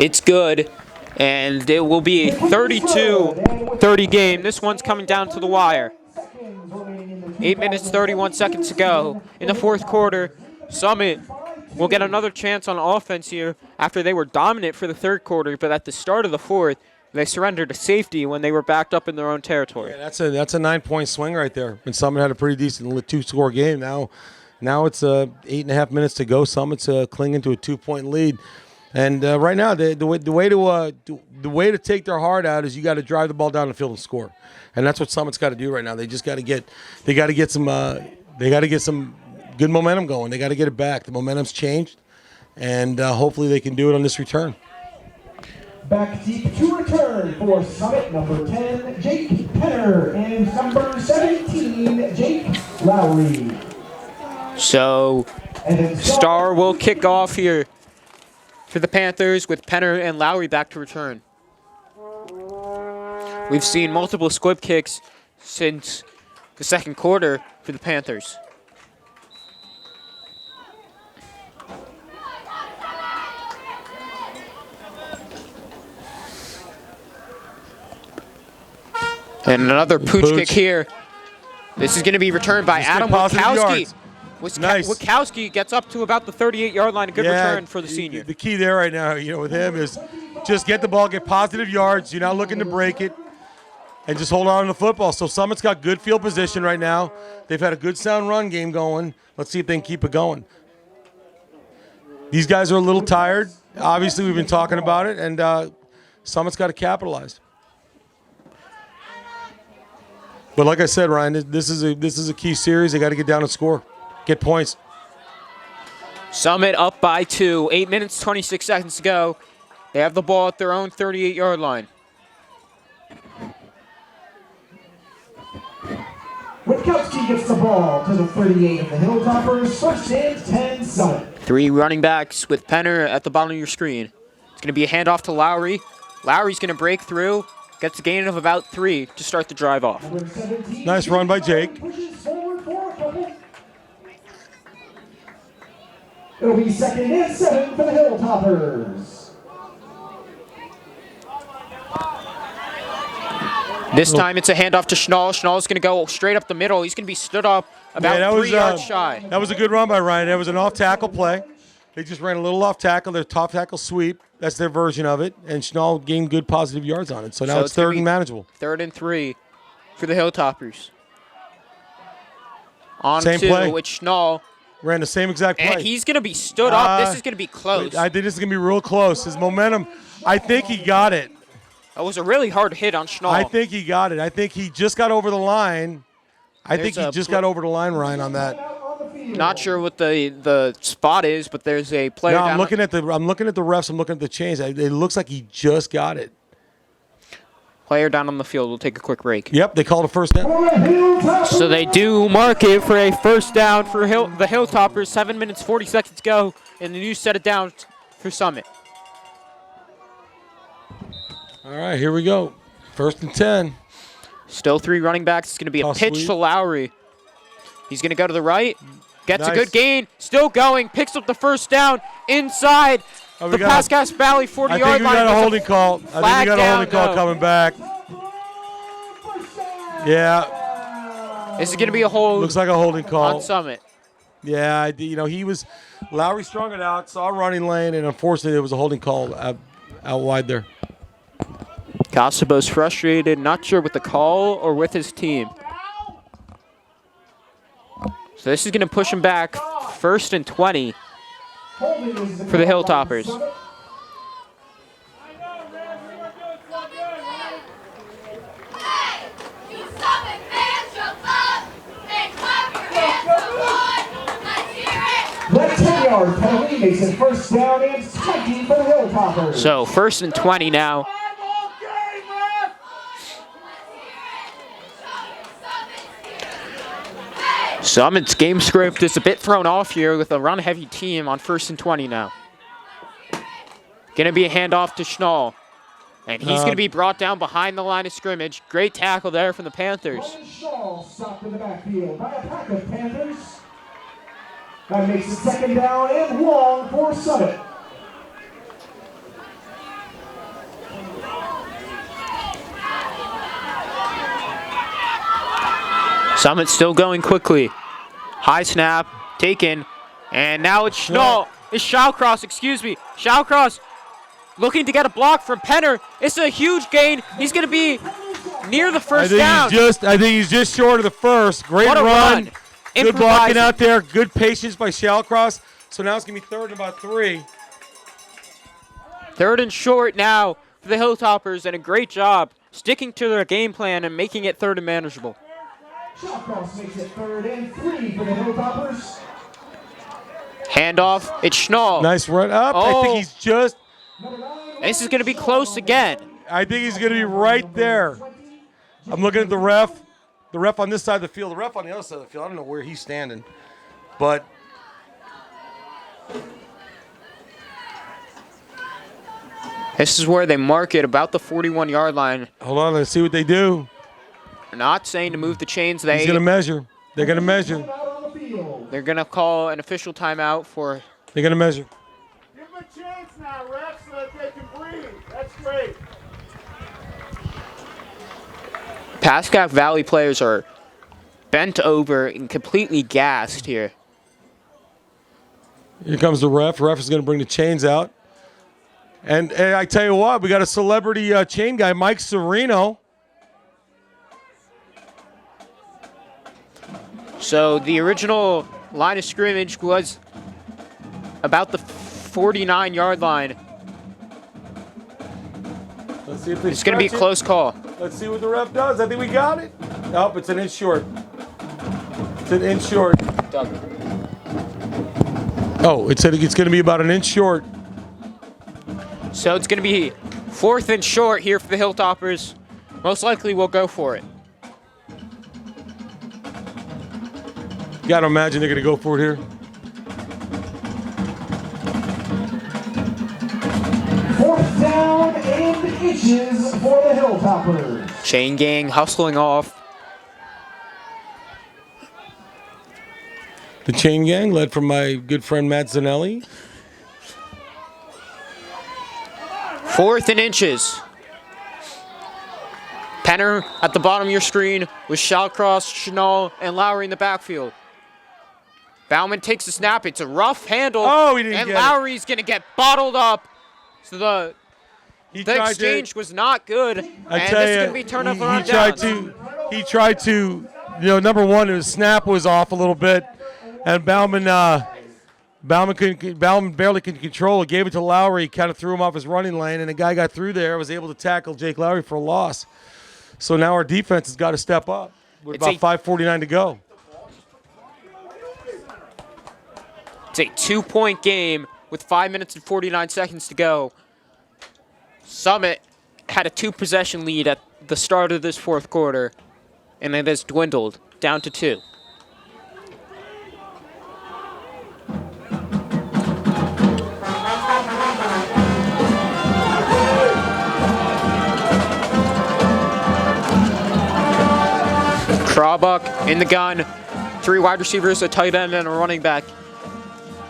It's good, and it will be a 32-30 game. This one's coming down to the wire. 8 minutes, 31 seconds to go in the 4th quarter. Summit will get another chance on offense here after they were dominant for the 3rd quarter, but at the start of the 4th, they surrendered to safety when they were backed up in their own territory. Yeah, that's a 9-point swing right there. And Summit had a pretty decent 2-score game. Now it's 8.5 minutes to go. Summit's clinging to a 2-point lead. And right now, the way to take their heart out is you got to drive the ball down the field and score. And that's what Summit's got to do right now. They just got to get some good momentum going. They got to get it back. The momentum's changed, and hopefully they can do it on this return. Back deep to return for Summit number 10, Jake Penner, and number 17, Jake Lowry. So Star will kick off here for the Panthers with Penner and Lowry back to return. We've seen multiple squib kicks since the second quarter for the Panthers. And another pooch kick here. This is going to be returned by Adam Witkowski. Nice. Witkowski gets up to about the 38-yard line. A good return for the senior. The key there right now, with him is just get the ball, get positive yards. You're not looking to break it, and just hold on to the football. So Summit's got good field position right now. They've had a good sound run game going. Let's see if they can keep it going. These guys are a little tired. Obviously, we've been talking about it, and Summit's got to capitalize. But like I said, Ryan, this is a key series. They got to get down and score, get points. Summit up by 2. 8 minutes, 26 seconds to go. They have the ball at their own 38-yard line. Witkowski gets the ball to the 38 of the Hilltoppers. First and 10, Summit. 3 running backs with Penner at the bottom of your screen. It's going to be a handoff to Lowry. Lowry's going to break through. Gets a gain of about 3 to start the drive off. Nice run by Jake. It'll be 2nd and 7 for the Hilltoppers. This time it's a handoff to Schnall. Schnall's going to go straight up the middle. He's going to be stood up about 3 yards shy. That was a good run by Ryan. That was an off-tackle play. They just ran a little off-tackle. Their top tackle sweep. That's their version of it. And Schnall gained good positive yards on it. So now it's 3rd and manageable. 3rd and 3 for the Hilltoppers. On Same to play. with Schnall. Ran the same exact play. And he's going to be stood up. This is going to be close. I think this is going to be real close. His momentum, I think he got it. That was a really hard hit on Schnall. I think he got it. I think he just got over the line. I think he just got over the line, Ryan, on that. Not sure what the spot is, but there's a player No, down. I'm looking at the refs. I'm looking at the chains. It looks like he just got it. Player down on the field. We'll take a quick break. Yep, they called a first down. So they do mark it for a first down for the Hilltoppers. 7 minutes, 40 seconds to go, and the new set it down for Summit. All right, here we go. 1st and 10. Still 3 running backs. It's going to be a pitch to Lowry. He's going to go to the right. Gets a good gain. Still going. Picks up the first down inside the Pascack Valley 40-yard line. I think we got a holding call. I think we got a holding call coming back. Yeah. This is going to be a hold. Looks like a holding call on Summit. Yeah, he was Lowry strung it out, saw a running lane, and unfortunately there was a holding call out wide there. Casabo's frustrated, not sure with the call or with his team. So this is going to push him back 1st and 20 for the Hilltoppers. That 10-yard penalty makes it first down and 20 for the Hilltoppers. So 1st and 20 now. Summit's game script is a bit thrown off here with a run-heavy team on 1st and 20 now. Going to be a handoff to Schnall. And he's going to be brought down behind the line of scrimmage. Great tackle there from the Panthers. Schnall stopped in the backfield by a pack of Panthers. That makes it 2nd down and long for Summit. Summit still going quickly. High snap, taken, and now it's Schnall. It's Shawcross, excuse me. Shawcross looking to get a block from Penner. It's a huge gain. He's going to be near the first down. I think he's just short of the first. Great run. Good blocking out there. Good patience by Shawcross. So now it's going to be 3rd and about 3. 3rd and short now for the Hilltoppers, and a great job sticking to their game plan and making it 3rd and manageable. Shawcross makes it 3rd and 3 for the Hilltoppers. Handoff. It's Schnall. Nice run up. I think he's just. This is going to be close again. I think he's going to be right there. I'm looking at the ref. The ref on this side of the field. The ref on the other side of the field. I don't know where he's standing. But This is where they mark it about the 41-yard line. Hold on, let's see what they do. They're not saying to move the chains. He's going to measure. They're going to measure. They're going to call an official timeout for. They're going to measure. Give them a chance now, Rex, so that they can breathe. That's great. Pascack Valley players are bent over and completely gassed here. Here comes the ref. Ref is going to bring the chains out. And I tell you what, we got a celebrity chain guy, Mike Sereno. So the original line of scrimmage was about the 49-yard line. Let's see if they It's going to be a stretch it. close call. Let's see what the ref does. I think we got it. Nope, it's an inch short. It's an inch short. Oh, it's going to be about an inch short. So it's going to be 4th and short here for the Hilltoppers. Most likely we'll go for it. You got to imagine they're going to go for it here. Fourth down and inches for the Hilltoppers. Chain gang hustling off. The chain gang, led from my good friend Matt Zanelli. 4th and inches. Penner at the bottom of your screen with Shallcross, Chenal, and Lowry in the backfield. Bauman takes the snap. It's a rough handle. Oh, he didn't and get it. Lowry's going to get bottled up. So the He tried exchange was not good. And I this tell is you, going to be turned up he around tried to, number one, his snap was off a little bit, and Bauman barely could control it. Gave it to Lowry, kind of threw him off his running lane, and the guy got through there, was able to tackle Jake Lowry for a loss. So now our defense has got to step up with It's about 5:49 to go. It's a 2-point game with 5 minutes and 49 seconds to go. Summit had a 2-possession lead at the start of this 4th quarter, and it has dwindled down to 2. Crawbuck in the gun. 3 wide receivers, a tight end, and a running back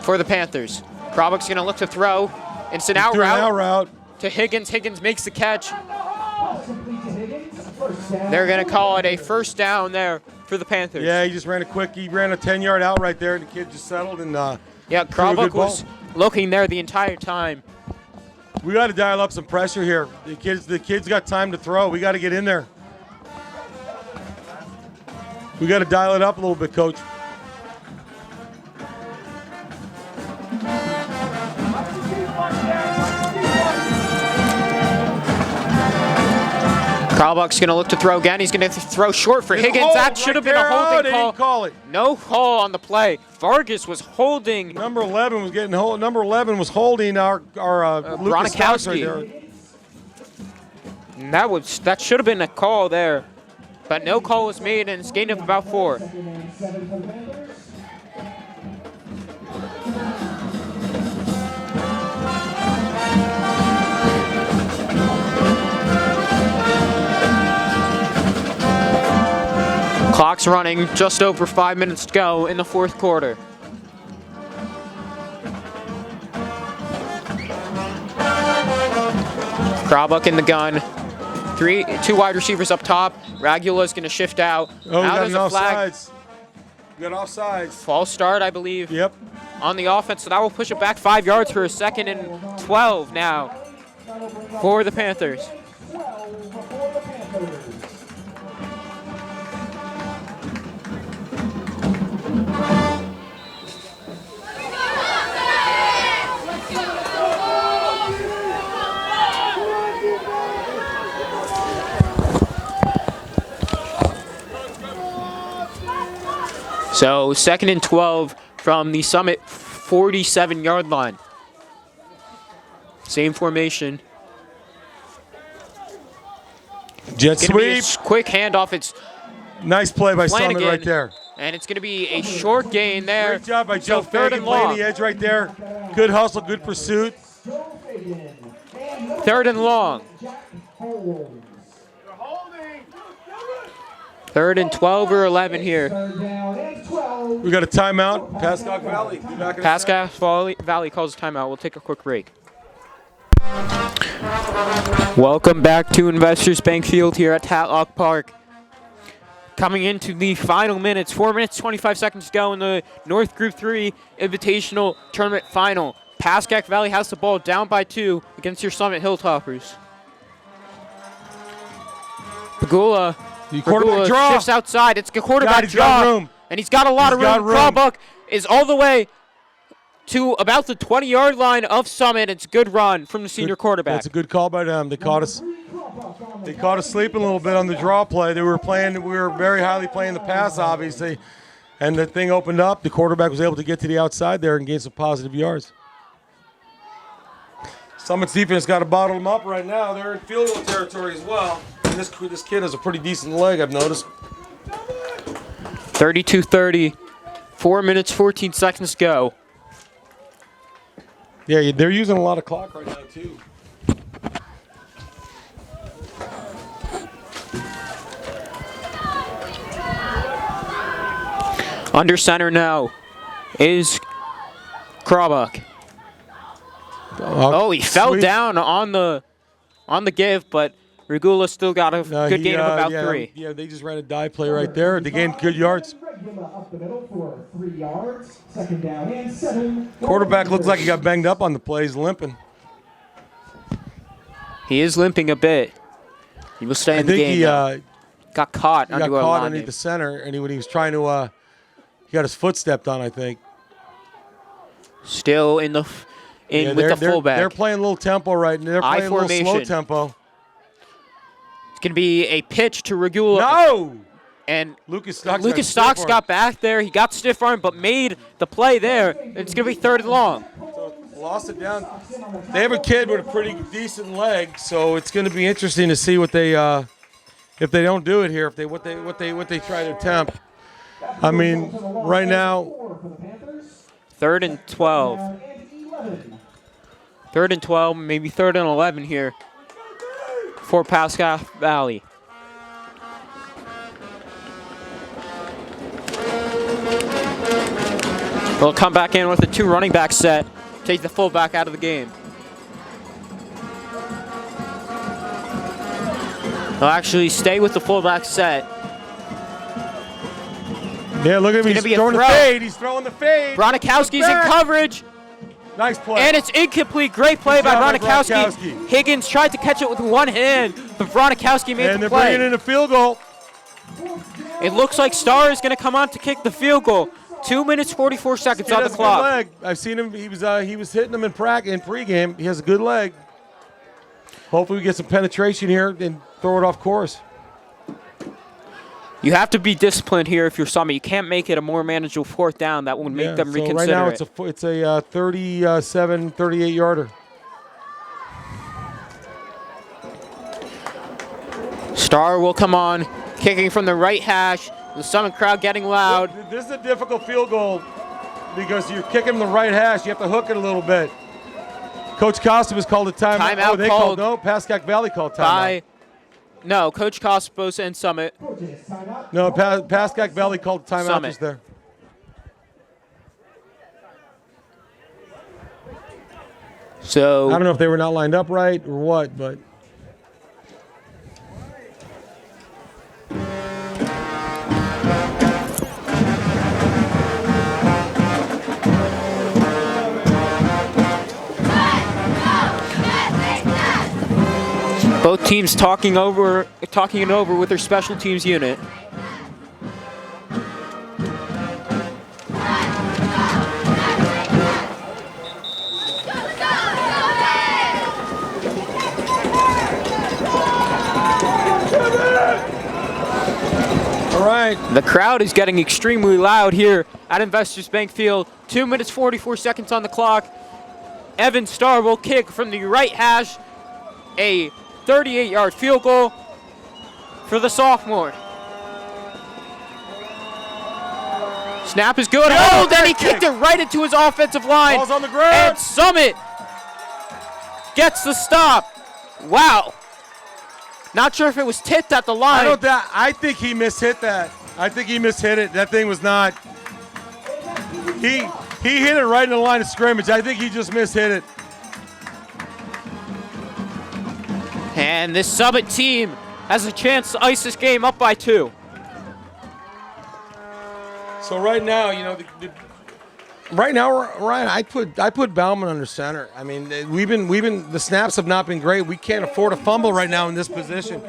for the Panthers. Crawbuck's going to look to throw. It's an out route to Higgins. Higgins makes the catch. They're going to call it a first down there for the Panthers. Yeah, he just ran a 10-yard out right there, and the kid just settled and yeah, threw a Crawbuck good ball. was looking there the entire time. We got to dial up some pressure here. The kids got time to throw. We got to get in there. We got to dial it up a little bit, Coach. Crawbuck's going to look to throw again. He's going to throw short for Higgins. That should have been a holding call. Didn't call it. No call on the play. Vargas was holding. Number 11 was getting hold. Number 11 was holding our Lucas Starks right there. And that should have been a call there, but no call was made, and it's gained of about 4. Clock's running, just over 5 minutes to go in the 4th quarter. Crawbuck in the gun. 2 wide receivers up top. Ragula's going to shift out. Oh, now we there's got a flag. offsides. We got offsides. False start, I believe. Yep. On the offense, so that will push it back 5 yards for a 2nd and 12 now for the Panthers. So 2nd and 12 from the Summit 47-yard line. Same formation. Jet Gonna sweep. be a quick handoff. It's Nice play by Flanagan, Summit right there. and it's going to be a short gain there. Great job by So Joe 3rd Fagan and playing long. the edge right there. Good hustle, good pursuit. Third and long. Third and 12 or 11 here. We got a timeout. Pascack Valley. Be back in a Pascack Valley calls a timeout. We'll take a quick break. Welcome back to Investors Bank Field here at Tatlock Park. Coming into the final minutes, 4 minutes, 25 seconds to go in the North Group 3 Invitational Tournament Final. Pascack Valley has the ball down by 2 against your Summit Hilltoppers. Pagula shifts outside. It's a quarterback draw, and he's got a lot of room. Crawbuck is all the way to about the 20-yard line of Summit. It's a good run from the senior quarterback. That's a good call by them. They caught us sleeping a little bit on the draw play. We were very highly playing the pass, obviously, and the thing opened up. The quarterback was able to get to the outside there and gain some positive yards. Summit's defense got to bottle them up right now. They're in field goal territory as well. And this kid has a pretty decent leg, I've noticed. 32-30, 4 minutes, 14 seconds to go. Yeah, they're using a lot of clock right now, too. Under center now is Crawbuck. Oh, he fell down on the give, but Regula still got a good gain of about 3. Yeah, they just ran a dive play right there. They gained good yards. Quarterback looks like he got banged up on the play. He's limping. He is limping a bit. He will stay in the game. He got caught underneath the center, and when he was trying to, he got his foot stepped on, I think. Still with the fullback. They're playing a little tempo right now. They're playing a little slow tempo. It's going to be a pitch to Regula. No! And Lucas Stocks got back there. He got stiff arm, but made the play there. It's going to be third and long. So lost it down. They have a kid with a pretty decent leg, so it's going to be interesting to see what they if they don't do it here, what they try to attempt. I mean, right now, third and 12. Third and 12, maybe third and 11 here for Pascack Valley. They'll come back in with a 2 running back set, take the fullback out of the game. They'll actually stay with the fullback set. Yeah, look at him. He's throwing the fade. He's throwing the fade. Bronikowski's in coverage. Nice play. And it's incomplete. Great play by Bronikowski. Higgins tried to catch it with one hand, but Bronikowski made the play. And they're bringing in a field goal. It looks like Starr is going to come on to kick the field goal. 2 minutes, 44 seconds on the clock. Leg. I've seen him. He was hitting them in pregame. He has a good leg. Hopefully we get some penetration here and throw it off course. You have to be disciplined here if you're Summit. You can't make it a more manageable 4th down. That would make them reconsider right now it. It's a 37, 38-yarder. Starr will come on, kicking from the right hash. The Summit crowd getting loud. This is a difficult field goal because you're kicking the right hash. You have to hook it a little bit. Coach Costa has called a timeout. Pascack Valley called timeout. No, Coach Cospos and Summit. No, Pascack Valley called timeout Summit. just there. So I don't know if they were not lined up right or what, but. Both teams talking it over with their special teams unit. All right. The crowd is getting extremely loud here at Investors Bank Field. 2 minutes, 44 seconds on the clock. Evan Starr will kick from the right hash. A 38-yard field goal for the sophomore. Snap is good. Oh, then he kicked it right into his offensive line. Ball's on the ground. And Summit gets the stop Wow. Not sure if it was tipped at the line. I think he mishit that. I think he mishit it. That thing was not. He hit it right in the line of scrimmage. I think he just mishit it. And this Summit team has a chance to ice this game up by 2. So right now, you know, right now, Ryan, I put Bauman under center. I mean, the snaps have not been great. We can't afford a fumble right now in this position.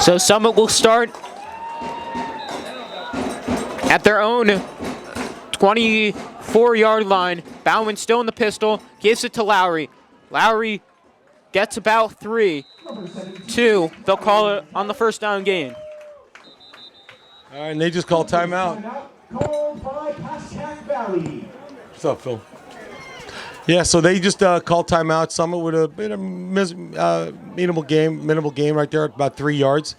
So Summit will start at their own 24-yard line. Bauman still in the pistol, gives it to Lowry. Lowry gets about 3, 2. They'll call it on the first down gain. All right, and they just call timeout. Called by Pascack Valley. What's up, Phil? Yeah, so they just called timeout. Summit would have been a minimal game right there, about 3 yards.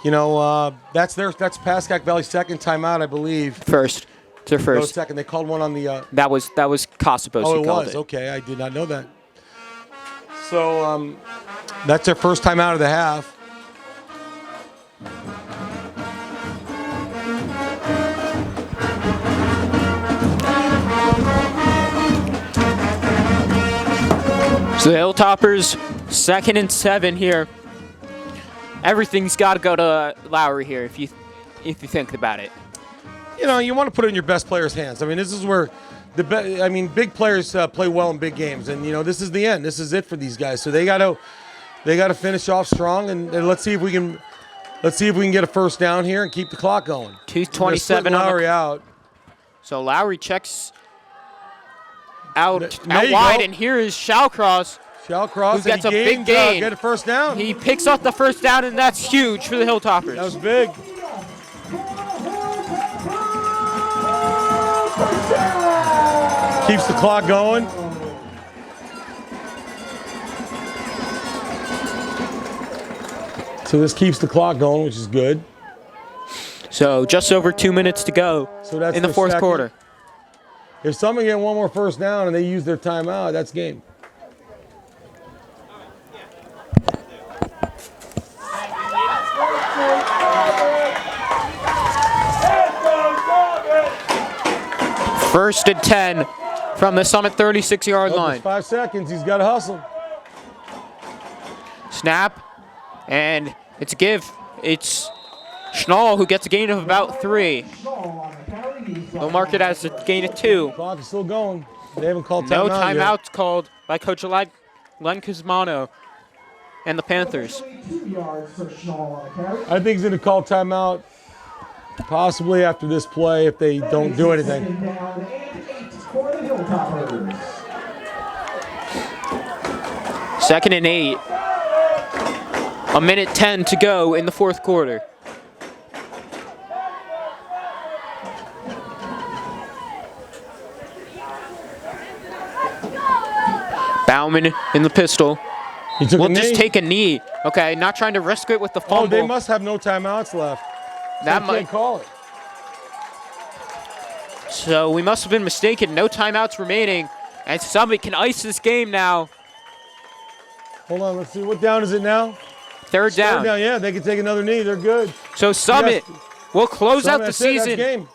You know, that's Pascack Valley's second timeout, I believe. First. It's their No, first. second. They called one on the. That was Costabos. Oh, who it called was. Okay, I did not know that. So that's their first time out of the half. So the Hilltoppers, 2nd and 7 here. Everything's got to go to Lowry here if you think about it. You know, you want to put it in your best player's hands. I mean, this is where big players play well in big games, and you know, this is the end. This is it for these guys. So they got to finish off strong, and let's see if we can get a first down here and keep the clock going. 2:27 on Lowry out. So Lowry checks out you wide, go. and here is Shallcross. Shallcross, Who gets a big gain. Get a first down. He picks up the first down, and that's huge for the Hilltoppers. That was big. Keeps the clock going. So this keeps the clock going, which is good. So just over 2 minutes to go That's in the their fourth second. quarter. If someone get one more first down and they use their timeout, that's game. First and 10 from the Summit 36-yard line. 5 seconds. He's got to hustle. Snap, and it's a give. It's Schnall who gets a gain of about 3. They'll mark it as a gain of 2. Clock is still going. They haven't called timeout No yet. timeouts called by Coach Len Cusmano and the Panthers. 2 yards for Schnall on the carry. I think he's going to call timeout possibly after this play if they don't do anything. Second down and 8 for the Hilltoppers. 2nd and 8. 1:10 to go in the fourth quarter. Bauman in the pistol. He took We'll a just knee. take a knee. Okay, not trying to risk it with the fumble. Oh, they must have no timeouts left. That They might can't call it. So we must have been mistaken. No timeouts remaining. And somebody can ice this game now. Hold on, let's see. What down is it now? Third down. Third down, yeah, they can take another knee. They're good. So Summit will close out the That's it, that's season game.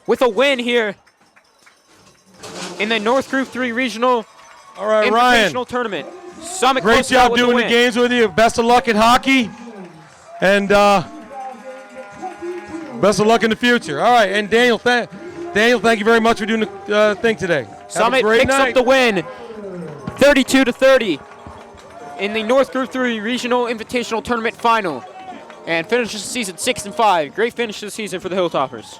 with a win here in the North Group 3 Regional All right, Ryan. Invitational Tournament. Summit Great closes out job with doing the the win. games with you. Best of luck in hockey. And best of luck in the future. All right, and Daniel, thank you very much for doing the thing today. Have Summit a great picks night. up the win, 32-30, in the North Group 3 Regional Invitational Tournament Final, and finishes the season 6-5. Great finish to the season for the Hilltoppers.